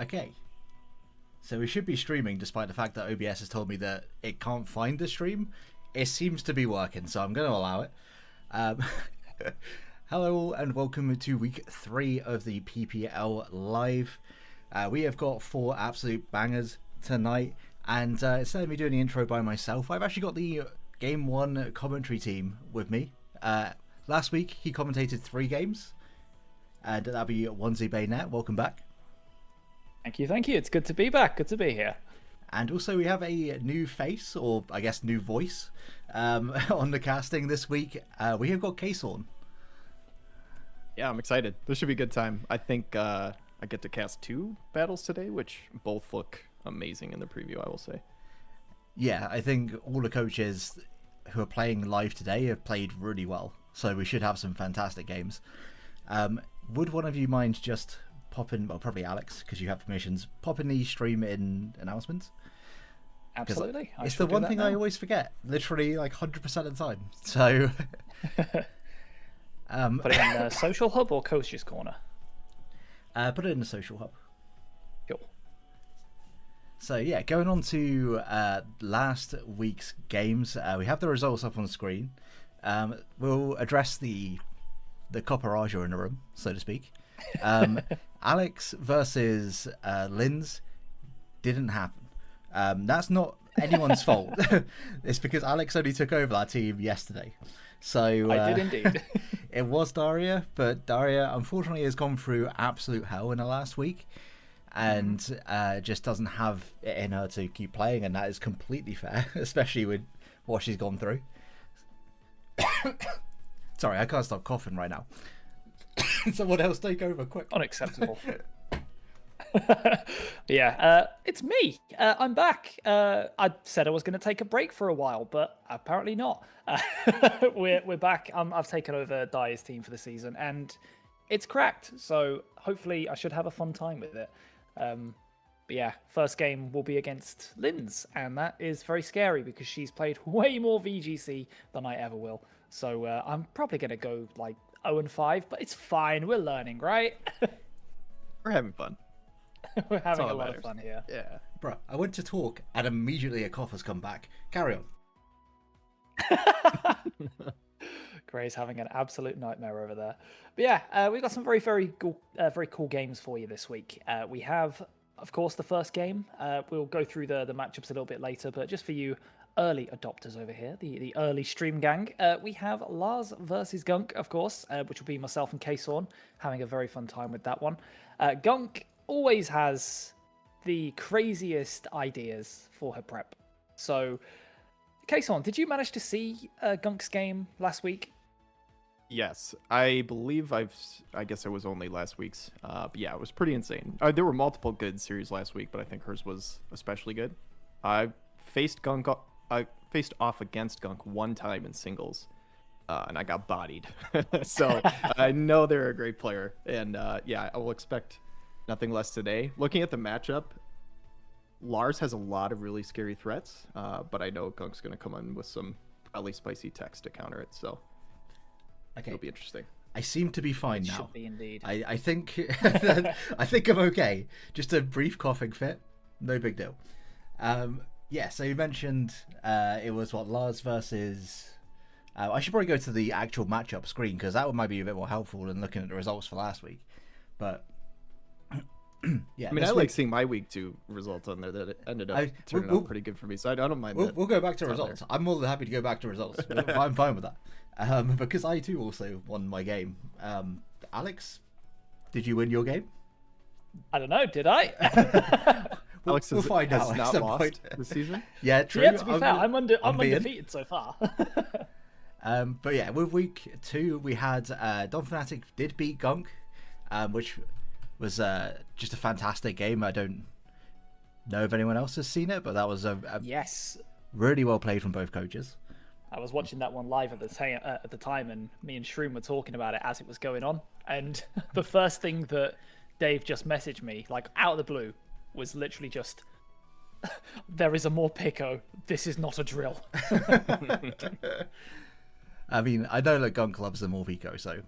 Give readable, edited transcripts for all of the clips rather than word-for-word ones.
Okay. So we should be streaming despite the fact that OBS has told me that it can't find the stream. It seems to be working, so I'm going to allow it. Um, Hello all and welcome to week 3 of the PPL live. We have got 4 absolute bangers tonight, and instead of me doing the intro by myself, I've actually got the Game 1 commentary team with me. Last week he commentated 3 games, and that'll be Onesie Baynet. Welcome back. Thank you. It's good to be back. Good to be here. And also we have a new face, or I guess new voice, on the casting this week. We have got Kason. Yeah, I'm excited. This should be a good time. I think I get to cast 2 battles today, which both look amazing in the preview, I will say. Yeah, I think all the coaches who are playing live today have played really well. So we should have some fantastic games. Would one of you mind just popping, well, probably Alex, because you have permissions, popping the stream in announcements? Absolutely. It's the one thing I always forget, literally like 100% of the time. So... Put it in the social hub or Coach's Corner? Put it in the social hub. Cool. So yeah, going on to last week's games, we have the results up on the screen. We'll address the copperage in the room, so to speak. Alex versus Linz didn't happen. That's not anyone's fault. It's because Alex only took over that team yesterday. So I did indeed. It was Daria, but Daria unfortunately has gone through absolute hell in the last week, and just doesn't have it in her to keep playing, and that is completely fair, especially with what she's gone through. Sorry, I can't stop coughing right now. Someone else take over, quick. Unacceptable. Yeah, it's me. I'm back. I said I was going to take a break for a while, but apparently not. We're back. I've taken over Dire's team for the season, and it's cracked. So hopefully I should have a fun time with it. But yeah, first game will be against Linz, and that is very scary because she's played way more VGC than I ever will. So I'm probably going to go like 0-5, but it's fine. We're learning, right? We're having fun. We're having a lot of fun here. Yeah. Bruh, I went to talk and immediately a cough has come back. Carry on. Gray's having an absolute nightmare over there. But yeah, we've got some very cool games for you this week. We have, of course, the first game. We'll go through the matchups a little bit later, but just for you early adopters over here, the early stream gang, we have Lars versus Gunk, of course, which will be myself and Kason, having a very fun time with that one. Gunk always has the craziest ideas for her prep. So, Kason, did you manage to see Gunk's game last week? Yes, I believe I guess it was only last week's. But yeah, it was pretty insane. There were multiple good series last week, but I think hers was especially good. I faced off against Gunk one time in singles, and I got bodied. So I know they're a great player, and yeah, I will expect nothing less today. Looking at the matchup, Lars has a lot of really scary threats, but I know Gunk's going to come in with some probably spicy text to counter it, so okay. It'll be interesting. I seem to be fine now. Should be indeed. I think I think I'm okay. Just a brief coughing fit, no big deal. Yeah, so you mentioned it was what, Lars versus. I should probably go to the actual matchup screen because that might be a bit more helpful than looking at the results for last week. But yeah, I mean, I like seeing my week 2 results on there that it ended up turning out pretty good for me, so I don't mind that. We'll go back to results. I'm more than happy to go back to results. I'm fine with that. Because I too also won my game. Alex, did you win your game? I don't know, did I? Alex we'll find out has at not some lost point. this season. Yeah, true. Yeah, to be fair, I'm undefeated so far. But yeah, with week 2 we had Don Fnatic did beat Gunk, which was just a fantastic game. I don't know if anyone else has seen it, but that was a yes, really well played from both coaches. I was watching that one live at the time, and me and Shroom were talking about it as it was going on. And the first thing that Dave just messaged me, like out of the blue, was literally just, "There is a more Pico. This is not a drill." I mean, I know that Gunk loves the Morvico, so.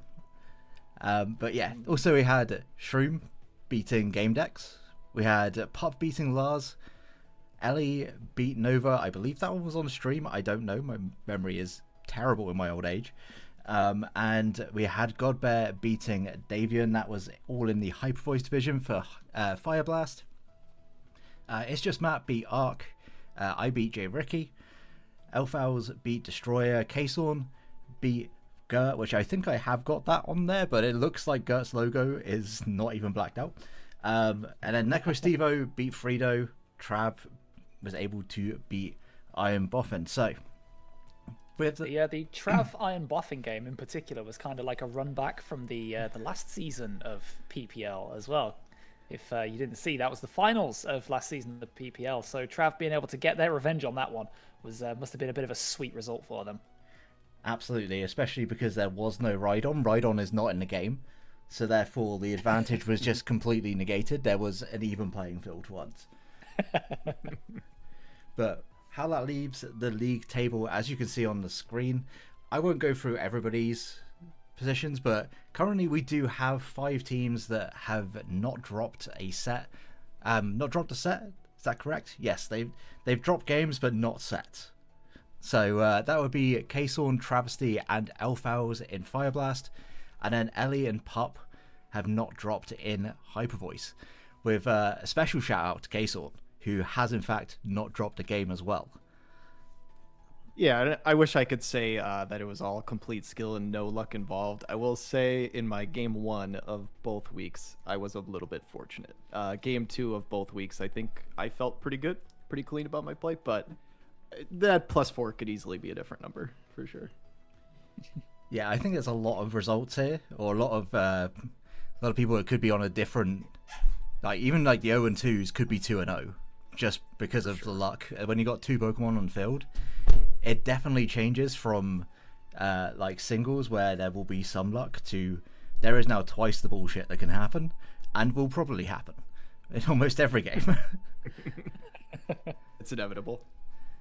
But yeah, also we had Shroom beating Game Decks We had Pup beating Lars. Ellie beat Nova. I believe that one was on stream. I don't know. My memory is terrible in my old age. And we had Godbear beating Davian. That was all in the Hyper Voice division for Fire Blast. It's Just Matt beat Ark. I beat J Ricky. Elfowls beat Destroyer. Ksorn beat Gert, which I think I have got that on there, but it looks like Gert's logo is not even blacked out. And then Necrostevo beat Frido. Trav was able to beat Iron Boffin. So, with the Trav Iron Boffin game in particular was kind of like a run back from the last season of PPL as well. If you didn't see, that was the finals of last season of PPL. So Trav being able to get their revenge on that one was must have been a bit of a sweet result for them. Absolutely, especially because there was no Rhydon. Rhydon is not in the game, so therefore the advantage was just completely negated. There was an even playing field once. But how that leaves the league table, as you can see on the screen, I won't go through everybody's positions, but currently we do have 5 teams that have not dropped a set. Not dropped a set? Is that correct? Yes, they've dropped games, but not sets. So that would be Ksorn, Travesty, and Elfowls in Fire Blast, and then Ellie and Pup have not dropped in Hyper Voice. With a special shout out to Ksorn, who has in fact not dropped a game as well. Yeah, I wish I could say that it was all complete skill and no luck involved. I will say in my game 1 of both weeks, I was a little bit fortunate. Game 2 of both weeks, I think I felt pretty good, pretty clean about my play, but that +4 could easily be a different number for sure. Yeah, I think there's a lot of results here, or a lot of people that could be on a different, like even like the 0-2s could be 2-0, just because of the luck. When you got 2 Pokemon on the field, it definitely changes from like singles where there will be some luck to there is now twice the bullshit that can happen and will probably happen in almost every game. It's inevitable.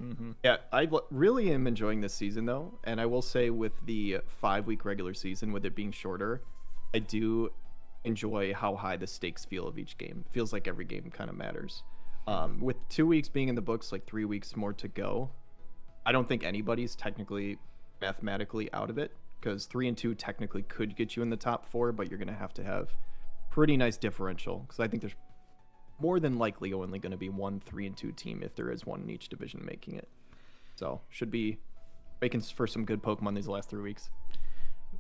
Mm-hmm. Yeah, I really am enjoying this season though, and I will say with the 5-week regular season, with it being shorter, I do enjoy how high the stakes feel of each game. It feels like every game kind of matters. With 2 weeks being in the books, like 3 weeks more to go, I don't think anybody's technically mathematically out of it, because 3 and 2 technically could get you in the top 4, but you're going to have pretty nice differential, because I think there's more than likely only going to be 1 3 and 2 team if there is one in each division making it. So should be making for some good Pokemon these last 3 weeks.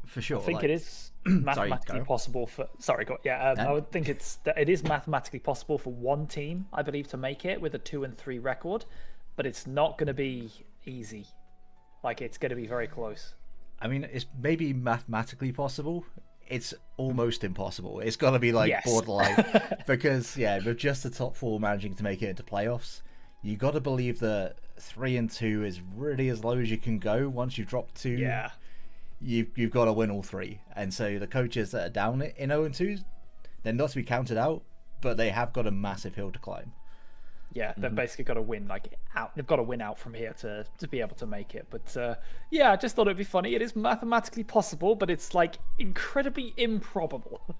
For sure. I think it is mathematically possible for. Sorry, go. Yeah, I would think it is mathematically possible for one team, I believe, to make it with a 2 and 3 record, but it's not going to be easy. Like, it's going to be very close. I mean, it's maybe mathematically possible. It's almost impossible. It's got to be like borderline, because with just the top 4 managing to make it into playoffs, you got to believe that 3 and 2 is really as low as you can go. Once you've dropped 2, you've got to win all 3. And so the coaches that are down in 0 and 2, they're not to be counted out, but they have got a massive hill to climb. Yeah, they've basically got to win out. They've got to win out from here to be able to make it. But I just thought it'd be funny. It is mathematically possible, but it's like incredibly improbable.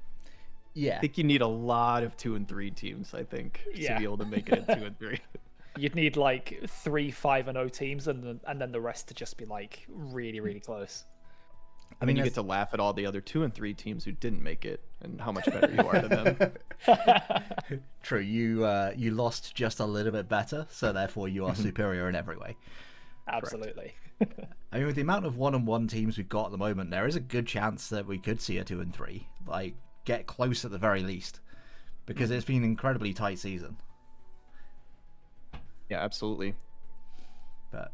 Yeah, I think you need a lot of 2 and 3 teams. I think to be able to make it at 2 and 3. You'd need like 3 5-0 teams, and then the rest to just be like really really close. I mean, you get to laugh at all the other 2 and 3 teams who didn't make it and how much better you are than them. True, you lost just a little bit better, so therefore you are superior in every way. Absolutely. I mean, with the amount of 1-on-1 teams we've got at the moment, there is a good chance that we could see a 2 and 3, like get close at the very least, because it's been an incredibly tight season. Yeah, absolutely. But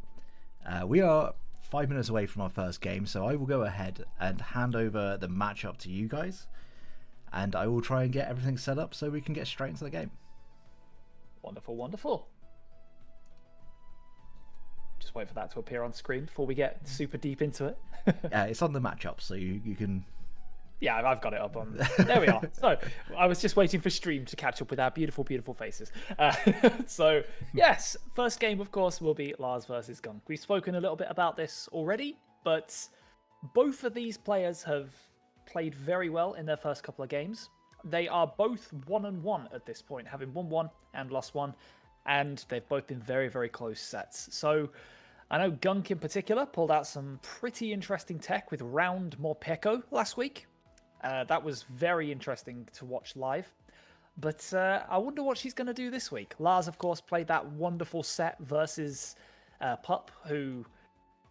we are 5 minutes away from our first game, so I will go ahead and hand over the matchup to you guys, and I will try and get everything set up so we can get straight into the game. Wonderful, wonderful. Just wait for that to appear on screen before we get super deep into it. It's on the matchup, so you can... Yeah, I've got it up on. There we are. So I was just waiting for stream to catch up with our beautiful, beautiful faces. So yes, first game, of course, will be Lars versus Gunk. We've spoken a little bit about this already, but both of these players have played very well in their first couple of games. They are both 1-1 at this point, having won one and lost one, and they've both been very, very close sets. So I know Gunk in particular pulled out some pretty interesting tech with Round Morpeko last week. That was very interesting to watch live. But I wonder what she's going to do this week. Lars, of course, played that wonderful set versus Pup, who,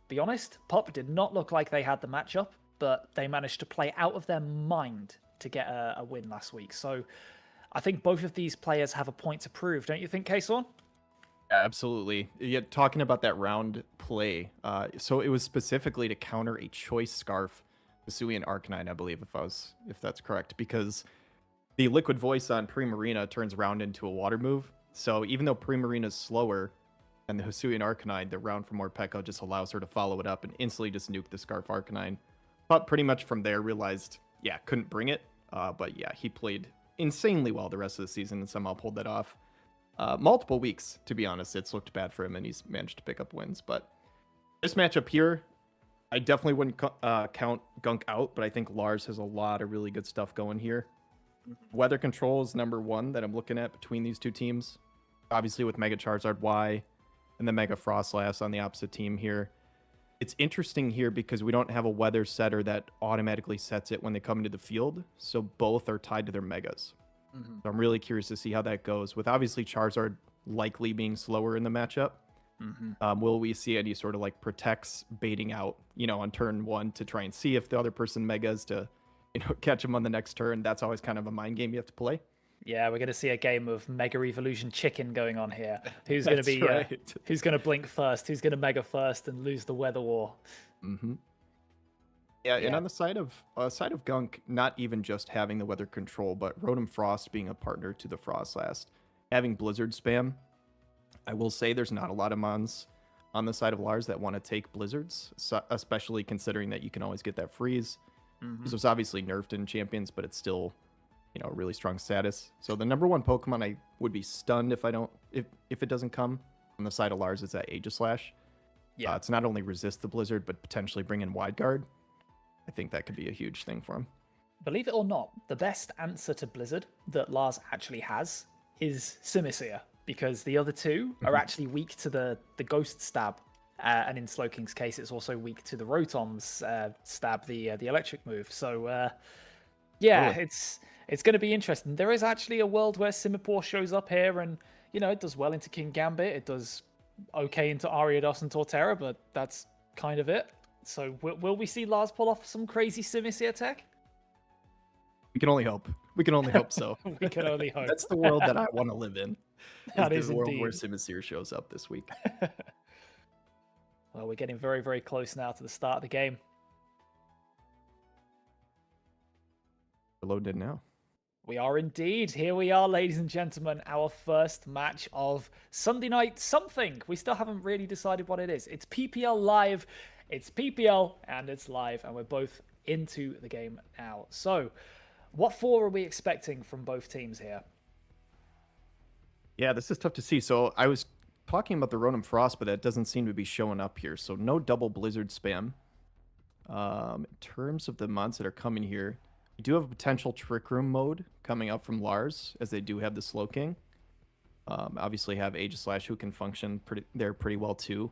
be honest, Pup did not look like they had the matchup, but they managed to play out of their mind to get a win last week. So I think both of these players have a point to prove, don't you think, Kason? Absolutely. Yeah, talking about that round play, so it was specifically to counter a choice scarf, Hisuian Arcanine, I believe, if that's correct, because the Liquid Voice on Primarina turns round into a water move. So even though Primarina's slower than the Hisuian Arcanine, the round from Morpeko just allows her to follow it up and instantly just nuke the Scarf Arcanine. But pretty much from there realized, yeah, couldn't bring it. But yeah, he played insanely well the rest of the season and somehow pulled that off. Multiple weeks, to be honest. It's looked bad for him and he's managed to pick up wins. But this matchup here, I definitely wouldn't count Gunk out, but I think Lars has a lot of really good stuff going here. Weather control is number one that I'm looking at between these two teams. Obviously with Mega Charizard Y and the Mega Frostlass on the opposite team here. It's interesting here because we don't have a weather setter that automatically sets it when they come into the field. So both are tied to their Megas. So I'm really curious to see how that goes. With obviously Charizard likely being slower in the matchup. Will we see any sort of like protects baiting out, on turn one to try and see if the other person Megas to catch him on the next turn? That's always kind of a mind game you have to play. Yeah, we're going to see a game of Mega Evolution Chicken going on here. Who's going to be? Right. Who's going to blink first? Who's going to Mega first and lose the weather war? Yeah, and on the side of Gunk, not even just having the weather control, but Rotom Frost being a partner to the Frostlass, having Blizzard spam. I will say there's not a lot of mons on the side of Lars that want to take Blizzards, especially considering that you can always get that freeze. So it's obviously nerfed in Champions, but it's still, a really strong status. So the number one Pokemon I would be stunned if it doesn't come on the side of Lars is that Aegislash. Yeah, it's not only resist the Blizzard, but potentially bring in Wide Guard. I think that could be a huge thing for him. Believe it or not, the best answer to Blizzard that Lars actually has is Simisear, because the other two are actually weak to the Ghost Stab. And in Slowking's case, it's also weak to the Rotom's stab, the electric move. So, it's going to be interesting. There is actually a world where Simipour shows up here and, it does well into King Gambit. It does okay into Ariados and Torterra, but that's kind of it. So will we see Lars pull off some crazy Simisear tech? We can only hope. We can only hope so. We can only hope. That's the world that I want to live in. That is the world indeed. where Simisear shows up this week. Well, we're getting very, very close now to the start of the game. We're loaded now. We are indeed. Here we are, ladies and gentlemen. Our first match of Sunday night something. We still haven't really decided what it is. It's PPL live. It's PPL and it's live. And we're both into the game now. So what four are we expecting from both teams here? Yeah, this is tough to see. So I was talking about the Rotom Frost, but that doesn't seem to be showing up here. So no double Blizzard spam. In terms of the mods that are coming here, we do have a potential Trick Room mode coming up from Lars, as they do have the Slowking. Obviously have Aegislash, who can function pretty well too.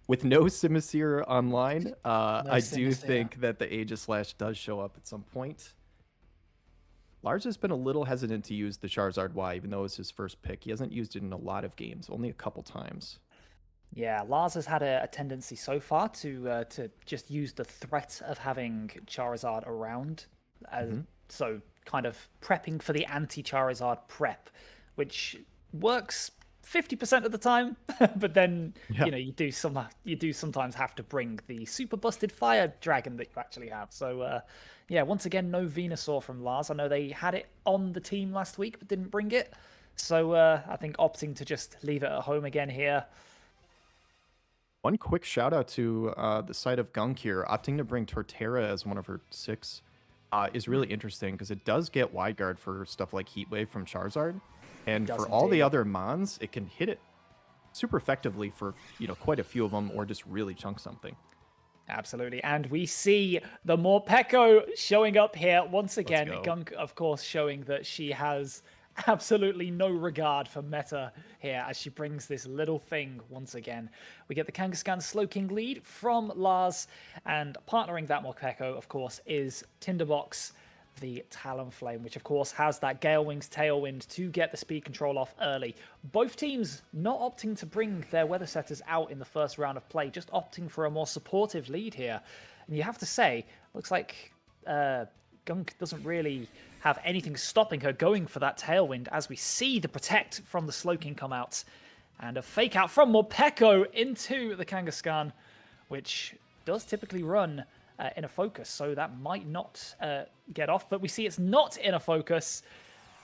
With no Simisear online, I do think that the Aegislash does show up at some point. Lars has been a little hesitant to use the Charizard Y, even though it's his first pick. He hasn't used it in a lot of games, only a couple times. Yeah, Lars has had a tendency so far to just use the threat of having Charizard around. So kind of prepping for the anti-Charizard prep, which works 50% of the time, but then you do sometimes have to bring the super busted fire dragon that you actually have. So once again, no Venusaur from Lars. I know they had it on the team last week but didn't bring it, so I think opting to just leave it at home again here. One quick shout out to the side of Gunk here, opting to bring Torterra as one of her 6 is really interesting because it does get Wide Guard for stuff like Heat Wave from Charizard. And for all the other mons, it can hit it super effectively for, quite a few of them, or just really chunk something. Absolutely. And we see the Morpeko showing up here once again. go. Gunk, of course, showing that she has absolutely no regard for meta here as she brings this little thing once again. We get the Kangaskhan Slowking lead from Lars, and partnering that Morpeko, of course, is Tinderbox, the Talonflame, which of course has that Gale Wings Tailwind to get the speed control off early. Both teams not opting to bring their Weather Setters out in the first round of play, just opting for a more supportive lead here. And you have to say, looks like Gunk doesn't really have anything stopping her going for that Tailwind as we see the Protect from the Slowking come out. And a fake out from Morpeko into the Kangaskhan, which does typically run in a focus, so that might not get off, but we see it's not in a focus,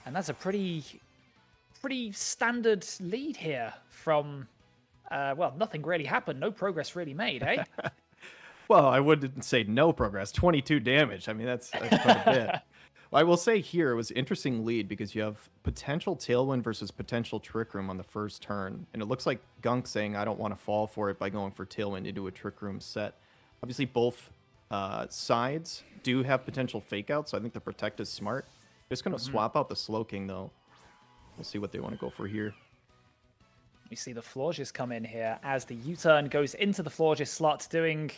and that's a pretty standard lead here from, well, nothing really happened, no progress really made, eh? Well, I wouldn't say no progress. 22 damage. I mean, that's quite a bit. Well, I will say here, it was an interesting lead because you have potential Tailwind versus potential Trick Room on the first turn, and it looks like Gunk saying, I don't want to fall for it by going for Tailwind into a Trick Room set. Obviously, both sides do have potential fake outs, so I think the Protect is smart. Just going to swap out the Slowking, though. We'll see what they want to go for here. We see the Florges come in here as the U-turn goes into the Florges slot, doing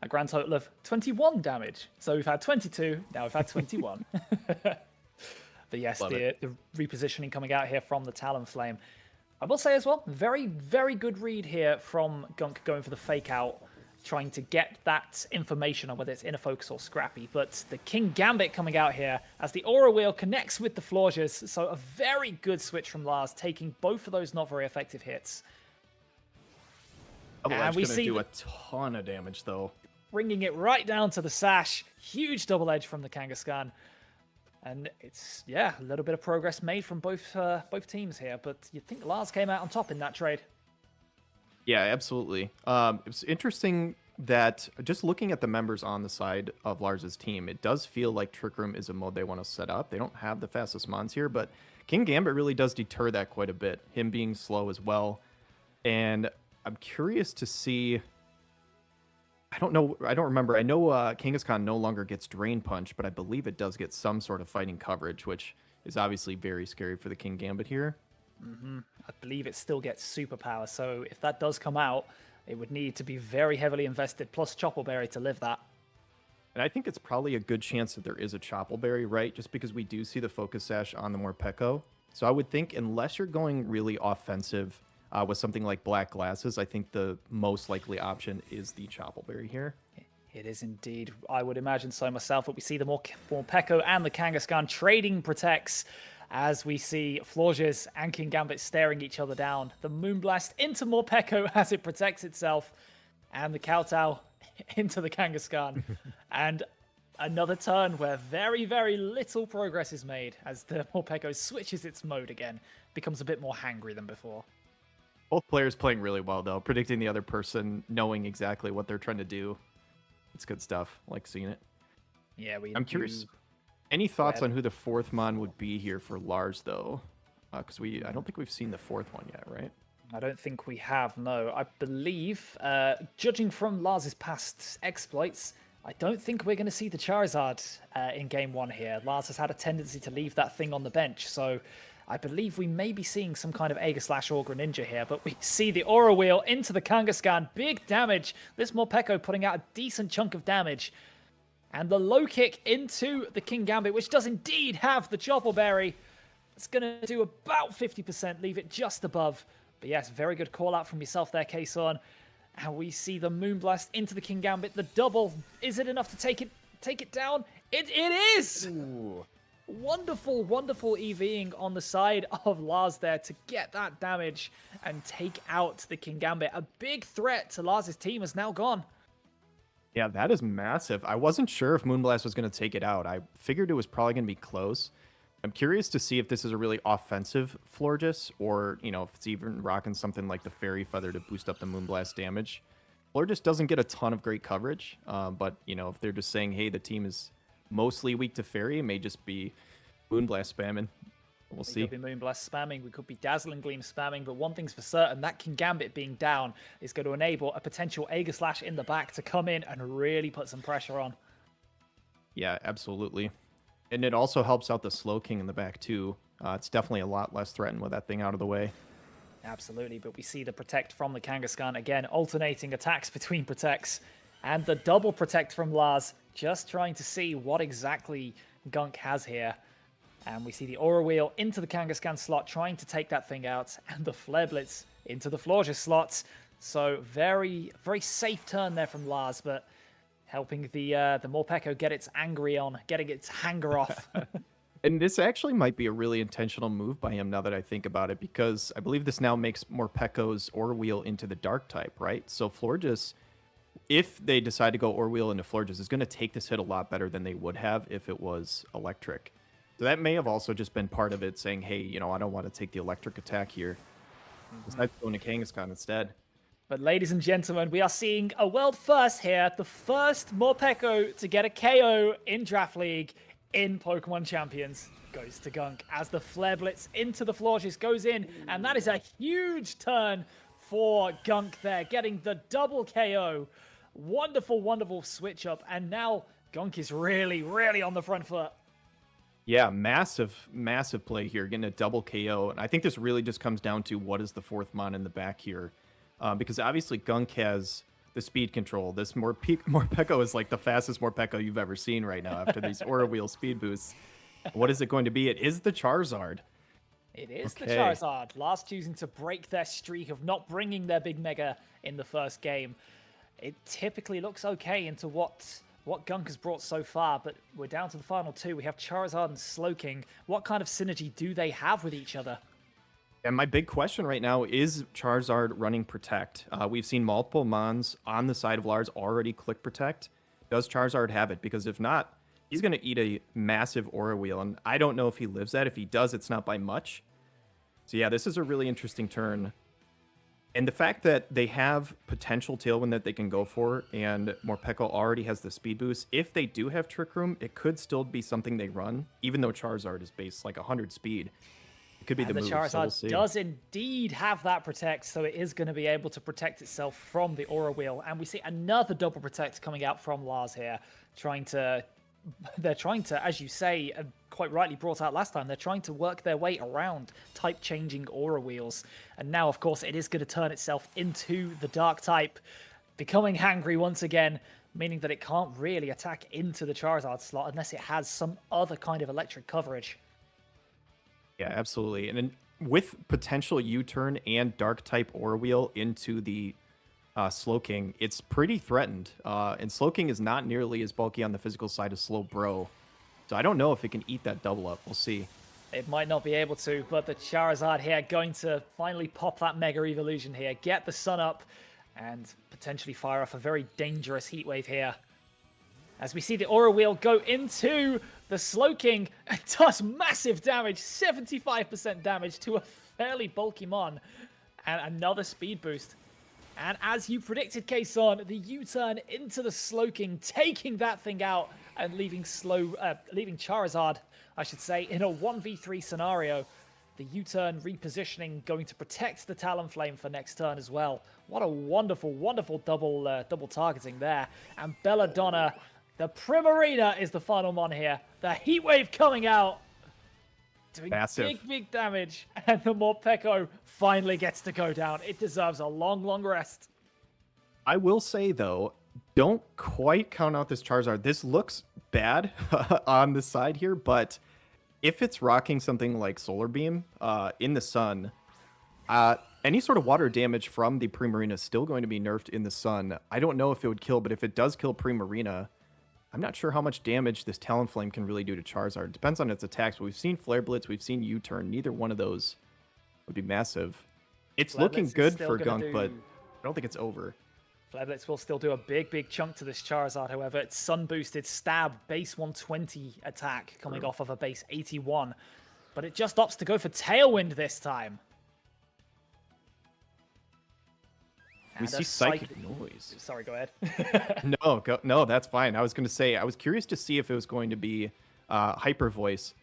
a grand total of 21 damage. So we've had 22, now we've had 21. But yes, the repositioning coming out here from the Talonflame. I will say as well, very, very good read here from Gunk going for the fake out, trying to get that information on whether it's inner focus or scrappy. But the King Gambit coming out here as the Aura Wheel connects with the Florges. So a very good switch from Lars, taking both of those not very effective hits. And we see do a ton of damage, though. Bringing it right down to the sash. Huge double edge from the Kangaskhan. And it's, yeah, a little bit of progress made from both teams here. But you'd think Lars came out on top in that trade. Yeah, absolutely. It's interesting that just looking at the members on the side of Lars's team, it does feel like Trick Room is a mode they want to set up. They don't have the fastest mons here, but King Gambit really does deter that quite a bit, him being slow as well. And I'm curious to see... I don't know. I don't remember. I know Kangaskhan no longer gets Drain Punch, but I believe it does get some sort of fighting coverage, which is obviously very scary for the King Gambit here. I believe it still gets superpower, so if that does come out, it would need to be very heavily invested, plus Choppleberry to live that. And I think it's probably a good chance that there is a Choppleberry, right? Just because we do see the Focus Sash on the Morpeko. So I would think, unless you're going really offensive with something like Black Glasses, I think the most likely option is the Choppleberry here. It is indeed. I would imagine so myself, but we see the Morpeko and the Kangaskhan trading protects, as we see Florges and King Gambit staring each other down. The Moonblast into Morpeko as it protects itself, and the Kowtow into the Kangaskhan. And another turn where very, very little progress is made as the Morpeko switches its mode again, becomes a bit more hangry than before. Both players playing really well, though, predicting the other person, knowing exactly what they're trying to do. It's good stuff. I like seeing it. Yeah, I'm curious. Any thoughts on who the fourth mon would be here for Lars, though? Because I don't think we've seen the fourth one yet, right? I don't think we have, no. I believe, judging from Lars's past exploits, I don't think we're going to see the Charizard in game one here. Lars has had a tendency to leave that thing on the bench, so I believe we may be seeing some kind of Aegislash or Greninja here, but we see the Aura Wheel into the Kangaskhan. Big damage. This Morpeko putting out a decent chunk of damage. And the low kick into the King Gambit, which does indeed have the Choppleberry. It's going to do about 50%, leave it just above. But yes, very good call out from yourself there, Kason. And we see the Moonblast into the King Gambit. The double, is it enough to take it down? It is! Ooh. Wonderful, wonderful EVing on the side of Lars there to get that damage and take out the King Gambit. A big threat to Lars's team is now gone. Yeah, that is massive. I wasn't sure if Moonblast was going to take it out. I figured it was probably going to be close. I'm curious to see if this is a really offensive Florges, or, you know, if it's even rocking something like the Fairy Feather to boost up the Moonblast damage. Florges doesn't get a ton of great coverage, but, you know, if they're just saying, hey, the team is mostly weak to Fairy, it may just be Moonblast spamming. We'll We see. could be Moonblast spamming, we could be Dazzling Gleam spamming, but one thing's for certain, that King Gambit being down is going to enable a potential Aegis Slash in the back to come in and really put some pressure on. Yeah, absolutely. And it also helps out the Slow King in the back, too. It's definitely a lot less threatened with that thing out of the way. Absolutely, but we see the Protect from the Kangaskhan again, alternating attacks between Protects, and the double Protect from Lars, just trying to see what exactly Gunk has here. And we see the Aura Wheel into the Kangaskhan slot, trying to take that thing out, and the Flare Blitz into the Florges slot. So very, very safe turn there from Lars, but helping the Morpeko get its angry on, getting its hanger off. And this actually might be a really intentional move by him now that I think about it, because I believe this now makes Morpeko's Aura Wheel into the Dark type, right? So Florges, if they decide to go Aura Wheel into Florges, is going to take this hit a lot better than they would have if it was Electric. So that may have also just been part of it, saying, hey, you know, I don't want to take the Electric attack here. Besides going to Kangaskhan instead. But ladies and gentlemen, we are seeing a world first here. The first Morpeko to get a KO in Draft League in Pokemon Champions goes to Gunk as the Flare Blitz into the Florges goes in. And that is a huge turn for Gunk there, getting the double KO. Wonderful, wonderful switch up. And now Gunk is really, really on the front foot. Yeah, massive, massive play here, getting a double KO. And I think this really just comes down to what is the fourth mon in the back here. Because obviously Gunk has the speed control. This Morpeko is like the fastest Morpeko you've ever seen right now after these Aura Wheel speed boosts. What is it going to be? It is the Charizard. It is the Charizard. Last choosing to break their streak of not bringing their big Mega in the first game. It typically looks okay into what Gunk has brought so far, but we're down to the final two. We have Charizard and Slowking. What kind of synergy do they have with each other? And my big question right now is Charizard running Protect. We've seen multiple Mons on the side of Lars already click Protect. Does Charizard have it? Because if not, he's going to eat a massive Aura Wheel, and I don't know if he lives that. If he does, it's not by much. So yeah, this is a really interesting turn. And the fact that they have potential Tailwind that they can go for, and Morpeko already has the speed boost, if they do have Trick Room, it could still be something they run, even though Charizard is based like 100 speed. It could be the move. Charizard so we'll see. does indeed have that Protect, so it is going to be able to protect itself from the Aura Wheel. And we see another double Protect coming out from Lars here, they're trying to, as you say, quite rightly brought out last time, they're trying to work their way around type-changing Aura Wheels. And now, of course, it is going to turn itself into the Dark type, becoming hangry once again, meaning that it can't really attack into the Charizard slot unless it has some other kind of electric coverage. Yeah, absolutely. And then with potential U-turn and Dark type Aura Wheel into the Slowking, it's pretty threatened. And Slowking is not nearly as bulky on the physical side as Slowbro. So I don't know if it can eat that double up. We'll see. It might not be able to, but the Charizard here going to finally pop that Mega Evolution here, get the sun up, and potentially fire off a very dangerous Heat Wave here. As we see the Aura Wheel go into the Slowking, it does massive damage, 75% damage to a fairly bulky Mon, and another speed boost. And as you predicted, Kason, the U-turn into the Slowking, taking that thing out and leaving Charizard, I should say, in a 1v3 scenario. The U-turn repositioning going to protect the Talonflame for next turn as well. What a wonderful, wonderful double targeting there. And Belladonna, the Primarina is the final Mon here. The Heat Wave coming out, doing massive, big damage. And the Morpeko finally gets to go down. It deserves a long, long rest. I will say, though, don't quite count out this Charizard. This looks bad on the side here, but if it's rocking something like Solar Beam in the sun, any sort of water damage from the Primarina is still going to be nerfed in the sun. I don't know if it would kill, but if it does kill Primarina, I'm not sure how much damage this Talonflame can really do to Charizard. It depends on its attacks, but we've seen Flare Blitz, we've seen U-turn. Neither one of those would be massive. It's Flare looking Blitz good is still for gonna Gunk, do- but I don't think it's over. Flare Blitz will still do a big chunk to this Charizard, however. It's sun-boosted stab, base 120 attack, coming off of a base 81. But it just opts to go for Tailwind this time. We And see a Psychic Noise. Sorry, go ahead. No, that's fine. I was going to say, I was curious to see if it was going to be Hyper Voice.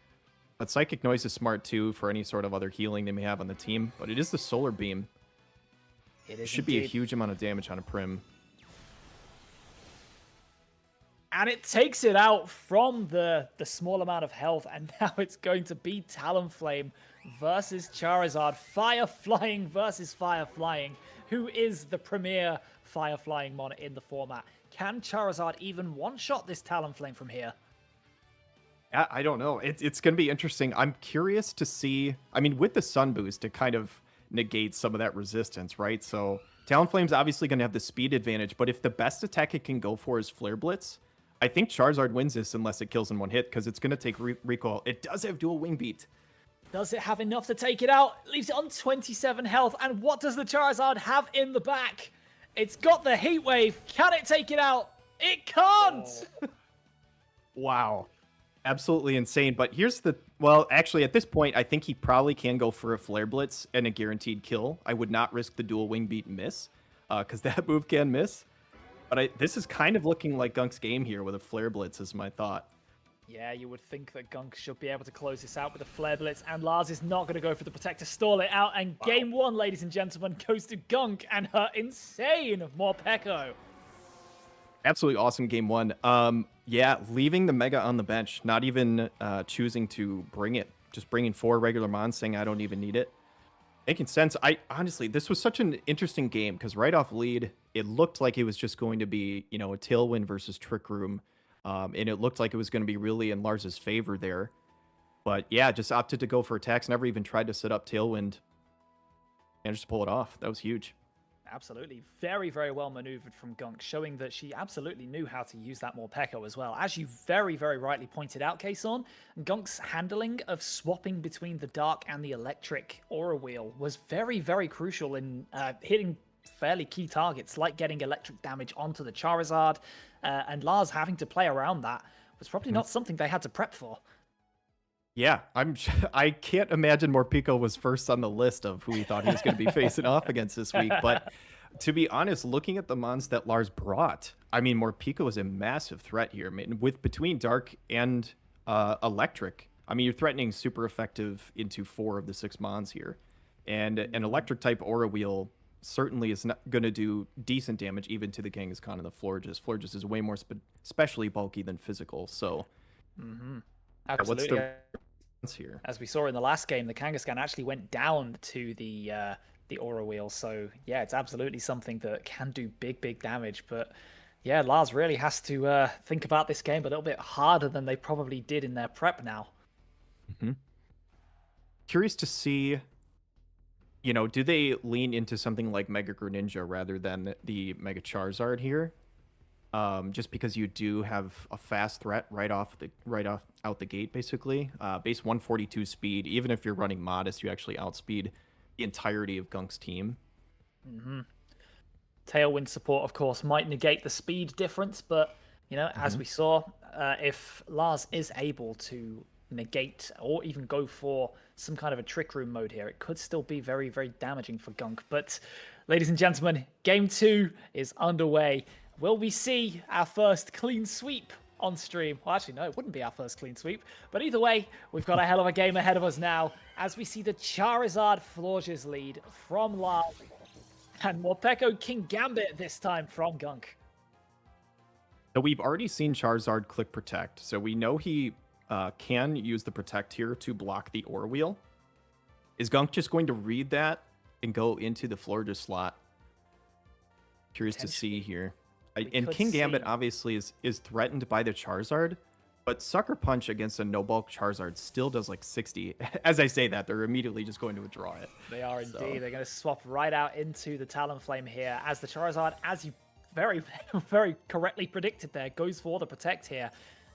But Psychic Noise is smart too for any sort of other healing they may have on the team. But it is the Solar Beam. It is Should be a indeed. huge amount of damage on a Prim. And it takes it out from the small amount of health, and now it's going to be Talonflame versus Charizard. Fire Flying versus Fire Flying. Who is the premier Fire Flying mon in the format? Can Charizard even one-shot this Talonflame from here? I don't know. It's going to be interesting. I'm curious to see. I mean, with the Sun Boost, it kind of negates some of that resistance, right? So Talonflame's obviously going to have the speed advantage, but if the best attack it can go for is Flare Blitz, I think Charizard wins this unless it kills in one hit, because it's going to take recoil. It does have dual wing beat. Does it have enough to take it out? Leaves it on 27 health. And what does the Charizard have in the back? It's got the Heat Wave. Can it take it out? It can't! Oh. Wow. Absolutely insane. But here's the... Well, actually, at this point, I think he probably can go for a Flare Blitz and a guaranteed kill. I would not risk the dual wing beat and miss, because that move can miss. But this is kind of looking like Gunk's game here with a Flare Blitz is my thought. Yeah, you would think that Gunk should be able to close this out with a Flare Blitz, and Lars is not going to go for the Protect to stall it out. And game one, ladies and gentlemen, goes to Gunk and her insane Morpeko. Absolutely awesome game one. Yeah, leaving the Mega on the bench, not even choosing to bring it. Just bringing 4 regular mons, saying I don't even need it. Making sense. Honestly, this was such an interesting game because right off lead, it looked like it was just going to be, a Tailwind versus Trick Room. And it looked like it was going to be really in Lars's favor there. But yeah, just opted to go for attacks, never even tried to set up Tailwind. And just pull it off. That was huge. Absolutely. Very, very well maneuvered from Gunk, showing that she absolutely knew how to use that Morpeko as well. As you very, very rightly pointed out, Kason, Gunk's handling of swapping between the Dark and the Electric Aura Wheel was very, very crucial in hitting fairly key targets, like getting electric damage onto the Charizard, and Lars having to play around that was probably not something they had to prep for. Yeah, I can't imagine Morpeko was first on the list of who he thought he was going to be facing off against this week. But to be honest, looking at the mons that Lars brought, I mean, Morpeko is a massive threat here. I mean, between Dark and Electric, I mean, you're threatening super effective into 4 of the 6 mons here. And an Electric type Aura Wheel certainly is not going to do decent damage even to the Kangaskhan and the Florges. Florges is way more especially bulky than physical, so... Absolutely. What's the here? As we saw in the last game, the Kangaskhan actually went down to the Aura Wheel. So yeah, it's absolutely something that can do big, big damage. But yeah, Lars really has to think about this game a little bit harder than they probably did in their prep now. Curious to see, do they lean into something like Mega Greninja rather than the Mega Charizard here? Just because you do have a fast threat right out the gate, basically. Base 142 speed. Even if you're running modest, you actually outspeed the entirety of Gunk's team. Tailwind support, of course, might negate the speed difference, but as we saw, if Lars is able to negate or even go for some kind of a Trick Room mode here, it could still be very, very damaging for Gunk. But ladies and gentlemen, game 2 is underway. Will we see our first clean sweep on stream? Well, actually, no, it wouldn't be our first clean sweep. But either way, we've got a hell of a game ahead of us now as we see the Charizard Florges lead from Lars and Morpeko King Gambit this time from Gunk. So we've already seen Charizard click Protect. So we know he can use the Protect here to block the Aura Wheel. Is Gunk just going to read that and go into the Florges slot? Curious to see here. And King Gambit obviously is threatened by the Charizard, but Sucker Punch against a no-bulk Charizard still does like 60. As I say that, they're immediately just going to withdraw it. They are indeed. They're going to swap right out into the Talonflame here as the Charizard, as you very, very correctly predicted there, goes for the Protect here.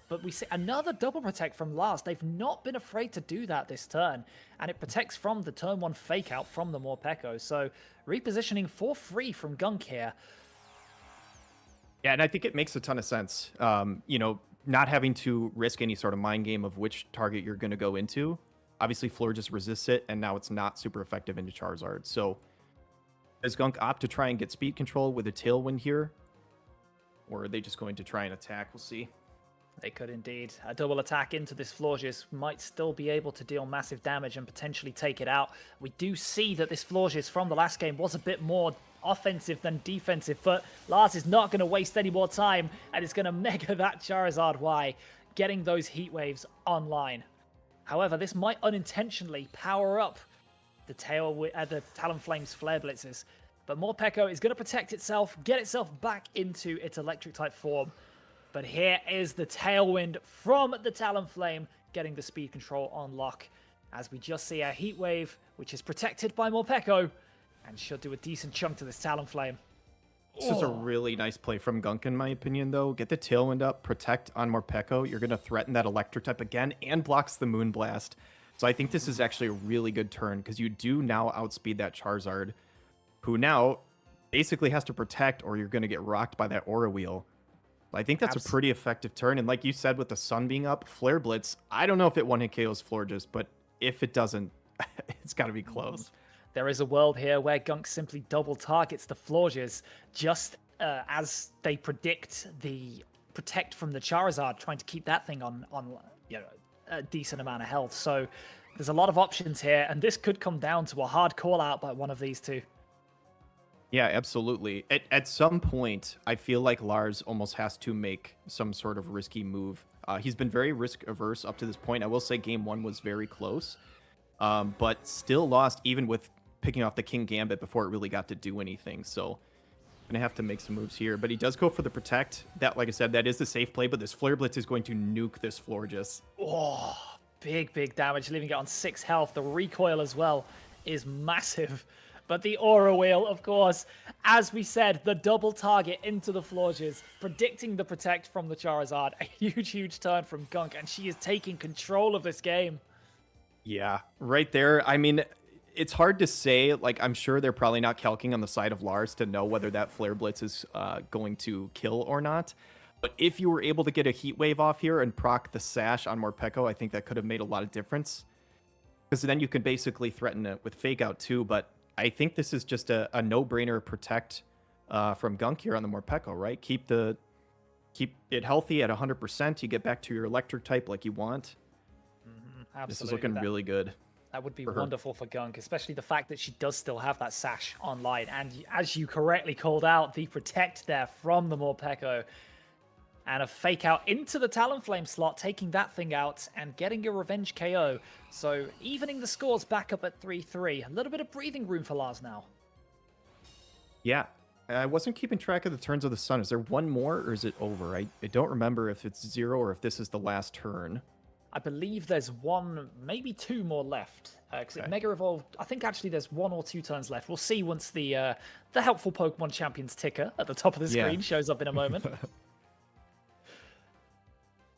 But we see another double Protect from Lars. They've not been afraid to do that this turn, and it protects from the turn 1 Fake Out from the Morpeko. So repositioning for free from Gunk here. Yeah, and I think it makes a ton of sense. Not having to risk any sort of mind game of which target you're going to go into. Obviously, Fleur just resists it, and now it's not super effective into Charizard. So does Gunk opt to try and get speed control with a Tailwind here? Or are they just going to try and attack? We'll see. They could indeed. A double attack into this Florges might still be able to deal massive damage and potentially take it out. We do see that this Florges from the last game was a bit more offensive than defensive, but Lars is not going to waste any more time and is going to mega that Charizard Y, getting those heat waves online. However, this might unintentionally power up the Talonflame's Flare Blitzes, but Morpeko is going to protect itself, get itself back into its electric type form. But here is the Tailwind from the Talonflame getting the speed control on lock, as we just see a Heat Wave, which is protected by Morpeko, and should do a decent chunk to this Talonflame. This is a really nice play from Gunk, in my opinion, though. Get the Tailwind up, protect on Morpeko. You're going to threaten that electric type again and blocks the Moonblast. So I think this is actually a really good turn, because you do now outspeed that Charizard, who now basically has to protect, or you're going to get rocked by that Aura Wheel. I think that's a pretty effective turn. And like you said, with the sun being up, Flare Blitz, I don't know if it one-hit KOs Florges, but if it doesn't, it's got to be close. There is a world here where Gunk simply double targets the Florges just as they predict the protect from the Charizard, trying to keep that thing on a decent amount of health. So there's a lot of options here, and this could come down to a hard call out by one of these two. Yeah, absolutely. At some point, I feel like Lars almost has to make some sort of risky move. He's been very risk averse up to this point. I will say game one was very close, but still lost even with picking off the King Gambit before it really got to do anything. So gonna have to make some moves here. But he does go for the protect. That, like I said, that is the safe play, but this Flare Blitz is going to nuke this Florges. Oh, big damage, leaving it on 6 health. The recoil as well is massive. But the Aura Wheel, of course, as we said, the double target into the Florges, predicting the protect from the Charizard. A huge turn from Gunk, and she is taking control of this game. Yeah, right there. I mean, it's hard to say. Like, I'm sure they're probably not calcing on the side of Lars to know whether that Flare Blitz is going to kill or not. But if you were able to get a Heat Wave off here and proc the Sash on Morpeko, I think that could have made a lot of difference. Because then you can basically threaten it with Fake Out too, but I think this is just a no-brainer protect from Gunk here on the Morpeko, right? Keep it healthy at 100%. You get back to your electric type like you want. Absolutely. This is looking really good. That would be wonderful for Gunk, especially the fact that she does still have that Sash online. And as you correctly called out, the protect there from the Morpeko. And a Fake Out into the Talonflame slot, taking that thing out and getting your revenge KO. So evening the scores back up at 3-3. A little bit of breathing room for Lars now. Yeah, I wasn't keeping track of the turns of the sun. Is there one more or is it over? I don't remember if it's 0 or if this is the last turn. I believe there's one, maybe 2 more left. Because it Mega Evolved, I think actually there's 1 or 2 turns left. We'll see once the helpful Pokemon Champions ticker at the top of the screen shows up in a moment.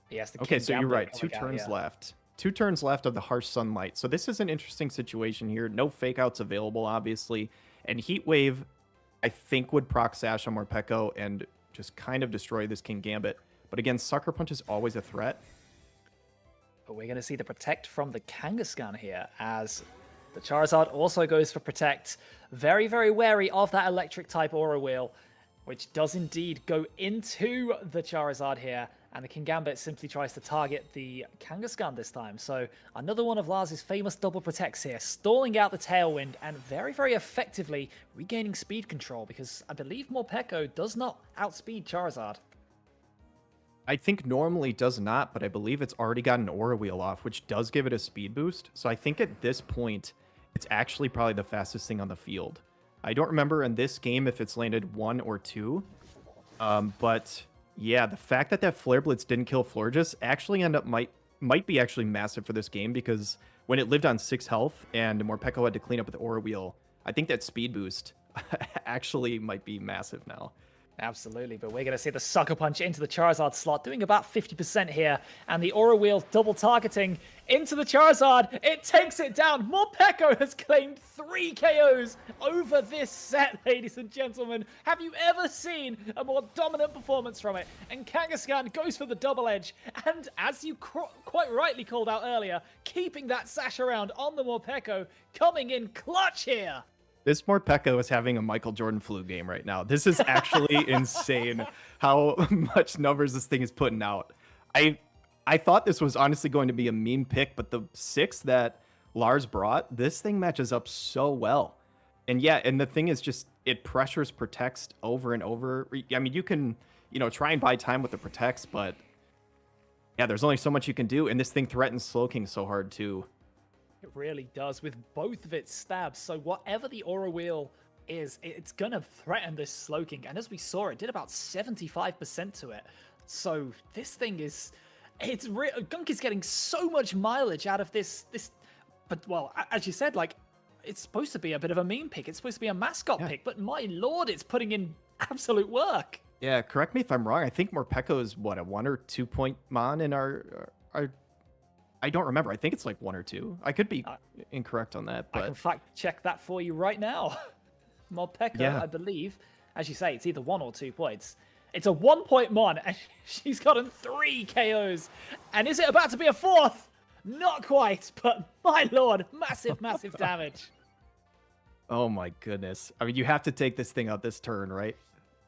Yes, okay, so you're right. 2 turns left. 2 turns left of the Harsh Sunlight. So this is an interesting situation here. No Fake Outs available, obviously. And Heat Wave, I think, would proc Sash on Morpeko and just kind of destroy this King Gambit. But again, Sucker Punch is always a threat. But we're going to see the Protect from the Kangaskhan here, as the Charizard also goes for Protect. Very wary of that Electric-type Aura Wheel, which does indeed go into the Charizard here. And the King Gambit simply tries to target the Kangaskhan this time. So another one of Lars' famous double protects here, stalling out the Tailwind and very effectively regaining speed control, because I believe Morpeko does not outspeed Charizard. I think normally does not, but I believe it's already got an Aura Wheel off, which does give it a speed boost. So I think at this point, it's actually probably the fastest thing on the field. I don't remember in this game if it's landed 1 or 2, but yeah, the fact that Flare Blitz didn't kill Florges actually might be actually massive for this game, because when it lived on 6 health and Morpeko had to clean up with the Aura Wheel, I think that speed boost actually might be massive now. Absolutely, but we're going to see the Sucker Punch into the Charizard slot, doing about 50% here, and the Aura Wheel double targeting into the Charizard. It takes it down. Morpeko has claimed 3 KOs over this set, ladies and gentlemen. Have you ever seen a more dominant performance from it? And Kangaskhan goes for the double edge, and as you quite rightly called out earlier, keeping that sash around on the Morpeko, coming in clutch here. This Morpeko is having a Michael Jordan flu game right now. This is actually insane how much numbers this thing is putting out. I thought this was honestly going to be a meme pick, but the 6 that Lars brought, this thing matches up so well. And yeah, and the thing is just it pressures protects over and over. I mean, you can, try and buy time with the protects, but yeah, there's only so much you can do, and this thing threatens Slowking so hard too. It really does, with both of its stabs. So whatever the Aura Wheel is, it's gonna threaten this Slowking. And as we saw, it did about 75% to it. So this thing is, Gunk is getting so much mileage out of this. But well, as you said, like, it's supposed to be a bit of a meme pick. It's supposed to be a mascot pick, but my lord, it's putting in absolute work. Yeah, correct me if I'm wrong. I think Morpeko is what, a 1 or 2 point mon in our I don't remember. I think it's like 1 or 2. I could be incorrect on that, but I can fact check that for you right now. Morpeko, I believe, as you say, it's either 1 or 2 points. It's a 1 point mon, and she's gotten 3 KOs. And is it about to be a 4th? Not quite, but my lord, massive, massive damage. Oh my goodness. I mean, you have to take this thing out this turn, right?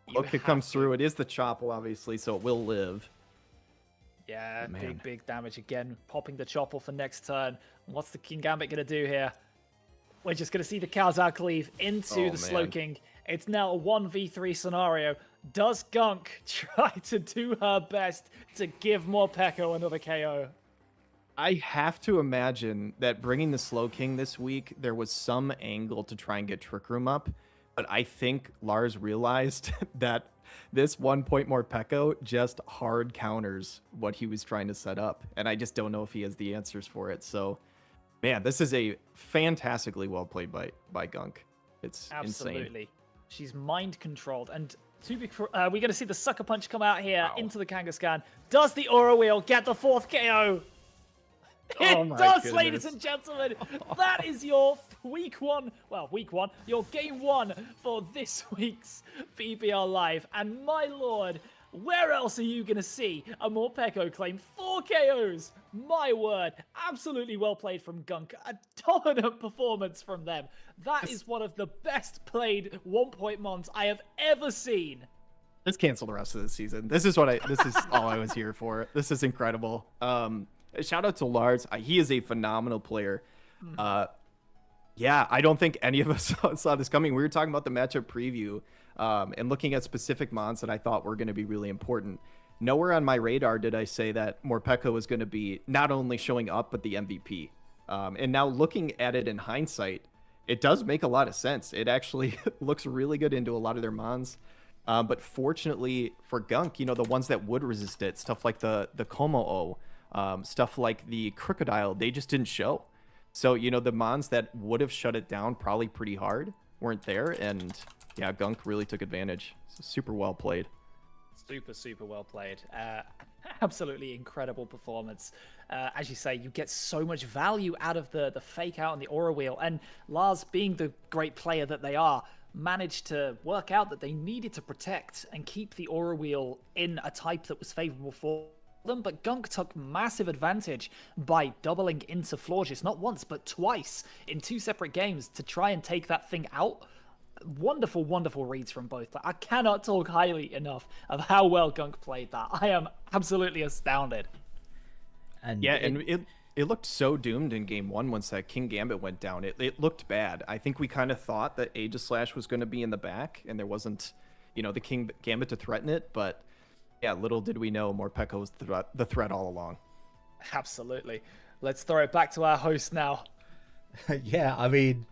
Look, it comes through. It is the Choppel, obviously, so it will live. Yeah, big damage again. Popping the Choppel for next turn. What's the King Gambit going to do here? We're just going to see the Kazakh cleave into the Slowking. It's now a 1v3 scenario. Does Gunk try to do her best to give Morpeko another KO? I have to imagine that bringing the Slowking this week, there was some angle to try and get Trick Room up. But I think Lars realized that this 1 point Morpeko just hard counters what he was trying to set up. And I just don't know if he has the answers for it. So, man, this is a fantastically well played by Gunk. It's Absolutely. Insane. She's mind controlled. And we're going to see the Sucker Punch come out here into the Kangaskhan. Does the Aura Wheel get the 4th KO? It does, ladies and gentlemen. That is your week one, your game 1 for this week's PPL Live. And my lord, where else are you going to see a Morpeko claim 4 KOs? My word, absolutely well played from Gunk. A dominant performance from them. That is one of the best played 1 point mons I have ever seen. Let's cancel the rest of the season. This is all I was here for. This is incredible. Shout out to Lars. He is a phenomenal player. Yeah, I don't think any of us saw this coming. We were talking about the matchup preview and looking at specific mons that I thought were going to be really important. Nowhere on my radar did I say that Morpeko was going to be not only showing up, but the MVP. And now looking at it in hindsight, it does make a lot of sense. It actually looks really good into a lot of their mons. But fortunately for Gunk, the ones that would resist it, stuff like the Komo-O, stuff like the Crocodile, they just didn't show. So, the mons that would have shut it down probably pretty hard weren't there. And yeah, Gunk really took advantage. So super well played. Super well played. Absolutely incredible performance. As you say, you get so much value out of the fake out and the Aura Wheel. And Lars, being the great player that they are, managed to work out that they needed to protect and keep the Aura Wheel in a type that was favorable for them, but Gunk took massive advantage by doubling into Florges, not once, but twice in 2 separate games to try and take that thing out. Wonderful reads from both. I cannot talk highly enough of how well Gunk played that. I am absolutely astounded. And yeah, and it looked so doomed in game 1 once that King Gambit went down. It looked bad. I think we kind of thought that Aegislash was going to be in the back and there wasn't, the King Gambit to threaten it, but yeah, little did we know Morpeko was the threat all along. Absolutely. Let's throw it back to our host now. Yeah, I mean,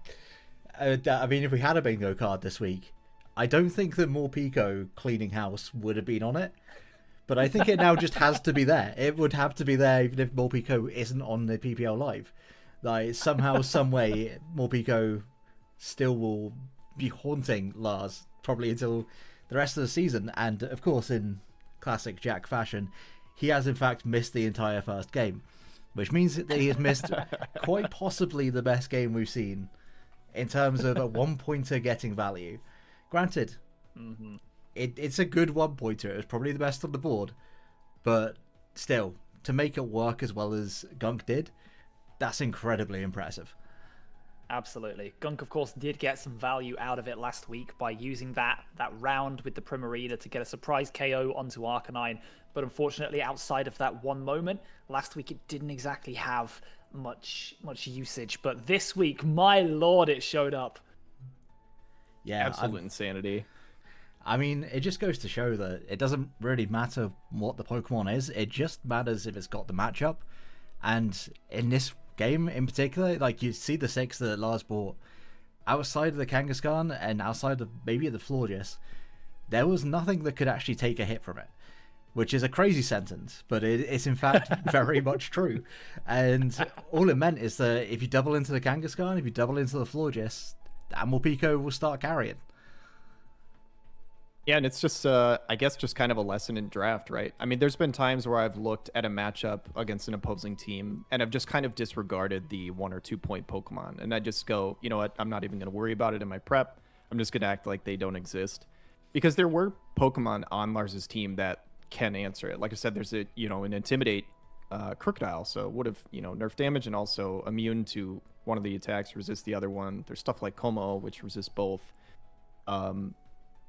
if we had a bingo card this week, I don't think that Morpeko cleaning house would have been on it. But I think it now just has to be there. It would have to be there even if Morpeko isn't on the PPL Live. Like, somehow, some way, Morpeko still will be haunting Lars, probably until the rest of the season. And, of course, in classic Jack fashion, he has in fact missed the entire first game, which means that he has missed quite possibly the best game we've seen in terms of a 1-pointer getting value. Granted, it's a good 1-pointer. It was probably the best on the board, but still, to make it work as well as Gunk did, that's incredibly impressive. Absolutely. Gunk, of course, did get some value out of it last week by using that round with the Primarina to get a surprise KO onto Arcanine. But unfortunately, outside of that one moment, last week it didn't exactly have much usage. But this week, my lord, it showed up. Yeah, absolute insanity. I mean, it just goes to show that it doesn't really matter what the Pokemon is. It just matters if it's got the matchup. And in this game in particular, like, you see the 6 that Lars bought, outside of the Kangaskhan and outside of maybe the Florges, there was nothing that could actually take a hit from it. Which is a crazy sentence, but it's in fact very much true. And all it meant is that if you double into the Kangaskhan, if you double into the Florges, Morpeko will start carrying. Yeah, and it's just, I guess, just kind of a lesson in draft, right? I mean, there's been times where I've looked at a matchup against an opposing team, and I've just kind of disregarded the 1 or 2 point Pokemon. And I just go, you know what, I'm not even going to worry about it in my prep. I'm just going to act like they don't exist. Because there were Pokemon on Lars's team that can answer it. Like I said, there's an Intimidate Crocodile, so it would have, nerf damage and also immune to one of the attacks, resist the other one. There's stuff like Como, which resists both.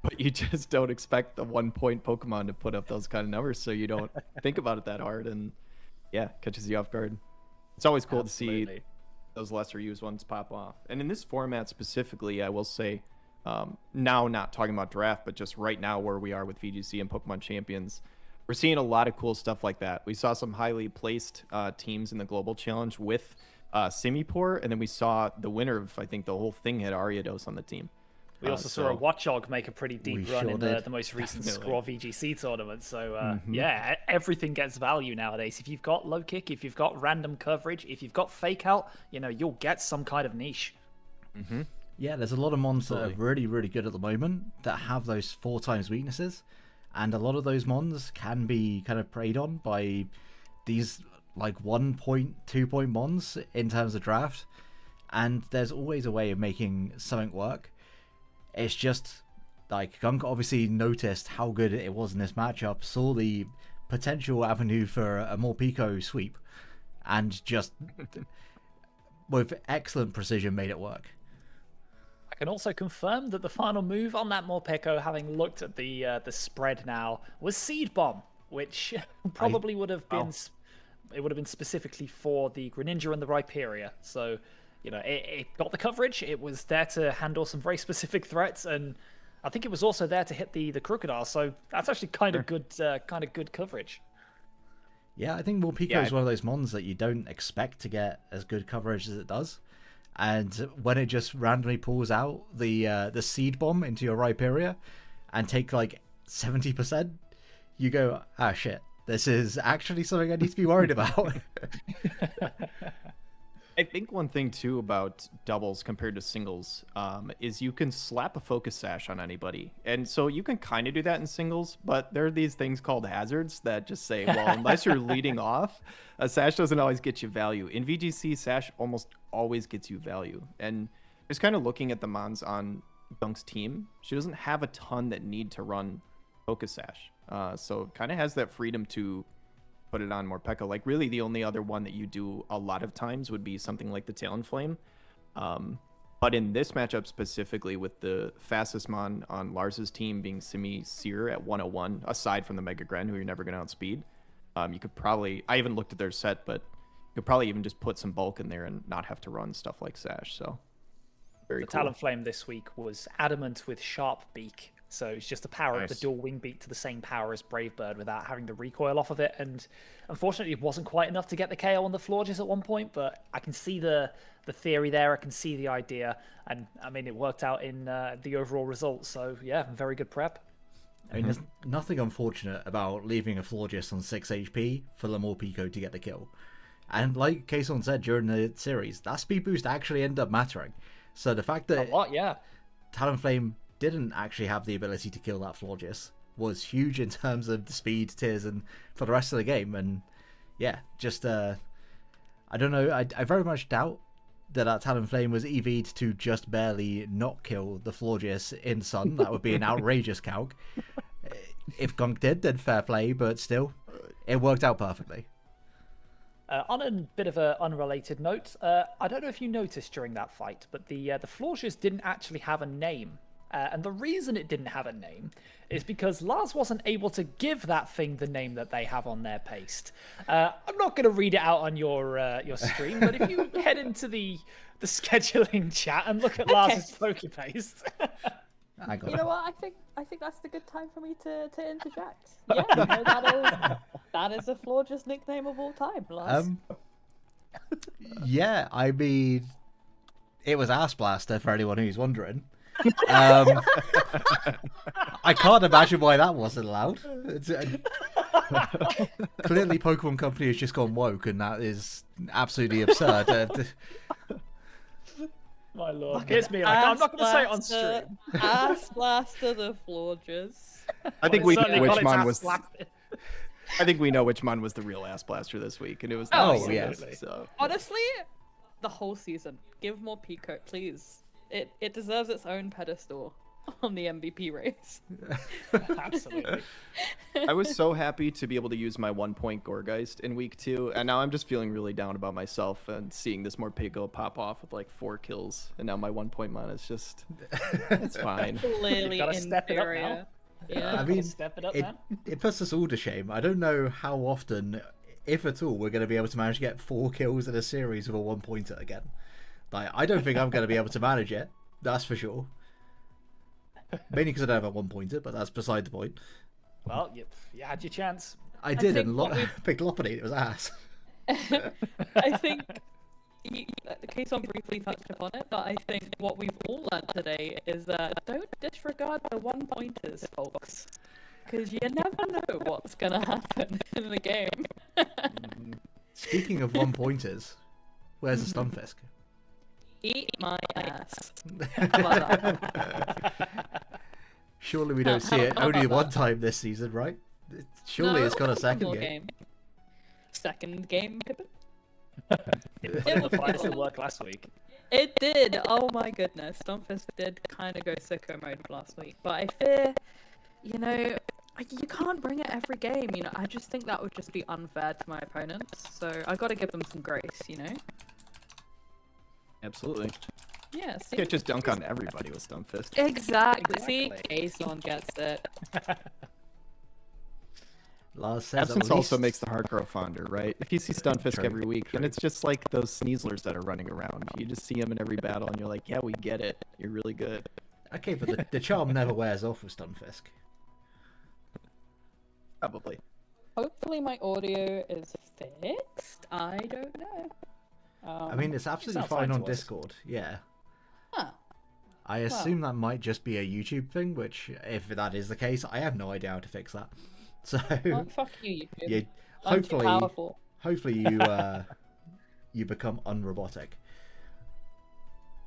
But you just don't expect the 1 point Pokemon to put up those kind of numbers, so you don't think about it that hard, and yeah, catches you off guard. It's always cool to see those lesser used ones pop off. And in this format specifically, I will say, now not talking about draft, but just right now where we are with VGC and Pokemon Champions, we're seeing a lot of cool stuff like that. We saw some highly placed teams in the Global Challenge with Simipour, and then we saw the winner of, I think, the whole thing had Ariados on the team. We also saw a Watchog make a pretty deep run in the most recent Scraw VGC tournament. So, yeah, everything gets value nowadays. If you've got low kick, if you've got random coverage, if you've got fake out, you'll get some kind of niche. Yeah, there's a lot of mons that are really, really good at the moment that have those 4 times weaknesses. And a lot of those mons can be kind of preyed on by these, like, 1 point, 2 point mons in terms of draft. And there's always a way of making something work. It's just, like, Gunk obviously noticed how good it was in this matchup, saw the potential avenue for a Morpeko sweep, and just, with excellent precision, made it work. I can also confirm that the final move on that Morpeko, having looked at the spread now, was Seed Bomb, which probably would have been it would have been specifically for the Greninja and the Rhyperior. So, it got the coverage. It was there to handle some very specific threats, and I think it was also there to hit the Crocodile. So that's actually kind of good coverage. Yeah, I think Morpeko is one of those mons that you don't expect to get as good coverage as it does. And when it just randomly pulls out the Seed Bomb into your Rhyperior and take like 70%, you go, ah, shit, this is actually something I need to be worried about. I think one thing too about doubles compared to singles is you can slap a focus sash on anybody, and so you can kind of do that in singles, but there are these things called hazards that just say, well, unless you're leading off, a sash doesn't always get you value. In VGC, sash almost always gets you value, and just kind of looking at the mons on Gunk's team, she doesn't have a ton that need to run focus sash, so kind of has that freedom to put it on Morpeko. Like, really the only other one that you do a lot of times would be something like the Talonflame. But in this matchup specifically, with the fastest mon on Lars's team being Simi Seer at 101, aside from the Mega Gren, who you're never going to outspeed, you could probably, I haven't looked at their set, but you could probably even just put some bulk in there and not have to run stuff like Sash. So very cool. Talonflame this week was Adamant with Sharp Beak. So it's just the power of the dual wing beat to the same power as Brave Bird without having the recoil off of it. And unfortunately, it wasn't quite enough to get the KO on the Florges at one point, but I can see the theory there. I can see the idea. And I mean, it worked out in the overall result. So yeah, very good prep. I mean, there's nothing unfortunate about leaving a Florges on 6 HP for the Morpeko to get the kill. And like Kason said during the series, that speed boost actually ended up mattering. So the fact that Talonflame didn't actually have the ability to kill that Florges was huge in terms of the speed tiers and for the rest of the game. And yeah, just I don't know, I very much doubt that Talonflame was EV'd to just barely not kill the Florges in Sun. That would be an outrageous calc. If Gunk did, then fair play, but still, it worked out perfectly. On a bit of an unrelated note, I don't know if you noticed during that fight, but the Florges didn't actually have a name. And the reason it didn't have a name is because Lars wasn't able to give that thing the name that they have on their paste. I'm not going to read it out on your stream, but if you head into the scheduling chat and look at Lars's poker paste. You know what? I think that's a good time for me to interject. Yeah, you know, that is a Florges nickname of all time, Lars. Yeah, I mean, it was Ass Blaster for anyone who's wondering. I can't imagine why that wasn't allowed. Clearly, Pokemon Company has just gone woke, and that is absolutely absurd. My lord, it's me. Like, I'm not going to say it on stream. Ass Blaster the Florges. I think we know certainly which got its mon ass was. slapped. I think we know which mon was the real Ass Blaster this week, and it was. Oh, the yes. So. Honestly, the whole season. Give more Pico, please. It deserves its own pedestal on the MVP race. Absolutely. I was so happy to be able to use my 1-point Gourgeist in week 2, and now I'm just feeling really down about myself and seeing this Morpeko pop off with like 4 kills, and now my 1-point mon is just, it's fine. Clearly gotta step it up inferior. now. Yeah. I mean, Step it up, it, man. it puts us all to shame. I don't know how often, if at all, we're going to be able to manage to get 4 kills in a series with a 1-pointer again. Like, I don't think I'm going to be able to manage it. That's for sure. Mainly because I don't have a 1-pointer, but that's beside the point. Well, you had your chance. I did, think and what we- Big Loppity, it was ass. I think the case on briefly touched upon it, but I think what we've all learned today is that don't disregard the 1-pointers, folks, because you never know what's gonna happen in the game. Speaking of 1-pointers, where's the Stunfisk? Eat my ass. How about that? Surely we don't see it How only about one that? time this season, right? Surely No, it's got a one second more game. Second game, Pippin? The fight still worked last week. It did. Oh my goodness. Stomfist did kind of go sicko mode last week, but I fear, you know, you can't bring it every game. You know, I just think that would just be unfair to my opponents. So I got to give them some grace. You know. Absolutely. Yeah. You See. can't just dunk on everybody with Stumpfist. Exactly. See, Exactly. Kason gets it. Lars says Absence at also least- makes the heart grow fonder, right? If you see Stunfisk True, every week, then it's just like those Sneaslers that are running around. You just see them in every battle, and you're like, yeah, we get it. You're really good. Okay, but the charm never wears off with Stunfisk. Probably. Hopefully my audio is fixed. I don't know. I mean, it's absolutely sounds fine fine on to us. Discord, yeah. Huh. I assume that might just be a YouTube thing, which, if that is the case, I have no idea how to fix that. So, Well, fuck you, YouTube. you, I'm too powerful. hopefully you become unrobotic.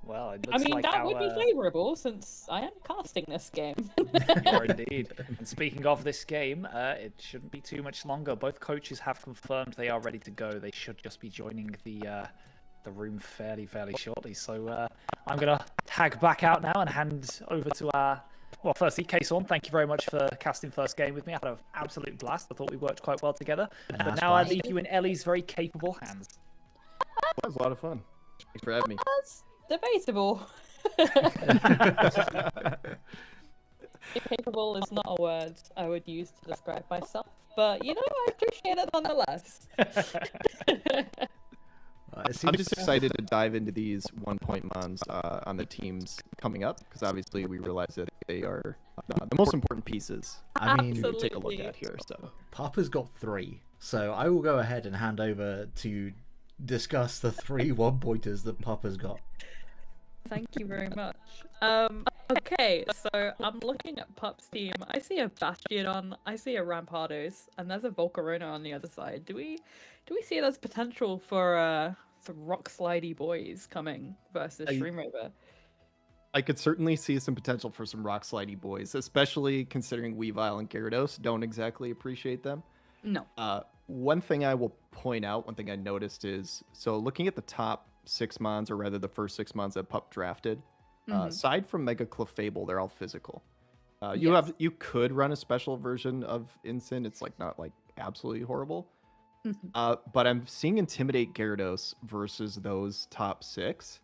Well, it I looks mean, like that would be our- favourable since I am casting this game. You are indeed. And speaking of this game, it shouldn't be too much longer. Both coaches have confirmed they are ready to go. They should just be joining the room fairly shortly. So I'm gonna tag back out now and hand over to our. Well, firstly, Kason, thank you very much for casting first game with me. I had an absolute blast. I thought we worked quite well together. But Nice now I blast. leave you in Ellie's very capable hands. That was a lot of fun. Thanks for having me. That's debatable. Capable is not a word I would use to describe myself, but you know, I appreciate it nonetheless. It I'm seems- just excited to dive into these 1-point mons on the teams coming up, because obviously we realize that they are the most important pieces I mean, to take a look Absolutely. at here. So Papa's got 3, so I will go ahead and hand over to discuss the 3 1-pointers that Papa's got. Thank you very much. Okay, so I'm looking at Pup's team. I see a Bastiodon, I see a Rampardos, and there's a Volcarona on the other side. Do we see there's potential for some rock slidey boys coming versus Shroomrover? I could certainly see some potential for some rock slidey boys, especially considering Weavile and Gyarados don't exactly appreciate them. No. One thing I will point out, one thing I noticed is, so looking at the top 6 mons, or rather the first 6 mons that Pup drafted, aside from Mega Clefable, they're all physical. You Yes. could run a special version of Incin. It's like not like absolutely horrible, But I'm seeing Intimidate Gyarados versus those top 6,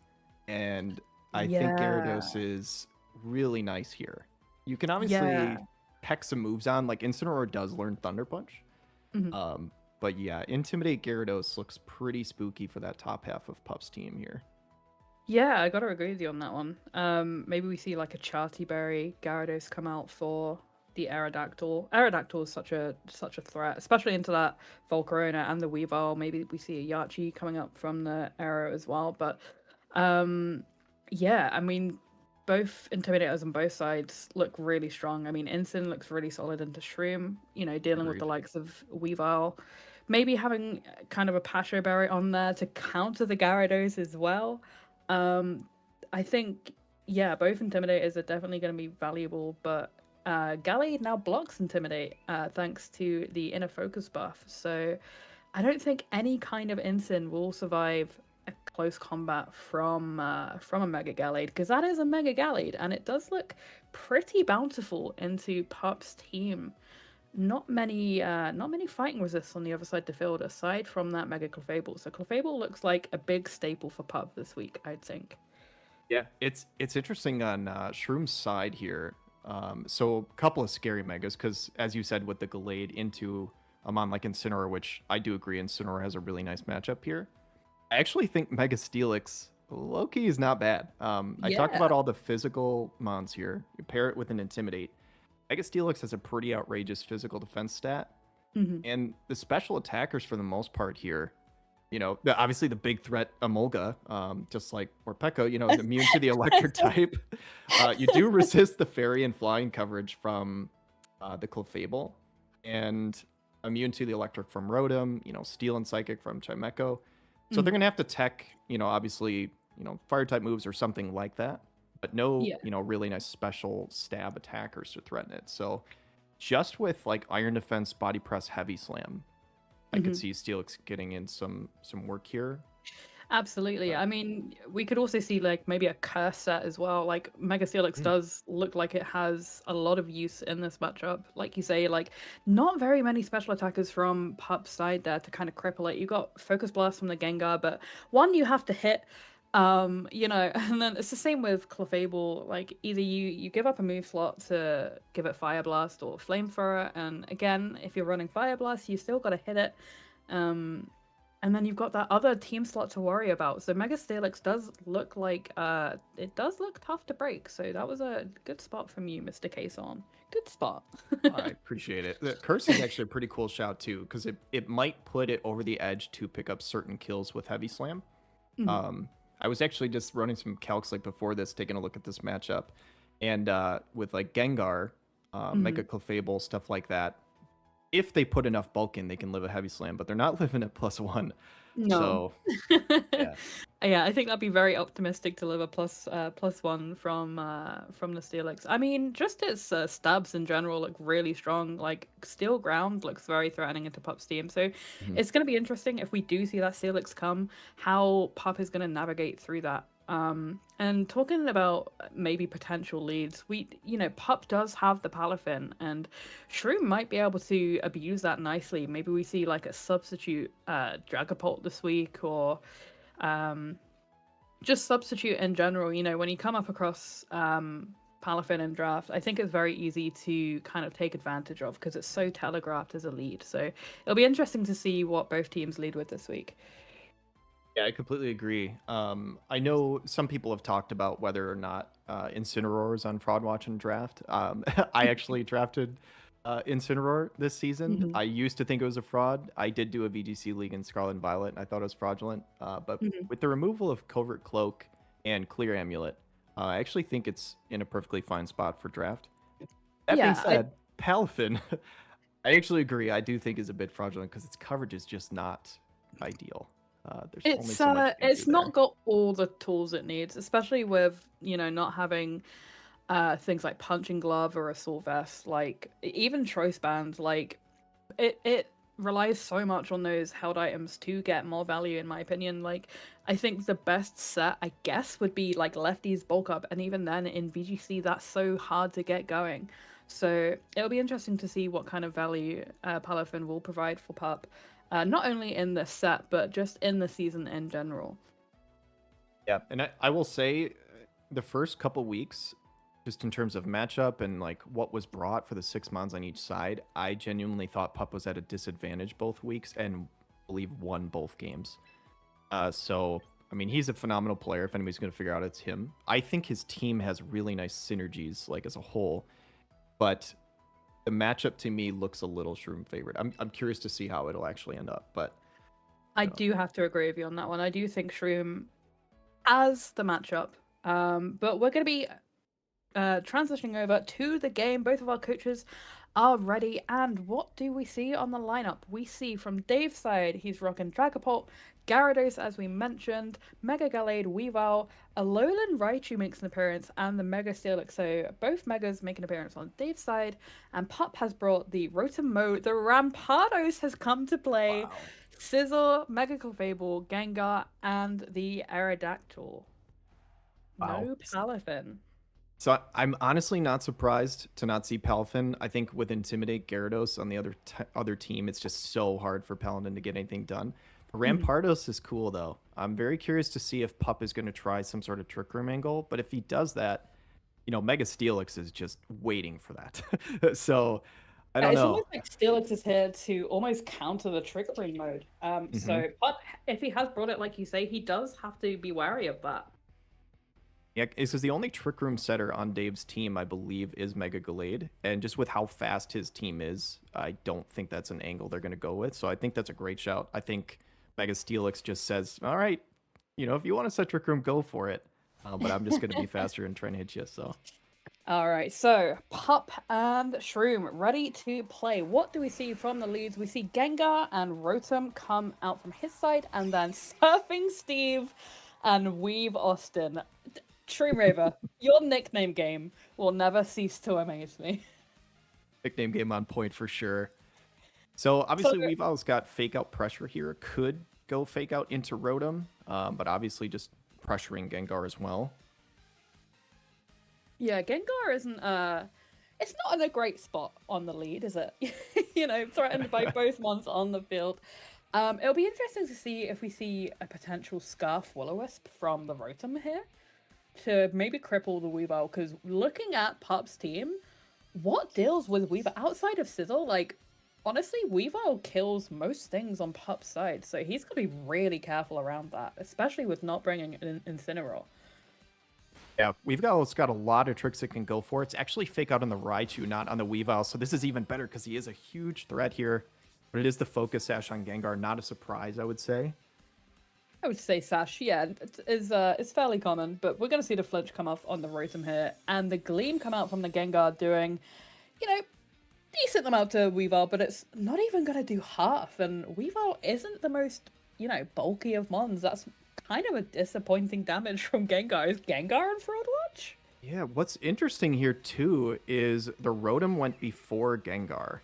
and I think Yeah. Gyarados is really nice here. You can Yeah. obviously peck some moves on, like Incineroar does learn Thunder Punch. Mhm. But yeah, Intimidate Gyarados looks pretty spooky for that top half of Pup's team here. Yeah, I gotta agree with you on that one. Maybe we see like a Charty Berry Gyarados come out for the Aerodactyl. Aerodactyl is such a threat, especially into that Volcarona and the Weavile. Maybe we see a Yachi coming up from the Aero as well. But yeah, I mean, both Intimidators on both sides look really strong. I mean, Incin looks really solid into Shroom, you know, dealing with the Agreed. likes of Weavile. Maybe having kind of a Pasho Berry on there to counter the Gyarados as well. Um, I think, yeah, both Intimidators are definitely going to be valuable, but Gallade now blocks Intimidate thanks to the Inner Focus buff. So I don't think any kind of Incin will survive a close combat from a Mega Gallade, because that is a Mega Gallade, and it does look pretty bountiful into Pup's team. Not many fighting resists on the other side of the field aside from that Mega Clefable. So Clefable looks like a big staple for Pup this week, I'd think. Yeah, it's interesting on Shroom's side here. So a couple of scary megas, because as you said, with the Gallade into Amon like Incineroar, which I do agree, Incineroar has a really nice matchup here. I actually think Mega Steelix low-key is not bad. I talked Yeah. about all the physical mons here. You pair it with an Intimidate. Mega Steelix has a pretty outrageous physical defense stat. Hmm. And the special attackers, for the most part here, obviously the big threat, Emolga, just like Morpeko, immune to the electric type. You do resist the fairy and flying coverage from the Clefable, and immune to the electric from Rotom, steel and psychic from Chimecho. So they're going to have to tech, obviously, fire type moves or something like that, but no, Yeah. really nice special stab attackers to threaten it. So just with like Iron Defense, Body Press, Heavy Slam, I could see Steelix getting in some work here. Absolutely. I mean, we could also see like maybe a curse set as well. Like Mega Steelix does look like it has a lot of use in this matchup. Like you say, like not very many special attackers from Pup's side there to kind of cripple it. You got Focus Blast from the Gengar, but one you have to hit. And then it's the same with Clefable. Like either you give up a move slot to give it Fire Blast or Flamethrower, and again, if you're running Fire Blast, you still got to hit it. And then you've got that other team slot to worry about. So Mega Steelix does look like it does look tough to break. So that was a good spot from you, Mr. Kason. Good spot. I appreciate it. The curse is actually a pretty cool shout too, because it might put it over the edge to pick up certain kills with Heavy Slam. I was actually just running some calcs like before this, taking a look at this matchup, and with like Gengar, Mega Clefable, stuff like that. If they put enough bulk in, they can live a Heavy Slam, but they're not living at +1. No. So yeah. Yeah, I think that'd be very optimistic to live a +1 from the Steelix. I mean, just its stabs in general look really strong. Like Steel Ground looks very threatening into Pup's team. So it's going to be interesting if we do see that Steelix come, how Pup is going to navigate through that. And talking about maybe potential leads, Pup does have the Palafin, and Shroom might be able to abuse that nicely. Maybe we see like a substitute Dragapult this week, or just substitute in general. When you come up across Palafin in draft, I think it's very easy to kind of take advantage of because it's so telegraphed as a lead. So it'll be interesting to see what both teams lead with this week. Yeah, I completely agree. I know some people have talked about whether or not Incineroar is on Fraud Watch and Draft. I actually drafted Incineroar this season. I used to think it was a fraud. I did do a VGC league in Scarlet and Violet, and I thought it was fraudulent. But with the removal of Covert Cloak and Clear Amulet, I actually think it's in a perfectly fine spot for draft. That being said, Palafin, I actually agree. I do think is a bit fraudulent because its coverage is just not ideal. There's only so much you can It's do not there. got all the tools it needs, especially with not having things like punching glove or assault vest. Like even choice band, like it relies so much on those held items to get more value, in my opinion. Like I think the best set, I guess, would be like Lefty's bulk up, and even then in VGC that's so hard to get going. So it'll be interesting to see what kind of value Palafin will provide for Pup. not only in this set, but just in the season in general. Yeah, and I will say the first couple weeks, just in terms of matchup and like what was brought for the 6 months on each side, I genuinely thought Pup was at a disadvantage both weeks and believe won both games. So, I mean, he's a phenomenal player. If anybody's going to figure out, it's him. I think his team has really nice synergies, like as a whole, but the matchup to me looks a little Shroom favorite. I'm curious to see how it'll actually end up, but I do have to agree with you on that one. I do think Shroom has the matchup, but we're going to be transitioning over to the game. Both of our coaches are ready, and what do we see on the lineup? We see from Dave's side, he's rocking Dragapult, Gyarados, as we mentioned, Mega Gallade, Weavile, Alolan Raichu makes an appearance, and the Mega Steelix. So both Megas make an appearance on Dave's side, and Pup has brought the Rotom mode. The Rampardos has come to play. wow. Scizor, Mega Clefable, Gengar, and the Aerodactyl. Wow. No Palafin. So I'm honestly not surprised to not see Palafin. I think with Intimidate Gyarados on the other team, it's just so hard for Paladin to get anything done. Rampardos is cool though. I'm very curious to see if Pup is going to try some sort of Trick Room angle, but if he does that, you know, Mega Steelix is just waiting for that. So I don't It's know. almost like Steelix is here to almost counter the Trick Room mode. So Pup, if he has brought it like you say, he does have to be wary of that. Yeah, this is the only Trick Room setter on Dave's team, I believe, is Mega Gallade. And just with how fast his team is, I don't think that's an angle they're going to go with. So I think that's a great shout. I think Mega Steelix just says, all right, you know, if you want to set Trick Room, go for it. But I'm just going to be faster and try and hit you. So, All right, so Pup and Shroom ready to play. What do we see from the leads? We see Gengar and Rotom come out from his side, and then Surfing Steve and Weave Austin. Shroom Raver, your nickname game will never cease to amaze me. nickname game on point for sure. So obviously Weavile's got fake out pressure here. Could go fake out into Rotom, but obviously just pressuring Gengar as well. Yeah, Gengar isn't it's not in a great spot on the lead, is it? You know, threatened by both ones on the field. It'll be interesting to see if we see a potential Scarf Will-O-Wisp from the Rotom here to maybe cripple the Weavile, because looking at Pup's team, what deals with Weavile outside of Sizzle? Like, honestly, Weavile kills most things on Pup's side, so he's got to be really careful around that, especially with not bringing in Incineroar. Yeah, Weavile's got a lot of tricks it can go for. It's actually fake out on the Raichu, not on the Weavile, so this is even better because he is a huge threat here. But it is the Focus Sash on Gengar, not a surprise, I would say. I would say Sash, yeah, is fairly common, but we're going to see the Flinch come off on the Rotom here, and the Gleam come out from the Gengar doing, you know, decent amount to Weavile, but it's not even going to do half, and Weavile isn't the most, you know, bulky of mons. That's kind of a disappointing damage from Gengar. Is Gengar in Fraud Watch? Yeah, what's interesting here, too, is the Rotom went before Gengar.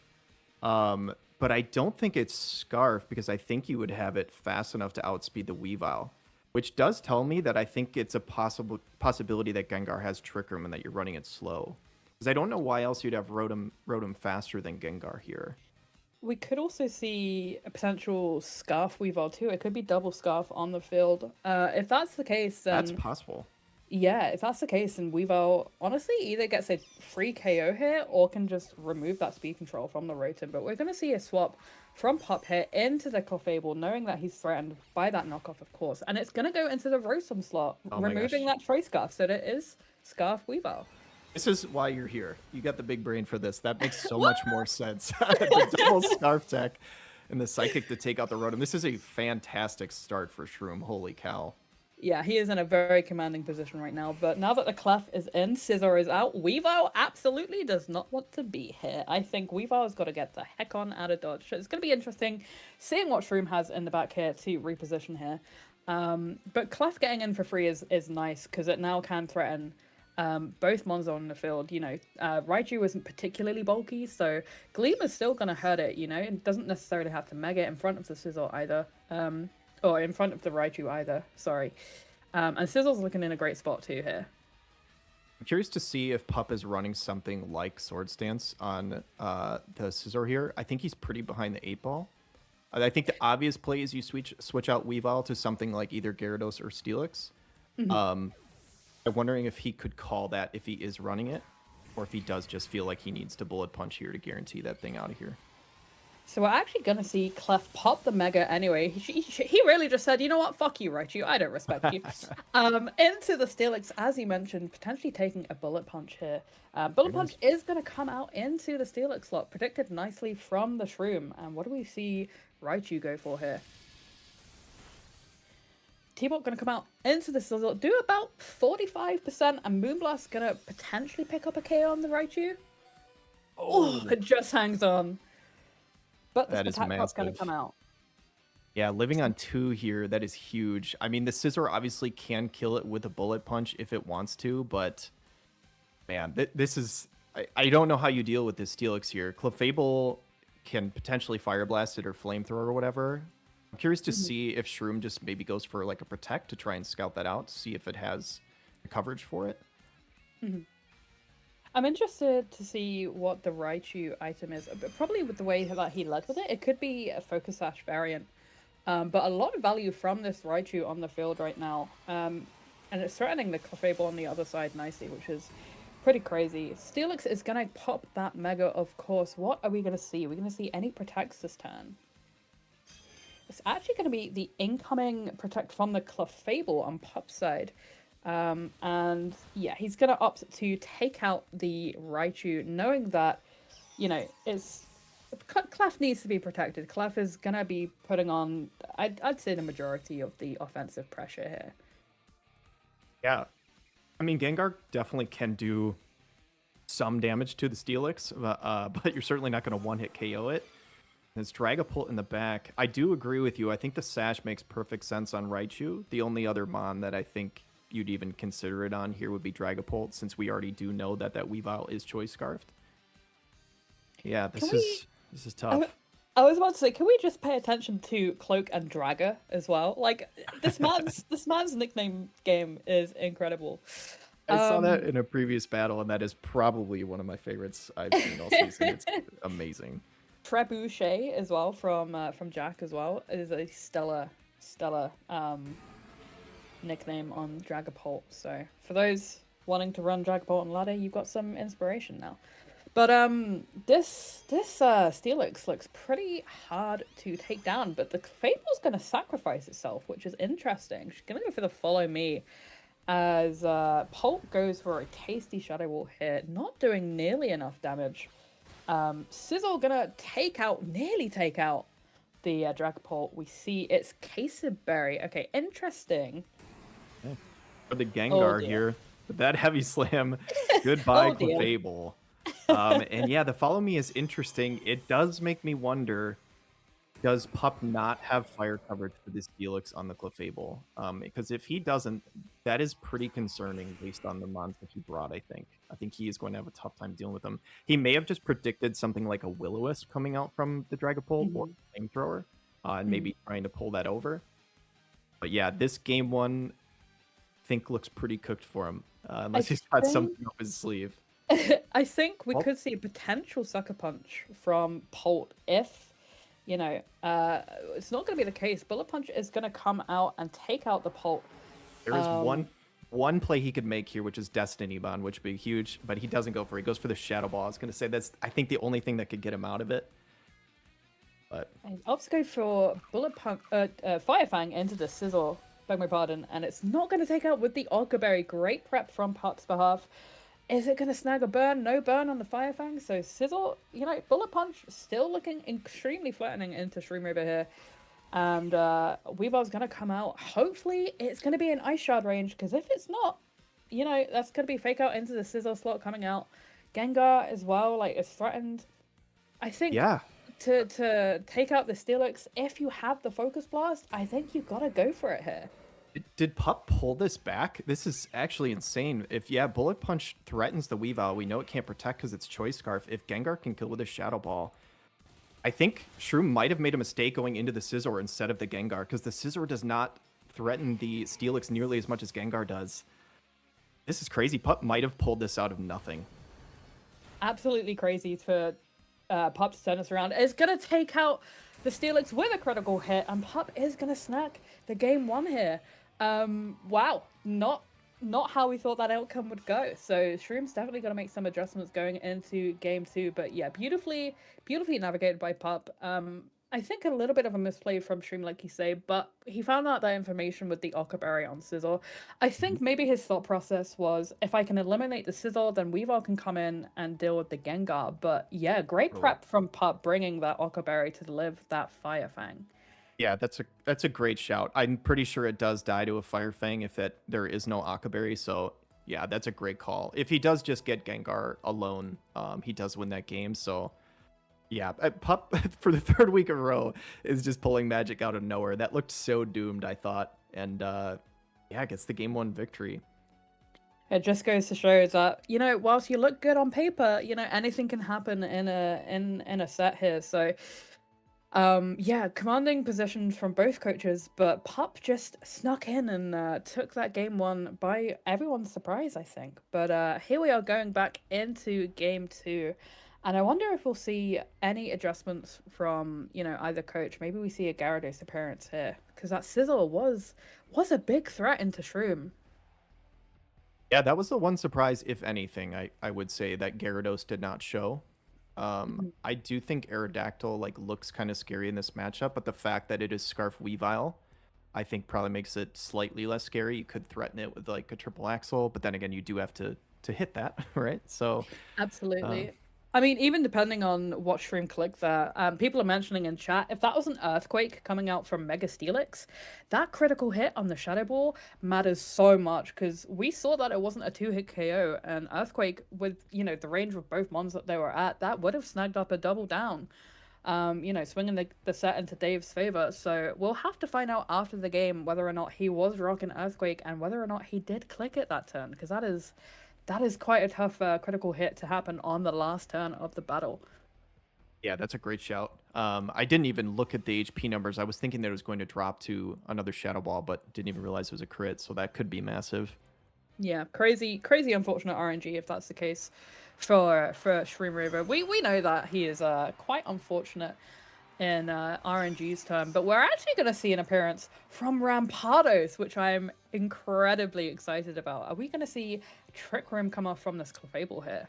But I don't think it's Scarf, because I think you would have it fast enough to outspeed the Weavile, which does tell me that I think it's a possibility that Gengar has Trick Room and that you're running it slow. Because I don't know why else you'd have Rotom faster than Gengar here. We could also see a potential Scarf Weavile too. It could be double Scarf on the field. If that's the case, then... That's possible. Yeah, if that's the case, then Weavile honestly either gets a free KO here or can just remove that speed control from the Rotom. But we're going to see a swap from Pup here into the Clefable, knowing that he's threatened by that knockoff, of course. And it's going to go into the Rotom slot, removing that Troy Scarf. So it is Scarf Weavile. This is why you're here. You got the big brain for this. That makes so much more sense. The double Scarf tech and the Psychic to take out the Rotom. This is a fantastic start for Shroom. Holy cow. Yeah, he is in a very commanding position right now, but now that the Clef is in, Scizor is out, Weavile absolutely does not want to be here. I think Weavile's got to get the heck on out of dodge. So it's going to be interesting seeing what Shroom has in the back here to reposition here. But Clef getting in for free is nice, because it now can threaten both mons on the field. You know, Raichu isn't particularly bulky, so Gleam is still going to hurt it, you know, and doesn't necessarily have to Mega in front of the Scizor either. Or in front of the Raichu either, sorry. And Sizzle's looking in a great spot too here. I'm curious to see if Pup is running something like Sword Stance on the Scizor here. I think he's pretty behind the 8-ball. I think the obvious play is you switch out Weavile to something like either Gyarados or Steelix. I'm wondering if he could call that if he is running it, or if he does just feel like he needs to Bullet Punch here to guarantee that thing out of here. So we're actually going to see Clef pop the Mega anyway. He really just said, you know what, fuck you, Raichu, I don't respect you. Into the Steelix, as you mentioned, potentially taking a Bullet Punch here. Bullet Punch is going to come out into the Steelix slot, predicted nicely from the Shroom. And what do we see Raichu go for here? T-Bot going to come out into the Steelix, do about 45%, and Moonblast going to potentially pick up a KO on the Raichu. Oh, it just hangs on. But the attack pot's going to come out. Yeah, living on 2 here, that is huge. I mean, the Scizor obviously can kill it with a Bullet Punch if it wants to, but man, this is... I don't know how you deal with this Steelix here. Clefable can potentially Fire Blast it or Flamethrower or whatever. I'm curious to see if Shroom just maybe goes for like a Protect to try and scout that out, see if it has the coverage for it. I'm interested to see what the Raichu item is, but probably with the way that he led with it, it could be a Focus Sash variant. But a lot of value from this Raichu on the field right now. And it's threatening the Clefable on the other side nicely, which is pretty crazy. Steelix is going to pop that Mega, of course. What are we going to see? Are we going to see any Protects this turn? It's actually going to be the incoming Protect from the Clefable on Pup's side. And yeah, he's going to opt to take out the Raichu, knowing that, you know, Clef needs to be protected. Clef is going to be putting on, I'd say, the majority of the offensive pressure here. Yeah. I mean, Gengar definitely can do some damage to the Steelix, but you're certainly not going to one-hit KO it. There's Dragapult in the back. I do agree with you. I think the Sash makes perfect sense on Raichu. The only other Mon that I think you'd even consider it on here would be Dragapult, since we already do know that Weavile is Choice Scarfed. Yeah, this is tough. I was about to say, can we just pay attention to Cloak and Draga as well? Like, this man's nickname game is incredible. I saw that in a previous battle, and that is probably one of my favorites I've seen all season. It's amazing. Trebuchet as well from Jack as well is a stellar nickname on Dragapult. So for those wanting to run Dragapult on ladder, you've got some inspiration now. But this Steelix looks pretty hard to take down, but the Fable's going to sacrifice itself, which is interesting. She's going to go for the follow me as Pulp goes for a tasty Shadow Wall here, not doing nearly enough damage. Sizzle gonna nearly take out the Dragapult. We see it's Caseberry. Okay, interesting. For the Gengar here, with that heavy slam, goodbye Clefable. And yeah, the follow me is interesting. It does make me wonder, does Pup not have fire coverage for this Steelix on the Clefable? Because if he doesn't, that is pretty concerning based on the mons that he brought, I think. I think he is going to have a tough time dealing with them. He may have just predicted something like a Will-O-Wisp coming out from the Dragapult or Flamethrower, and maybe trying to pull that over. But yeah, this game one, I think, looks pretty cooked for him, unless he's got something up his sleeve. I think we could see a potential Sucker Punch from Pult if, you know, it's not going to be the case. Bullet Punch is going to come out and take out the Pult. There is one play he could make here, which is Destiny Bond, which would be huge, but he doesn't go for it. He goes for the Shadow Ball. I was going to say that's, I think, the only thing that could get him out of it. But Ops go for Bullet Punch, Fire Fang into the Sizzle, beg my pardon, and it's not going to take out with the Orca Berry. Great prep from Pup's behalf. Is it going to snag a burn? No burn on the Fire Fang. So Sizzle, you know, Bullet Punch still looking extremely threatening into Shroom over here. And Weavile's going to come out. Hopefully it's going to be an Ice Shard range, because if it's not, you know, that's going to be Fake Out into the Sizzle slot coming out. Gengar as well, like, is threatened. I think to take out the Steelix, if you have the Focus Blast, I think you've got to go for it here. Did Pup pull this back? This is actually insane. If, Bullet Punch threatens the Weavile, we know it can't protect because it's Choice Scarf. If Gengar can kill with a Shadow Ball, I think Shroom might have made a mistake going into the Scizor instead of the Gengar, because the Scizor does not threaten the Steelix nearly as much as Gengar does. This is crazy. Pup might have pulled this out of nothing. Absolutely crazy for Pup to turn us around. It's going to take out the Steelix with a critical hit, and Pup is going to snack the game 1 here. Wow, not how we thought that outcome would go. So Shroom's definitely going to make some adjustments going into game 2. But yeah, beautifully navigated by Pup. I think a little bit of a misplay from Shroom, like you say, but he found out that information with the Okaberry on Sizzle. I think maybe his thought process was, if I can eliminate the Sizzle, then Weavile can come in and deal with the Gengar. But yeah, great prep from Pup, bringing that Okaberry to live that Fire Fang. Yeah, that's a great shout. I'm pretty sure it does die to a Fire Fang if there is no Akaberry. So yeah, that's a great call. If he does just get Gengar alone, he does win that game. So yeah, Pup for the 3rd week in a row is just pulling magic out of nowhere. That looked so doomed, I thought, and yeah, gets the game 1 victory. It just goes to show that, you know, whilst you look good on paper, you know, anything can happen in a set here. So yeah, commanding positions from both coaches, but Pup just snuck in and took that game 1 by everyone's surprise, I think. But here we are going back into game 2, and I wonder if we'll see any adjustments from, you know, either coach. Maybe we see a Gyarados appearance here, because that Sizzle was a big threat into Shroom. Yeah, that was the one surprise, if anything, I would say, that Gyarados did not show. I do think Aerodactyl like looks kind of scary in this matchup, but the fact that it is Scarf Weavile, I think probably makes it slightly less scary. You could threaten it with like a triple axle, but then again, you do have to hit that, right? So Absolutely. I mean, even depending on what Shroom clicked there, people are mentioning in chat, if that was an Earthquake coming out from Mega Steelix, that critical hit on the Shadow Ball matters so much, because we saw that it wasn't a 2-hit KO, and Earthquake, with, you know, the range of both mons that they were at, that would have snagged up a double down, you know, swinging the set into Dave's favor. So we'll have to find out after the game whether or not he was rocking Earthquake and whether or not he did click it that turn, because that is quite a tough critical hit to happen on the last turn of the battle. yeah, that's a great shout. I didn't even look at the HP numbers. I was thinking that it was going to drop to another Shadow Ball, but didn't even realize it was a crit, so that could be massive. Yeah, crazy unfortunate RNG if that's the case for Shroom River. We know that he is quite unfortunate in RNG's turn, but we're actually going to see an appearance from Rampardos, which I'm incredibly excited about. Are we going to see Trick Room come off from this Clefable here?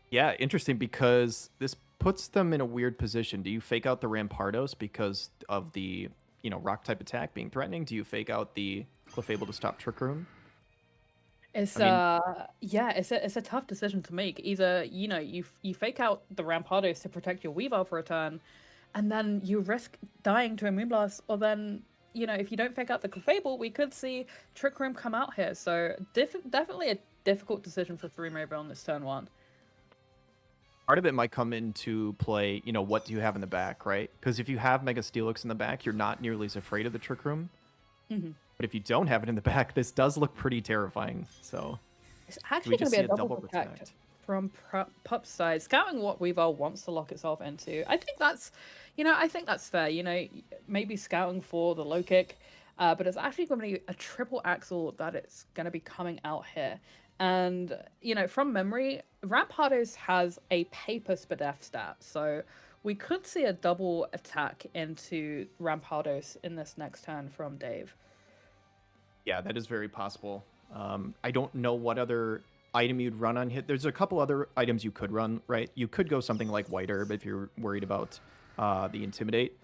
Yeah, interesting, because this puts them in a weird position. Do you fake out the Rampardos because of the, you know, rock type attack being threatening? Do you fake out the Clefable to stop Trick Room? It's yeah, it's a tough decision to make. Either, you know, you fake out the Rampardos to protect your Weavile for a turn, and then you risk dying to a Moonblast, or then, you know, if you don't fake out the Clefable, we could see Trick Room come out here. So definitely a difficult decision for Shroom River on this turn 1. Part of it might come into play, you know, what do you have in the back, right? Because if you have Mega Steelix in the back, you're not nearly as afraid of the Trick Room. Mm-hmm. But if you don't have it in the back, this does look pretty terrifying. So It's actually going to be a double protect from Pup's side, scouting what Weavile wants to lock itself into. I think that's, you know, I think that's fair. You know, maybe scouting for the low kick, but it's actually going to be a triple axle that it's going to be coming out here. And, you know, from memory, Rampardos has a paper Spadef stat, so we could see a double attack into Rampardos in this next turn from Dave. yeah, that is very possible. I don't know what other item you'd run on hit. There's a couple other items you could run, right? You could go something like White Herb if you're worried about the Intimidate.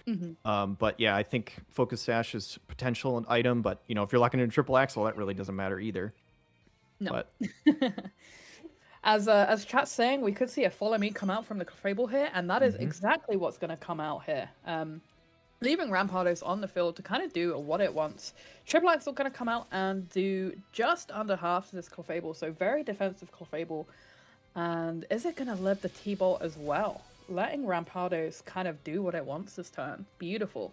Mm-hmm. But yeah, I think Focus Sash is potential an item, but, you know, if you're locking in a triple axle, that really doesn't matter either. No. But As chat's saying, we could see a Follow Me come out from the Clefable here, and that is exactly what's going to come out here. Leaving Rampardos on the field to kind of do what it wants. Triple Axel going to come out and do just under half to this Clefable, so very defensive Clefable. And is it going to live the T-Bolt as well? Letting Rampardos kind of do what it wants this turn. Beautiful.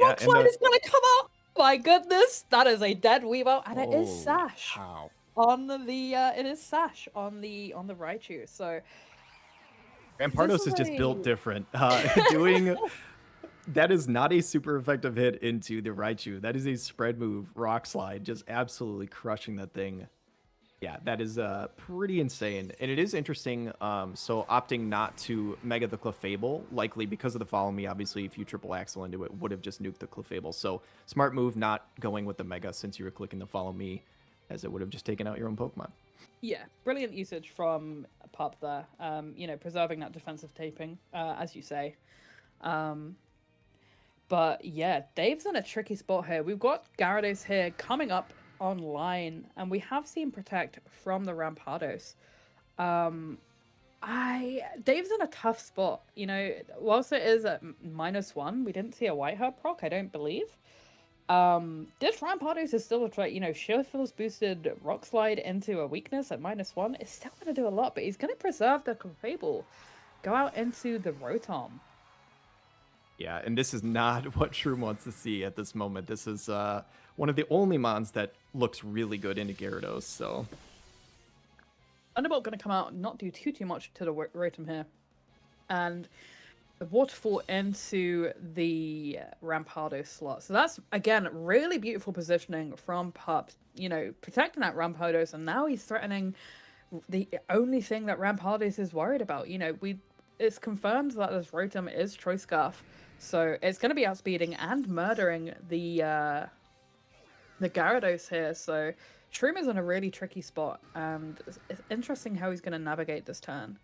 Rock Slide is going to come out! My goodness, that is a dead Weavile, and it is Sash on the Raichu. So Rampardos is just built different. Doing that is not a super effective hit into the Raichu. That is a spread move, Rock Slide, just absolutely crushing that thing. Yeah, that is pretty insane. And it is interesting. So opting not to Mega the Clefable, likely because of the Follow Me, obviously, if you triple Axel into it, would have just nuked the Clefable. So smart move not going with the Mega since you were clicking the Follow Me, as it would have just taken out your own Pokemon. Yeah, brilliant usage from Pup there. Preserving that defensive taping, as you say. But yeah, Dave's in a tricky spot here. We've got Gyarados here coming up online, and we have seen Protect from the Rampardos. Dave's in a tough spot. Whilst it is at -1, we didn't see a White Herb proc, I don't believe. This Rampardos is still a threat. Shield Fills boosted Rock Slide into a weakness at -1. It's still going to do a lot, but he's going to preserve the Clefable. Go out into the Rotom. Yeah, and this is not what Shroom wants to see at this moment. This is one of the only mons that looks really good into Gyarados, so... Thunderbolt going to come out and not do too much to the Rotom here. And the Waterfall into the Rampardos slot. So that's, again, really beautiful positioning from Pup. Protecting that Rampardos, and now he's threatening the only thing that Rampardos is worried about. It's confirmed that this Rotom is Choice Scarf. So it's going to be outspeeding and murdering the Gyarados here. So Shroom is in a really tricky spot, and it's interesting how he's going to navigate this turn.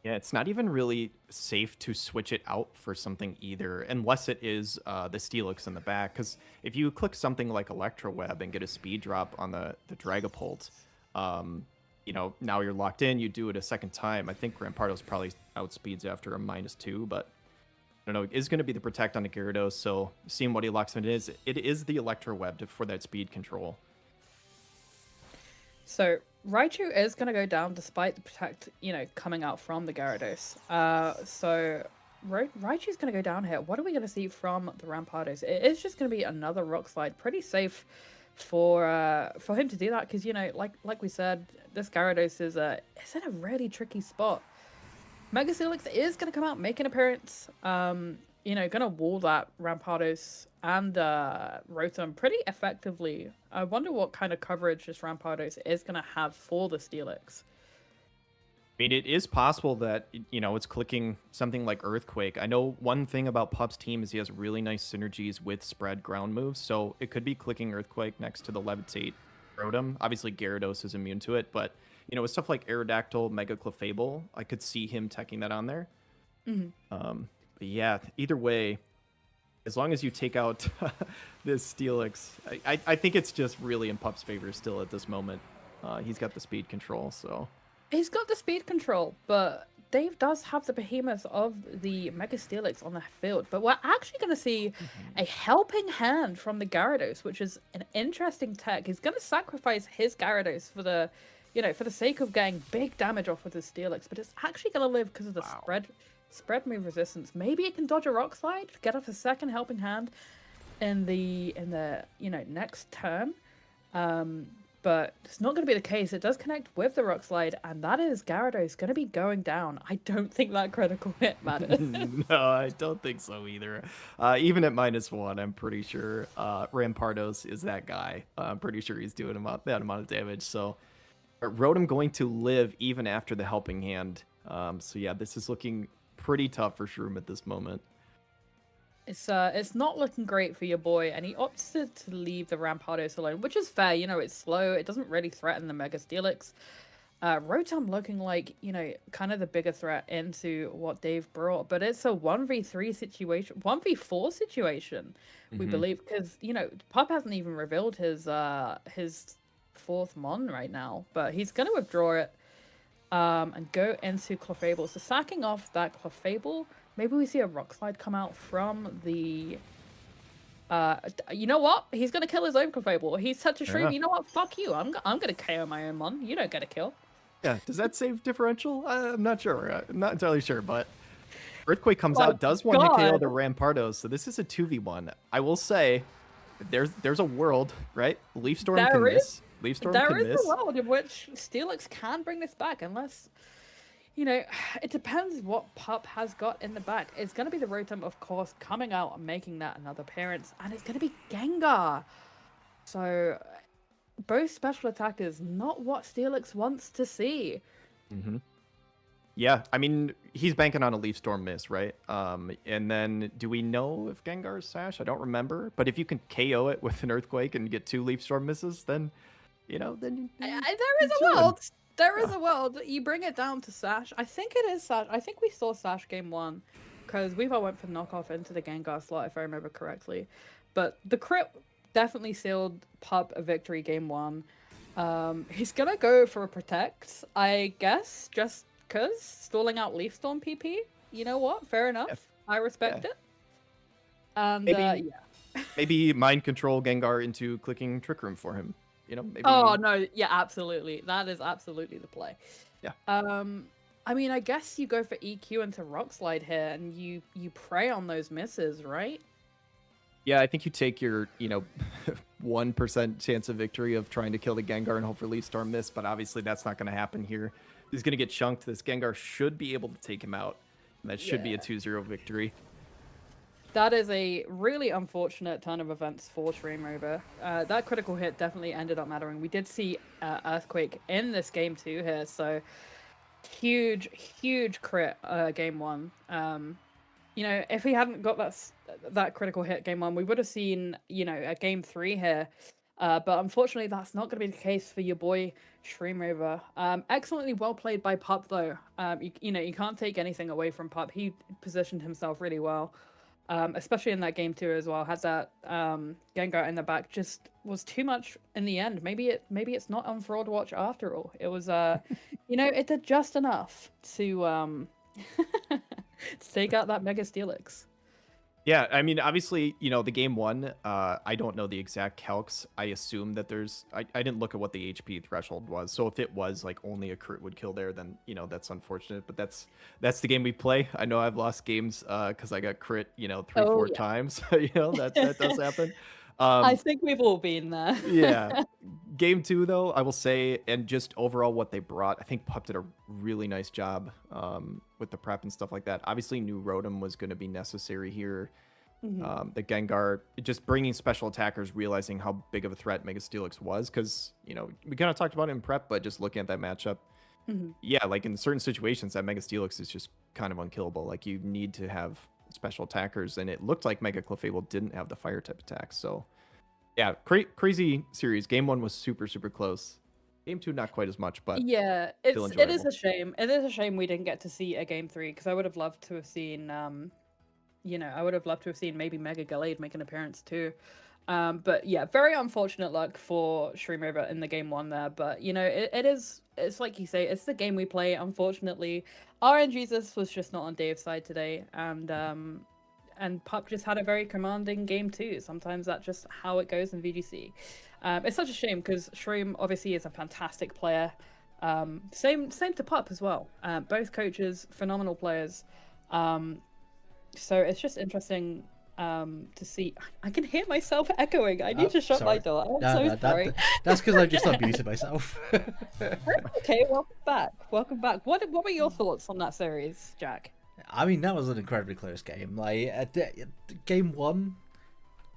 Yeah, it's not even really safe to switch it out for something either, unless it is the Steelix in the back. Because if you click something like Electro Web and get a speed drop on the Dragapult, now you're locked in, you do it a second time. I think Rampardos probably outspeeds after a -2, but I don't know, it is going to be the Protect on the Gyarados, so seeing what he locks in it is the Electro Web for that speed control. So Raichu is going to go down despite the Protect, coming out from the Gyarados. So Raichu's going to go down here. What are we going to see from the Rampardos? It is just going to be another Rock Slide. Pretty safe for him to do that, because like we said, this Gyarados is in a really tricky spot. Mega Steelix is going to come out, make an appearance. Going to wall that Rampardos and Rotom pretty effectively. I wonder what kind of coverage this Rampardos is going to have for the Steelix. I mean, it is possible that, it's clicking something like Earthquake. I know one thing about Pup's team is he has really nice synergies with spread ground moves, so it could be clicking Earthquake next to the Levitate Rotom. Obviously, Gyarados is immune to it, but, with stuff like Aerodactyl, Mega Clefable, I could see him teching that on there. Mm-hmm. But yeah, either way, as long as you take out this Steelix, I think it's just really in Pup's favor still at this moment. He's got the speed control, so... He's got the speed control, but Dave does have the behemoth of the Mega Steelix on the field. But we're actually going to see a helping hand from the Gyarados, which is an interesting tech. He's going to sacrifice his Gyarados for the sake of getting big damage off with his Steelix, but it's actually going to live because of the spread move resistance. Maybe it can dodge a Rock Slide, get off a second helping hand in the next turn. But it's not going to be the case. It does connect with the Rock Slide, and that is Gyarados going to be going down. I don't think that critical hit matters. No, I don't think so either. Even at -1, I'm pretty sure Rampardos is that guy. I'm pretty sure he's doing that amount of damage. So Rotom going to live even after the helping hand. So yeah, this is looking pretty tough for Shroom at this moment. It's not looking great for your boy, and he opted to leave the Rampardos alone, which is fair. It's slow. It doesn't really threaten the Mega Steelix. Rotom looking like, kind of the bigger threat into what Dave brought, but it's a 1v3 situation, 1v4 situation, we believe, because, Pup hasn't even revealed his fourth Mon right now, but he's going to withdraw it and go into Clefable. So sacking off that Clefable, maybe we see a Rock Slide come out from the... you know what? He's going to kill his own Clefable. He's such a shrew. Yeah. You know what? Fuck you. I'm going to KO my own Mon. You don't get a kill. Yeah, does that save differential? I'm not sure. I'm not entirely sure, but Earthquake comes out, does want to KO the Rampardos, so this is a 2v1. I will say, there's a world, right? Leaf Storm can miss. Leaf Storm can miss. There is a world in which Steelix can bring this back, unless... it depends what Pup has got in the back. It's going to be the Rotom, of course, coming out and making that another appearance. And it's going to be Gengar. So, both special attackers, not what Steelix wants to see. Yeah, I mean, he's banking on a Leaf Storm miss, right? And then do we know if Gengar's Sash? I don't remember. But if you can KO it with an Earthquake and get 2 Leaf Storm misses, then, then There is a world. There is a world. You bring it down to Sash. I think it is Sash. I think we saw Sash game 1 because Weaver went for knockoff into the Gengar slot, if I remember correctly. But the crit definitely sealed Pup a victory game 1. He's gonna go for a protect, I guess, just because stalling out Leaf Storm PP. You know what? Fair enough. Yeah. I respect it. And maybe mind control Gengar into clicking Trick Room for him. Maybe. Oh no, yeah, absolutely. That is absolutely the play. Yeah. I mean, I guess you go for EQ into Rock Slide here, and you prey on those misses, right? Yeah, I think you take your 1% chance of victory of trying to kill the Gengar and hope for Leaf Storm miss, but obviously that's not going to happen here. He's going to get chunked. This Gengar should be able to take him out. And that should be a 2-0 victory. That is a really unfortunate turn of events for Streamrover. That critical hit definitely ended up mattering. We did see Earthquake in this game too here, so huge crit game 1. If he hadn't got that critical hit game 1, we would have seen, a game 3 here. But unfortunately, that's not going to be the case for your boy Streamrover. Excellently well played by Pup, though. You can't take anything away from Pup. He positioned himself really well, especially in that game 2 as well. Had that Gengar in the back, just was too much in the end. Maybe it's not on Fraud Watch after all. It was, it did just enough to to take out that Mega Steelix. Yeah, I mean, obviously, the game 1, I don't know the exact calcs. I assume that I didn't look at what the HP threshold was. So if it was like only a crit would kill there, then, that's unfortunate. But that's the game we play. I know I've lost games because I got crit, 3-4 times. That does happen. I think we've all been there. Yeah. Game 2, though, I will say, and just overall what they brought, I think Pup did a really nice job with the prep and stuff like that. Obviously, new Rotom was going to be necessary here. The Gengar, just bringing special attackers, realizing how big of a threat Mega Steelix was, because, we kind of talked about it in prep, but just looking at that matchup, yeah, like in certain situations, that Mega Steelix is just kind of unkillable. Like, you need to have special attackers, and it looked like Mega Clefable didn't have the fire type attacks, so yeah, crazy series. Game 1 was super close. Game 2 not quite as much, but yeah, it is a shame. It is a shame we didn't get to see a game 3, because I would have loved to have seen maybe Mega Gallade make an appearance too. But yeah, very unfortunate luck for Streamrover in the game 1 there. But it's like you say, it's the game we play. Unfortunately, RNGesus was just not on Dave's side today, and Pup just had a very commanding game 2. Sometimes that's just how it goes in VGC. It's such a shame because Shroom obviously is a fantastic player. Same to Pup as well. Both coaches, phenomenal players. So it's just interesting to see. I can hear myself echoing. I need to shut my door. I'm sorry. That's because I just unmuted myself. Okay, welcome back. What were your thoughts on that series, Jack? I mean, that was an incredibly close game. Like, game 1,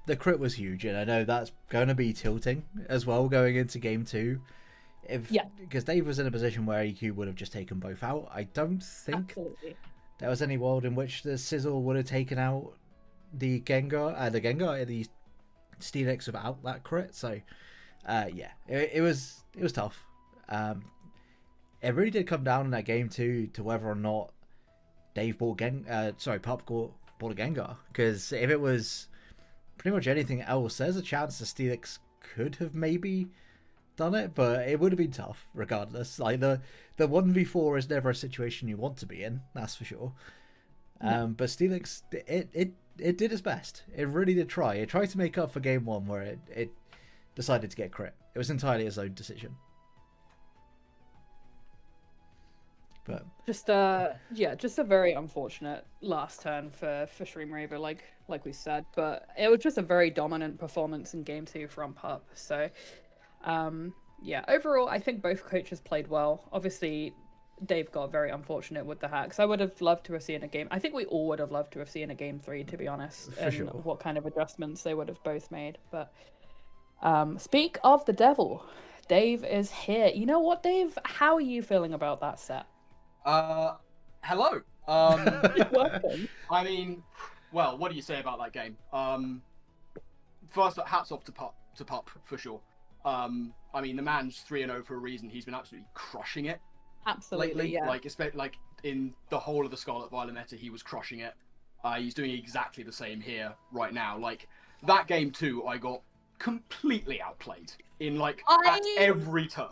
the crit was huge, and I know that's going to be tilting as well going into game 2. Because Dave was in a position where EQ would have just taken both out. I don't think there was any world in which the Sizzle would have taken out the Steelix without that crit. So, it was tough. It really did come down in that game 2 to whether or not Dave Pup bought a Gengar, because if it was pretty much anything else, there's a chance the Steelix could have maybe done it, but it would have been tough regardless. Like the 1v4 is never a situation you want to be in, that's for sure. But Steelix, it did its best. It really did try. It tried to make up for game 1 where it decided to get crit. It was entirely its own decision. But just a very unfortunate last turn for Streamrover, like we said. But it was just a very dominant performance in game 2 from Pup. So overall I think both coaches played well. Obviously Dave got very unfortunate with the hacks. I would have loved to have seen a game. I think we all would have loved to have seen a game 3, to be honest, for and sure. what kind of adjustments they would have both made. But Speak of the devil, Dave is here. You know what, Dave? How are you feeling about that set? Hello. You're welcome. I mean, well, what do you say about that game? First, hats off to Pup for sure. I mean, the man's 3-0 for a reason. He's been absolutely crushing it Absolutely, lately. yeah. Like in the whole of the Scarlet Violet meta, he was crushing it. He's doing exactly the same here right now. Like that game too, I got completely outplayed in at every turn.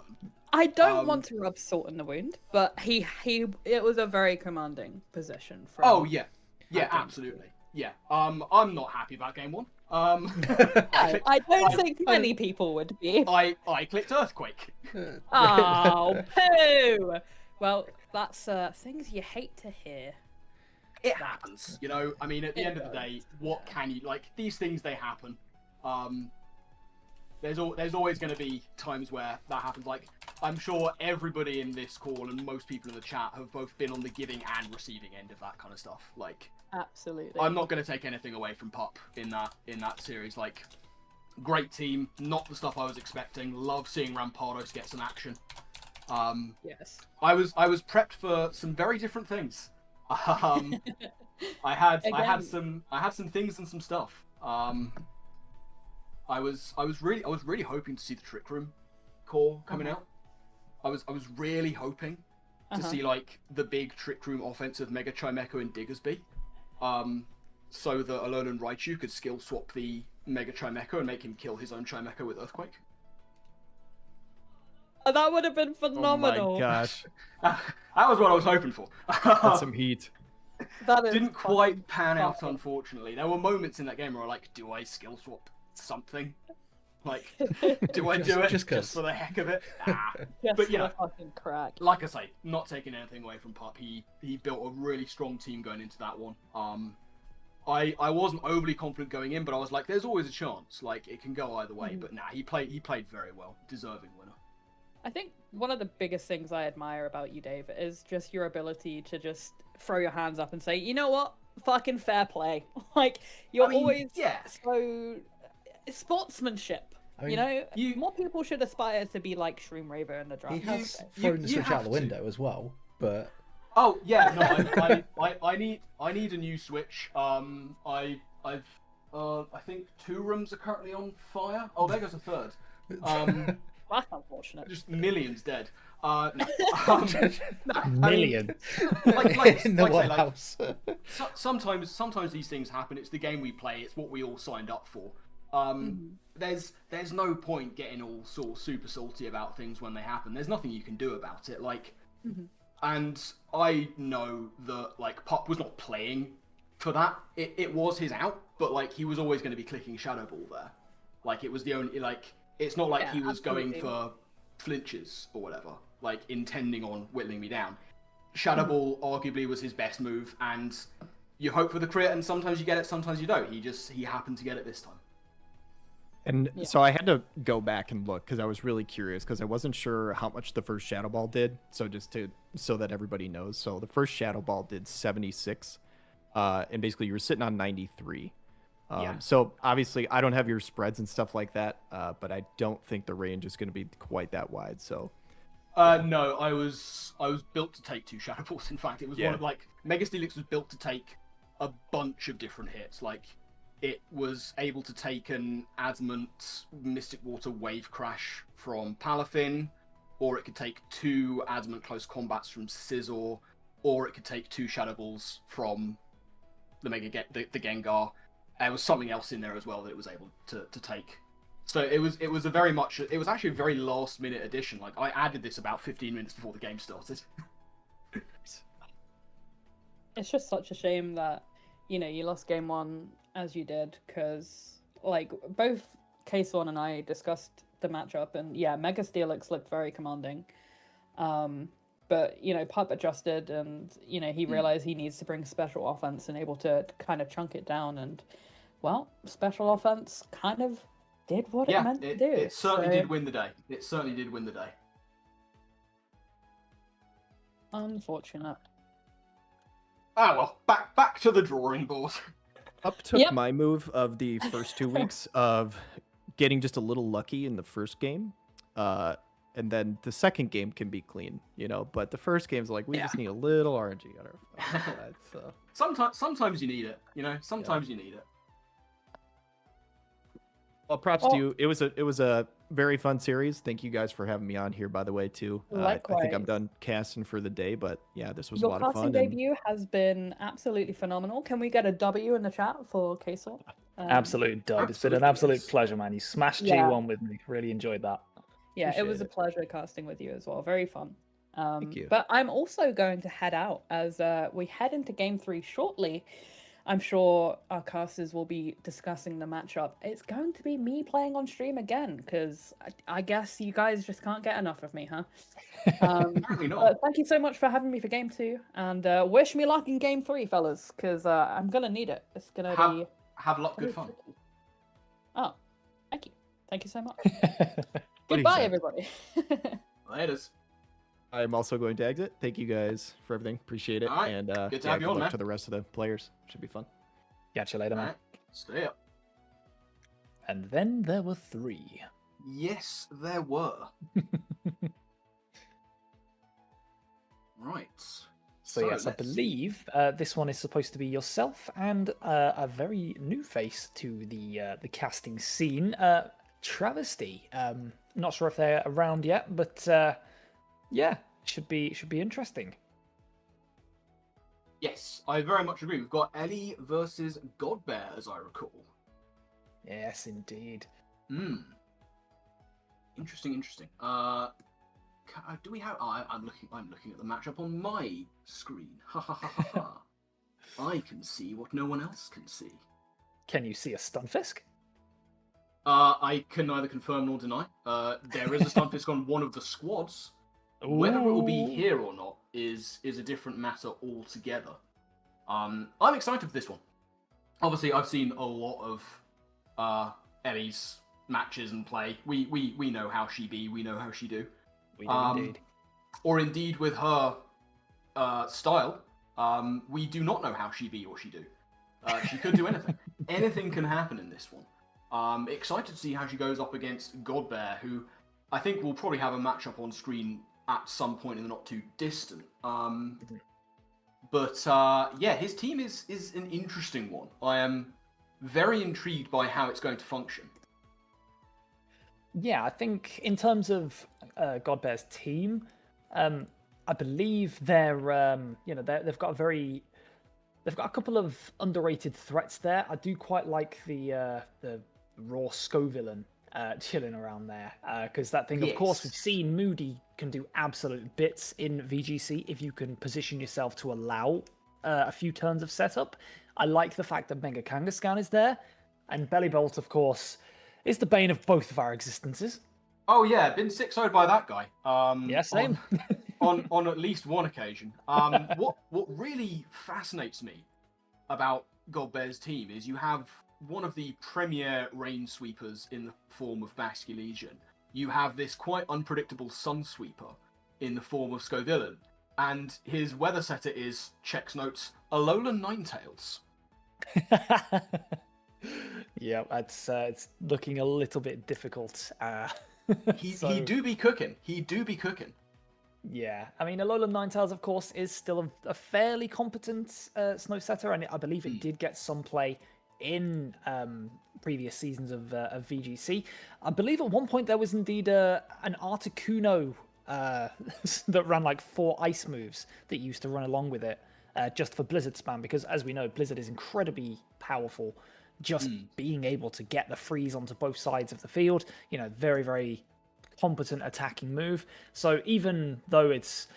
I don't want to rub salt in the wound, but it was a very commanding position. Oh yeah, absolutely, yeah. I'm not happy about game one. I don't think many people would be. I clicked Earthquake. Oh, poo! Well, that's things you hate to hear. It happens, you know. I mean, at the end of the day, what can you these things? They happen. There's always going to be times where that happens. Like, I'm sure everybody in this call and most people in the chat have both been on the giving and receiving end of that kind of stuff. Like, absolutely. I'm not going to take anything away from Pup in that series. Like, great team, not the stuff I was expecting. Love seeing Rampardos get some action. Yes. I was prepped for some very different things. I had some things and some stuff. I was really hoping to see the Trick Room core coming out. I was really hoping to see the big Trick Room offensive Mega Chimecho and Diggersby, so that Alone and Raichu could skill swap the Mega Chimecho and make him kill his own Chimecho with Earthquake. Oh, that would have been phenomenal. Oh my gosh, that was what I was hoping for. That's some heat. That didn't quite pan out, unfortunately. There were moments in that game where I do I skill swap something? Like, do I do it just for the heck of it? Nah. But yeah, fucking crack. Like I say, not taking anything away from Pup. He built a really strong team going into that one. I wasn't overly confident going in, but I was like, there's always a chance. Like, it can go either way. But nah, he played very well, deserving winner. I think one of the biggest things I admire about you, Dave, is just your ability to just throw your hands up and say, you know what, fucking fair play. Like, you're always so sportsmanship. I mean, more people should aspire to be like Shroom Raver in the draft. He has thrown the Switch out the window as well, but oh yeah, no, I need a new Switch. I think 2 rooms are currently on fire. Oh, there goes a third. That's unfortunate. Just millions dead. No. million. In the one house. Sometimes these things happen. It's the game we play. It's what we all signed up for. There's no point getting all sort of super salty about things when they happen. There's nothing you can do about it. And I know that Pup was not playing for that. It was his out, but he was always going to be clicking Shadow Ball there. It was the only it's not like he was going for flinches or whatever, intending on whittling me down. Shadow Ball arguably was his best move, and you hope for the crit, and sometimes you get it, sometimes you don't. He happened to get it this time. And so I had to go back and look because I was really curious because I wasn't sure how much the first Shadow Ball did. So so that everybody knows. So the first Shadow Ball did 76, and basically you were sitting on 93. So obviously I don't have your spreads and stuff like that, but I don't think the range is going to be quite that wide. So no, I was built to take 2 Shadow Balls. In fact, it was one of Mega Steelix was built to take a bunch of different hits. It was able to take an Adamant Mystic Water Wave Crash from Palafin, or it could take 2 Adamant Close Combats from Scizor, or it could take 2 Shadow Balls from the Gengar. There was something else in there as well that it was able to take. So it was actually a very last minute addition. I added this about 15 minutes before the game started. It's just such a shame that you lost game 1 as you did, because both Case One and I discussed the matchup, and Mega Steelix looked very commanding. But Pup adjusted, and he realized he needs to bring special offense and able to kind of chunk it down, and special offense kind of did what it meant to do. It certainly did win the day. It certainly did win the day. Unfortunate. Ah well, back to the drawing board. Up took my move of the first 2 weeks of getting just a little lucky in the first game. And then the second game can be clean, but the first game's like, we just need a little RNG on our side. So. Sometimes you need it, sometimes you need it. Well, props to you. It was a very fun series. Thank you guys for having me on here, by the way, too. I think I'm done casting for the day, but yeah, this was a lot of fun. Your casting debut has been absolutely phenomenal. Can we get a W in the chat for Queso? Absolute dub. It's been an absolute pleasure, man. You smashed G1 with me. Really enjoyed that. Yeah, it was a pleasure casting with you as well. Very fun. Thank you. But I'm also going to head out as we head into Game 3 shortly. I'm sure our casters will be discussing the matchup. It's going to be me playing on stream again, because I guess you guys just can't get enough of me, huh? Apparently not. Thank you so much for having me for Game 2, and wish me luck in Game 3, fellas, because I'm going to need it. It's going to be... Have a lot of good fun. Oh, thank you. Thank you so much. Goodbye, everybody. Laters. I'm also going to exit. Thank you guys for everything. Appreciate it. All right. And good to have you good on, luck man. to the rest of the players. Should be fun. Catch you later, man. All right. Stay up. And then there were 3. Yes, there were. Right. So yes, I believe this one is supposed to be yourself and a very new face to the casting scene, Travesty. Not sure if they're around yet, but yeah, should be interesting. Yes, I very much agree. We've got Ellie versus Godbear, as I recall. Yes, indeed. Interesting. Do we have? I'm looking at the matchup on my screen. Ha ha ha ha ha. I can see what no one else can see. Can you see a Stunfisk? I can neither confirm nor deny. There is a Stunfisk on one of the squads. Ooh. Whether it will be here or not is a different matter altogether. I'm excited for this one. Obviously, I've seen a lot of Ellie's matches and play. We know how she be. We know how she do. We do indeed. Or indeed with her style, we do not know how she be or she do. She could do anything. Anything can happen in this one. Excited to see how she goes up against Godbear, who I think will probably have a matchup on screen at some point in the not too distant. But yeah, his team is an interesting one. I am very intrigued by how it's going to function. Yeah, I think in terms of Godbear's team, I believe they've got a couple of underrated threats there. I do quite like the raw Scovillain chilling around there, because that thing, of course, we've seen Moody can do absolute bits in VGC if you can position yourself to allow a few turns of setup. I like the fact that Mega Kangaskhan is there, and Bellybolt, of course, is the bane of both of our existences. Oh yeah, been 6-0'd by that guy. Yeah, same. on at least one occasion. What really fascinates me about Godbear's team is you have one of the premier rain sweepers in the form of Basculegion. You have this quite unpredictable sun sweeper in the form of Scovillain, and his weather setter is, checks notes, Alolan Ninetales. Yeah, it's looking a little bit difficult. He do be cooking. He do be cooking. Yeah, I mean, Alolan Ninetales, of course, is still a fairly competent snow setter, and I believe it did get some play in previous seasons of VGC. I believe at one point there was indeed an Articuno that ran like 4 ice moves that used to run along with it, just for Blizzard spam, because as we know, Blizzard is incredibly powerful. Just being able to get the freeze onto both sides of the field, very, very competent attacking move. So even though it's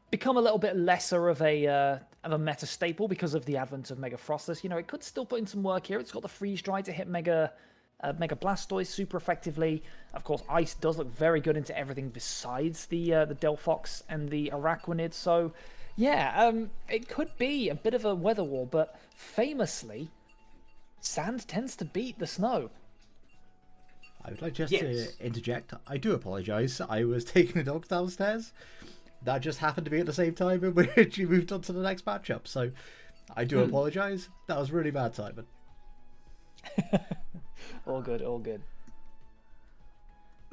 become a little bit lesser of a meta staple because of the advent of Mega Frostless, it could still put in some work here. It's got the freeze dry to hit Mega Blastoise super effectively. Of course, Ice does look very good into everything besides the Delphox and the Araquanid. So yeah, it could be a bit of a weather war, but famously, sand tends to beat the snow. I would like just to interject. I do apologise. I was taking the dogs downstairs. That just happened to be at the same time in which you moved on to the next matchup. So I do apologise. That was really bad timing. All good, all good.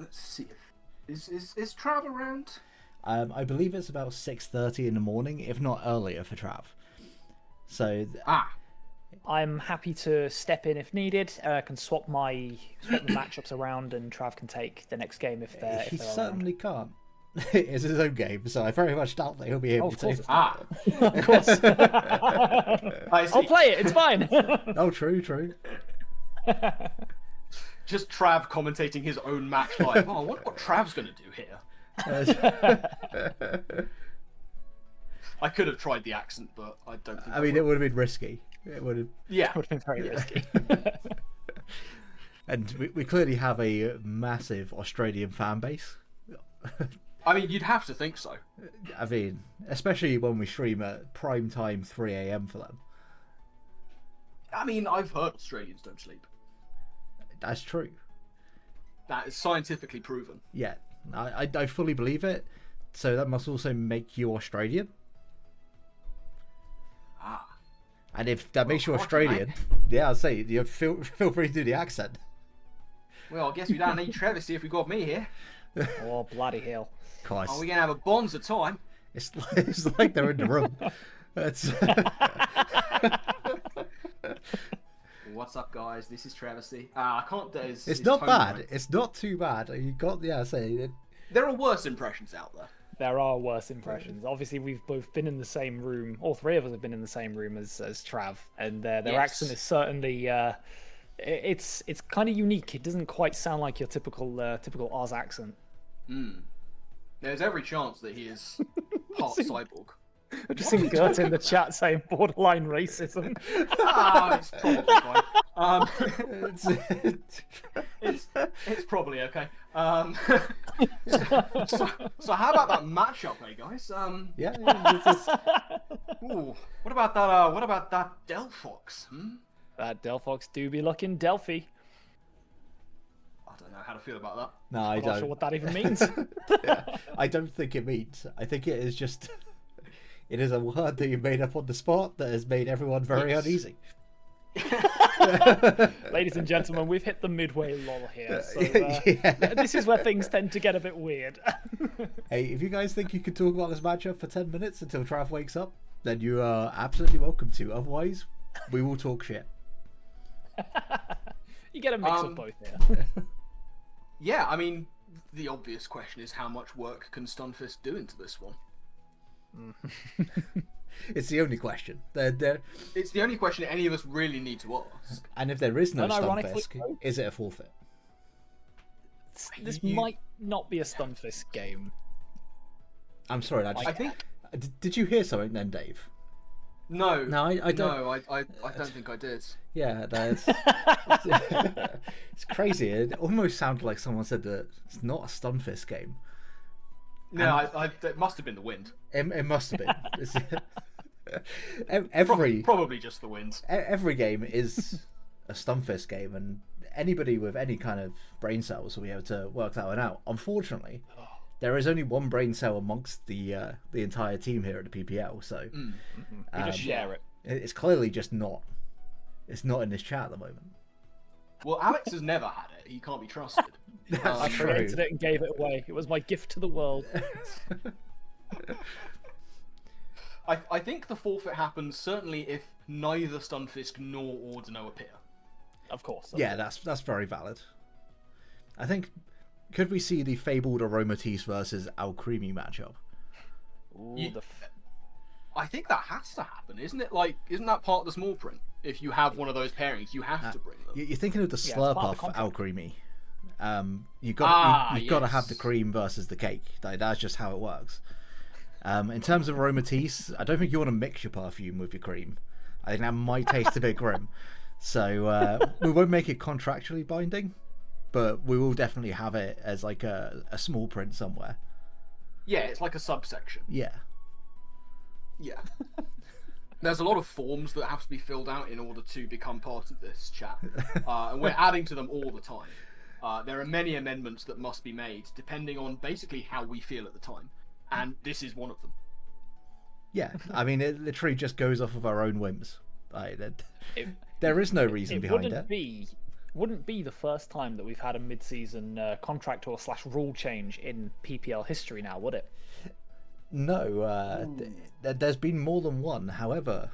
Let's see if is Trav around? I believe it's about 6:30 in the morning, if not earlier for Trav. So I'm happy to step in if needed. I can swap the matchups around, and Trav can take the next game if they're. he if they're certainly can't. It's his own game, so I very much doubt that he'll be able to. Of course. I'll play it. It's fine. Oh, true. Just Trav commentating his own match live. Oh, I wonder what Trav's going to do here. I could have tried the accent, but I don't think. I mean, it would have been risky. It would have. Yeah, It would have been very risky. And we clearly have a massive Australian fan base. I mean, you'd have to think so. I mean, especially when we stream at prime time 3 a.m. for them. I mean, I've heard Australians don't sleep. That's true. That is scientifically proven. Yeah, I fully believe it. So that must also make you Australian. Ah. And if that makes you crikey, Australian, mate. yeah, I'll say you feel free to do the accent. Well, I guess we don't need Trevor see if we got me here. Oh, bloody hell. Christ. Are we going to have a bonza time? It's like they're in the room. That's... What's up, guys? This is Travesty. I can't. It's not bad. Right? It's not too bad. You got, yeah, say it. There are worse impressions out there. There are worse impressions. Obviously, we've both been in the same room. All three of us have been in the same room as Trav, and their accent is certainly. It's kind of unique. It doesn't quite sound like your typical Oz accent. There's every chance that he is part cyborg. I just seen Gert in the chat saying borderline racism. It's probably fine. It's probably okay. So how about that matchup, eh, guys? Yeah. Ooh, what about that? What about that Delphox? That Delphox do be looking Delphi. I don't know how to feel about that. No, I I'm don't. not sure what that even means. I don't think it means. I think it is just. It is a word that you made up on the spot that has made everyone very uneasy. Ladies and gentlemen, we've hit the midway lull here. So, yeah. This is where things tend to get a bit weird. Hey, if you guys think you could talk about this matchup for 10 minutes until Trav wakes up, then you are absolutely welcome to. Otherwise, we will talk shit. You get a mix of both here. Yeah, I mean, the obvious question is how much work can Stunfist do into this one? It's the only question. It's the only question any of us really need to ask. And if there is no Unironically, Stunfisk, is it a forfeit? This might not be a Stunfisk game. I'm sorry, I think. Did you hear something then, Dave? No, I don't. No, I don't think I did. Yeah, that's it's crazy. It almost sounded like someone said that it's not a Stunfisk game. No, it must have been the wind. It must have been. Probably just the wind. Every game is a Stunfisk game, and anybody with any kind of brain cells will be able to work that one out. Unfortunately, there is only one brain cell amongst the entire team here at the PPL, so We just share it. It's clearly just not. It's not in this chat at the moment. Well, Alex has never had it. He can't be trusted. I created it and gave it away. It was my gift to the world. I think the forfeit happens certainly if neither Stunfisk nor Ordino appear. Of course. Yeah, that's very valid. I think, could we see the fabled Aromatisse versus Alcremie matchup? Ooh, I think that has to happen, isn't it? Like, isn't that part of the small print? If you have one of those pairings, you have to bring them. You're thinking of the it's part of Slurpuff the contract. Alcremie. You've got to yes. have the cream versus the cake. That's just how it works. In terms of Aromatisse, I don't think you want to mix your perfume with your cream. I think that might taste a bit grim. So we won't make it contractually binding, but we will definitely have it as like a small print somewhere. Yeah, it's like a subsection. Yeah. Yeah. There's a lot of forms that have to be filled out in order to become part of this chat. And we're adding to them all the time. There are many amendments that must be made, depending on basically how we feel at the time. And this is one of them. Yeah, I mean, it literally just goes off of our own whims. There is no reason behind it. Wouldn't be wouldn't be the first time that we've had a mid-season contract or slash rule change in PPL history now, would it? No, there's been more than one. However,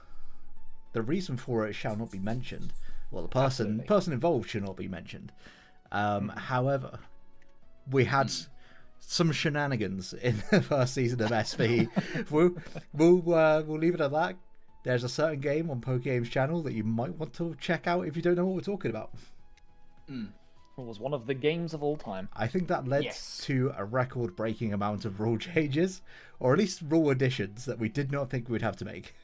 the reason for it shall not be mentioned. Well, the person involved should not be mentioned. However, we had some shenanigans in the first season of SV. we'll leave it at that. There's a certain game on PokeGame's channel that you might want to check out if you don't know what we're talking about. It was one of the games of all time. I think that led to a record-breaking amount of rule changes, or at least rule additions that we did not think we'd have to make.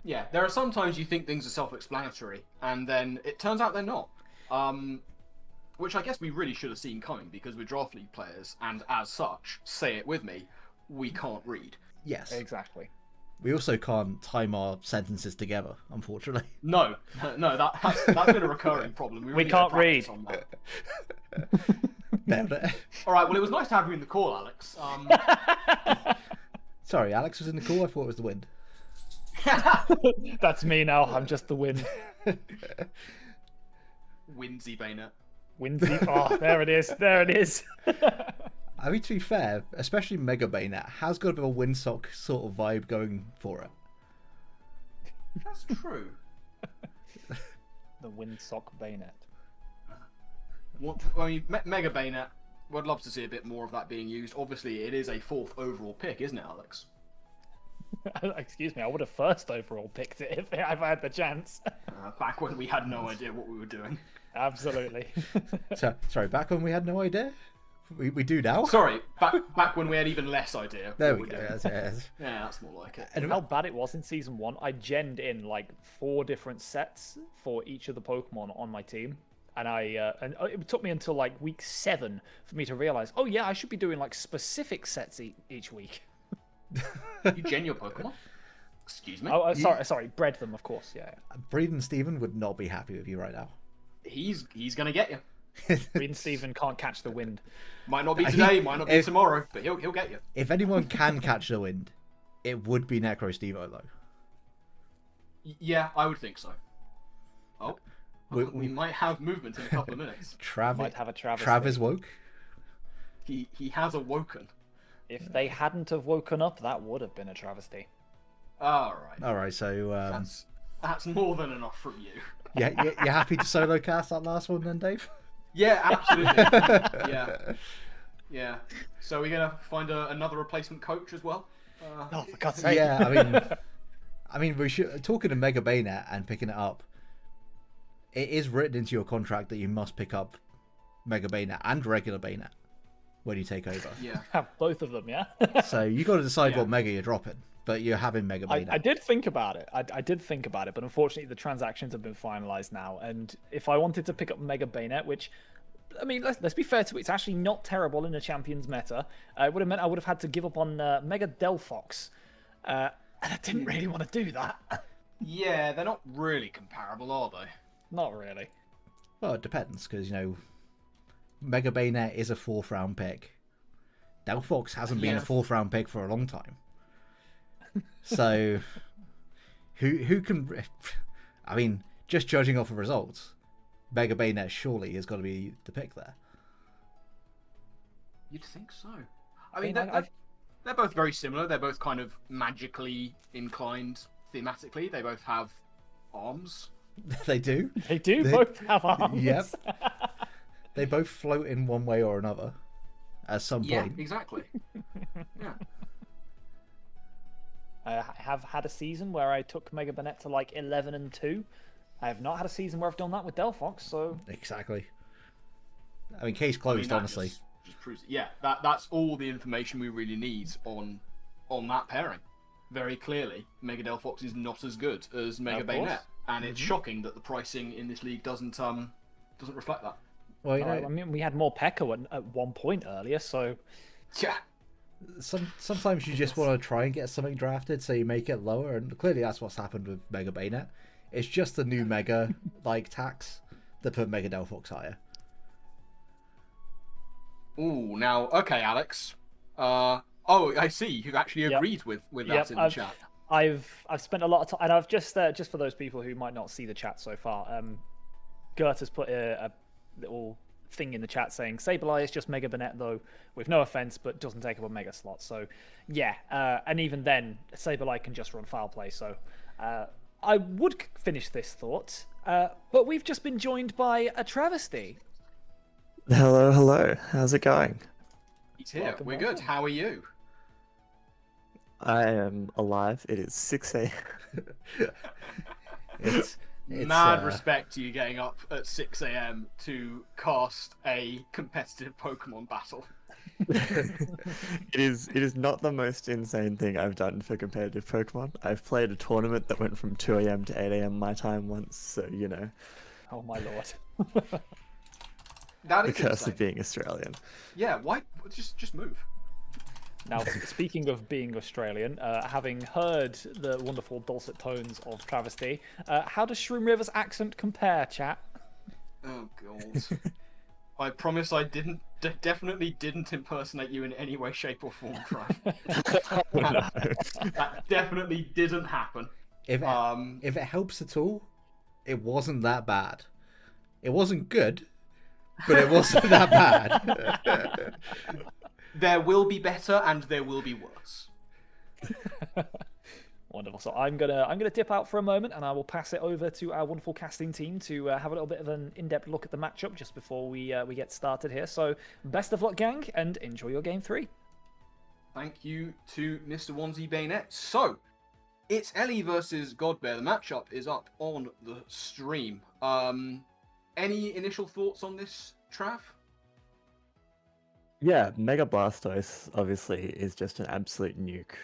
Yeah, there are sometimes you think things are self-explanatory, and then it turns out they're not. Which I guess we really should have seen coming, because we're Draft League players, and as such, say it with me, we can't read. Yes. Exactly. We also can't time our sentences together, unfortunately. No, that's been a recurring problem. We really can't should practice read. on that. Nailed it. All right, well, it was nice to have you in the call, Alex. Sorry, Alex was in the call. I thought it was the wind. That's me now. I'm just the wind. Windsy Bayonet. Windsy. Oh, there it is. There it is. I mean, to be fair, especially Mega Bayonet has got a bit of a windsock sort of vibe going for it. That's true. The windsock bayonet. I mean, Mega Bayonet, would love to see a bit more of that being used. Obviously, it is a 4th overall pick, isn't it, Alex? Excuse me, I would have first overall picked it if I had the chance. Back when we had no idea what we were doing. Absolutely. Sorry, back when we had no idea? We do now? Sorry, back when we had even less idea. There what we go. doing. Yes. Yeah, that's more like it. And how bad it was in Season 1, I genned in like 4 different sets for each of the Pokemon on my team. And it took me until like week 7 for me to realize, oh yeah, I should be doing like specific sets each week. You gen your Pokemon? Excuse me? Oh, sorry, bred them, of course, yeah. Breed and Steven would not be happy with you right now. He's gonna get you. Breed and Steven can't catch the wind. Might not be today, might not be tomorrow, but he'll get you. If anyone can catch the wind, it would be Necro Stevo, though. Yeah, I would think so. Oh, we might have movement in a couple of minutes. Might have a travesty. Travis woke. He has awoken. If they hadn't have woken up, that would have been a travesty. All right, so that's more than enough from you. Yeah, you're happy to solo cast that last one then, Dave? Yeah, absolutely. Yeah. So we're gonna find another replacement coach as well. Oh, for God's sake! Yeah, I mean, we should talking to Mega Bayonet and picking it up. It is written into your contract that you must pick up Mega Bayonet and regular Bayonet when you take over. Yeah. Have both of them, yeah. So you got to decide what Mega you're dropping, but you're having Mega Bayonet. I did think about it. I did think about it, but unfortunately the transactions have been finalized now. And if I wanted to pick up Mega Bayonet, which, I mean, let's be fair to it, it's actually not terrible in the Champions meta. It would have meant I would have had to give up on Mega Delphox. And I didn't really want to do that. Yeah, they're not really comparable, are they? Not really. Well, it depends, because, Mega Bayonet is a 4th round pick. Delphox hasn't been a 4th round pick for a long time. So, who can... I mean, just judging off of results, Mega Bayonet surely has got to be the pick there. You'd think so. I mean, they're both very similar. They're both kind of magically inclined thematically. They both have arms. They do. They both have arms. Yep. They both float in one way or another at some point. Yeah, exactly. Yeah. I have had a season where I took Mega Bayonet to like 11-2. I have not had a season where I've done that with Delphox, so... Exactly. I mean, case closed, honestly. Just proves it. Yeah, that's all the information we really need on that pairing. Very clearly, Mega Delphox is not as good as Mega Bayonet. And it's shocking that the pricing in this league doesn't reflect that. Well, I mean, we had more Pekka at one point earlier, so... Yeah. Sometimes you just want to try and get something drafted, so you make it lower, and clearly that's what's happened with Mega Bayonet. It's just the new Mega tax that put Mega Delphox higher. Ooh, now, okay, Alex. I see. You've actually agreed with that in the chat. I've spent a lot of time, and I've just for those people who might not see the chat so far, Gert has put a little thing in the chat saying Sableye is just Mega Banette though, with no offense, but doesn't take up a Mega slot. So yeah, and even then, Sableye can just run foul play. So I would finish this thought, but we've just been joined by a travesty. Hello, hello. How's it going? He's here. Welcome, We're welcome. good. How are you? I am alive. It is 6 a.m. It's Mad respect to you getting up at 6 a.m. to cast a competitive Pokemon battle. It is not the most insane thing I've done for competitive Pokemon. I've played a tournament that went from 2 a.m. to 8 a.m. my time once, so you know. Oh my lord. That The is curse insane. of being Australian. Yeah, why? Just move. Now, speaking of being Australian, having heard the wonderful dulcet tones of Travesty, how does Shroom River's accent compare, chat? Oh god. I promise I definitely didn't impersonate you in any way, shape, or form, Trav. Oh, no. That definitely didn't happen. if it helps at all, it wasn't that bad. It wasn't good, but it wasn't that bad. There will be better and there will be worse. Wonderful. So I'm gonna dip out for a moment, and I will pass it over to our wonderful casting team to have a little bit of an in-depth look at the matchup just before we get started here. So best of luck, gang, and enjoy your game 3. Thank you to Mr. Onesie Bayonet. So, it's Ellie versus Godbear. The matchup is up on the stream. Any initial thoughts on this, Trav? Yeah, Mega Blastoise obviously is just an absolute nuke.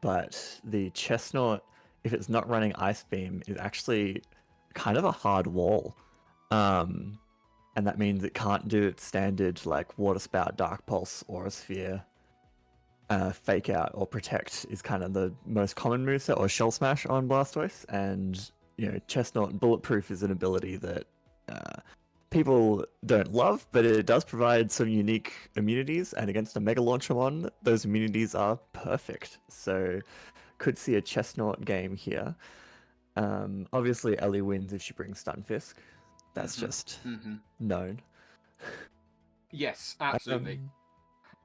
But the Chestnut, if it's not running Ice Beam, is actually kind of a hard wall. And that means it can't do its standard like Water Spout, Dark Pulse, Aura Sphere. Fake Out or Protect is kind of the most common moveset, or Shell Smash on Blastoise. And you know, Chestnut Bulletproof is an ability that people don't love, but it does provide some unique immunities, and against a Mega Launchamon, those immunities are perfect. So, could see a Chestnut game here. Obviously, Ellie wins if she brings Stunfisk. That's just known. Yes, absolutely.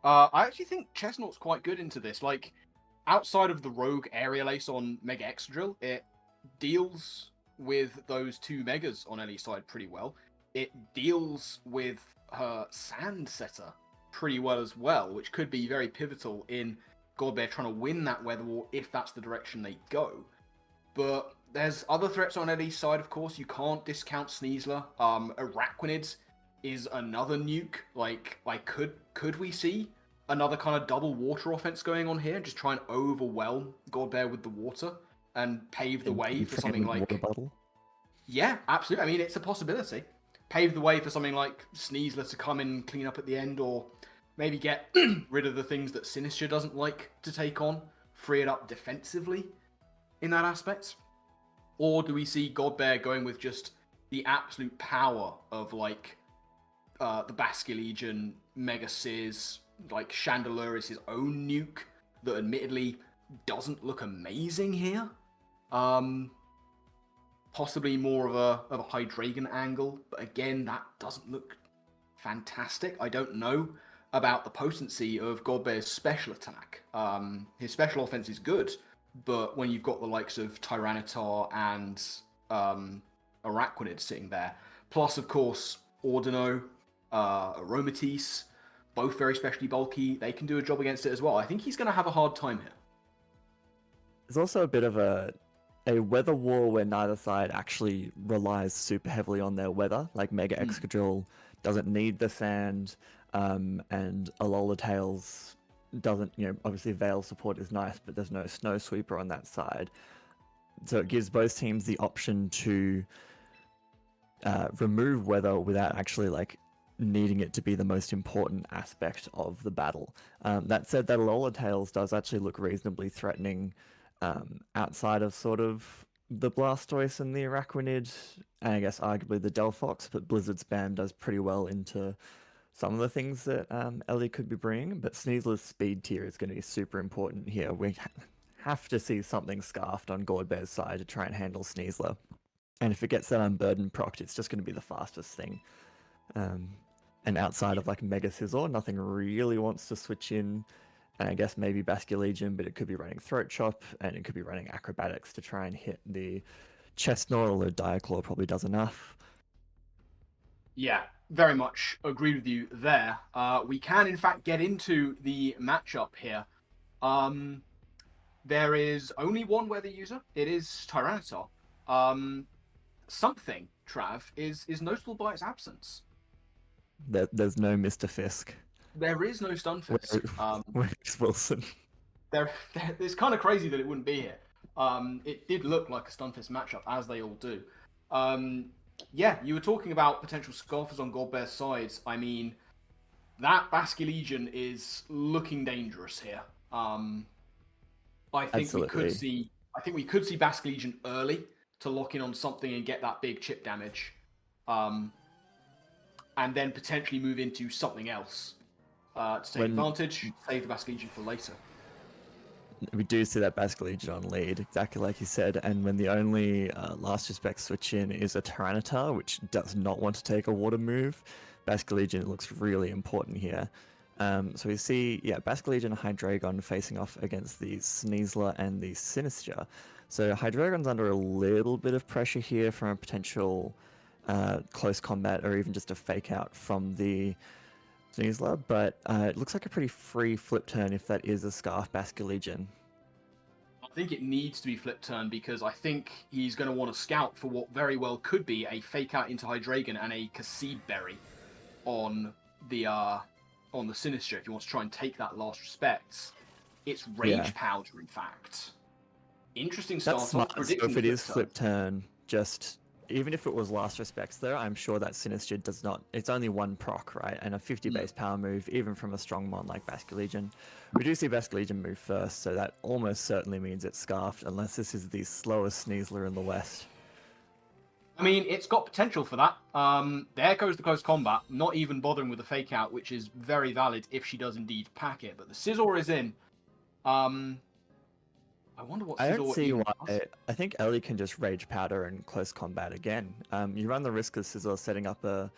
I actually think Chestnut's quite good into this. Like, outside of the Rogue Aerial Ace on Mega Excadrill, it deals with those 2 Megas on Ellie's side pretty well. It deals with her Sand Setter pretty well as well, which could be very pivotal in Godbear trying to win that Weather War if that's the direction they go. But there's other threats on Ellie's side, of course. You can't discount Sneasler. Araquanid is another nuke. Like could we see another kind of double water offense going on here? Just try and overwhelm Godbear with the water and pave the way for something like... Water Bottle. Yeah, absolutely. I mean, it's a possibility. Pave the way for something like Sneasler to come in and clean up at the end, or maybe get rid of the things that Sinister doesn't like to take on, free it up defensively in that aspect. Or do we see Godbear going with just the absolute power of like the Basque Legion, Mega Sears, like Chandelure is his own nuke that admittedly doesn't look amazing here. Possibly more of a Hydreigon angle, but again, that doesn't look fantastic. I don't know about the potency of Godbear's special attack. His special offense is good, but when you've got the likes of Tyranitar and Araquanid sitting there, plus of course Ordino, Aromatisse, both very specially bulky, they can do a job against it as well. I think he's going to have a hard time here. There's also a bit of a weather war where neither side actually relies super heavily on their weather. Like Mega Excadrill doesn't need the sand, and Alola Tails doesn't, you know, obviously Veil support is nice, but there's no Snow Sweeper on that side. So it gives both teams the option to remove weather without actually like needing it to be the most important aspect of the battle. That said, that Alola Tails does actually look reasonably threatening outside of sort of the Blastoise and the Araquanid, and I guess arguably the Delphox, but Blizzard Spam does pretty well into some of the things that Ellie could be bringing, but Sneasler's speed tier is going to be super important here. We have to see something scarfed on Godbear's side to try and handle Sneasler. And if it gets that unburdened procced, it's just going to be the fastest thing. And outside of like Mega Scizor, nothing really wants to switch in. And I guess maybe Basque Legion, but it could be running Throat Chop, and it could be running Acrobatics to try and hit the Chestnut, although Diaclaw probably does enough. Yeah, very much agree with you there. We can, in fact, get into the matchup here. There is only one weather user. It is Tyranitar. Something, Trav, is notable by its absence. There's no Mr. Fisk. There is no Stunfisk. Where's Wilson? It's kind of crazy that it wouldn't be here. It did look like a Stunfisk matchup, as they all do. Yeah, you were talking about potential Scarfers on Godbear's sides. I mean, that Basque Legion is looking dangerous here. I think we could see Basque Legion early to lock in on something and get that big chip damage, and then potentially move into something else to take advantage. Save the Basque Legion for later. We do see that Basque Legion on lead, exactly like you said, and when the only last respect switch in is a Tyranitar, which does not want to take a water move, Basque Legion looks really important here. So we see, Basque Legion and Hydreigon facing off against the Sneasler and the Sinister. So Hydreigon's under a little bit of pressure here from a potential close combat or even just a fake out from the Sneasler, but it looks like a pretty free flip turn if that is a Scarf Basque Legion. I think it needs to be flip turn because I think he's going to want to scout for what very well could be a fake out into Hydreigon and a Cassid Berry on the Sinister if he wants to try and take that last respect. It's Rage Powder, in fact. Interesting start. That's smart. So if it is flip turn, just even if it was last respects though, I'm sure that Sinister does not. It's only one proc, right? And a 50 base power move, even from a strong mon like Basque Legion. We do see Basque Legion move first, so that almost certainly means it's scarfed, unless this is the slowest Sneasler in the West. I mean, it's got potential for that. There goes the close combat, not even bothering with the fake out, which is very valid if she does indeed pack it. But the Scizor is in. I wonder what Scizor I don't see why. does. I think Ellie can just Rage Powder and close combat again. You run the risk of Scizor setting up a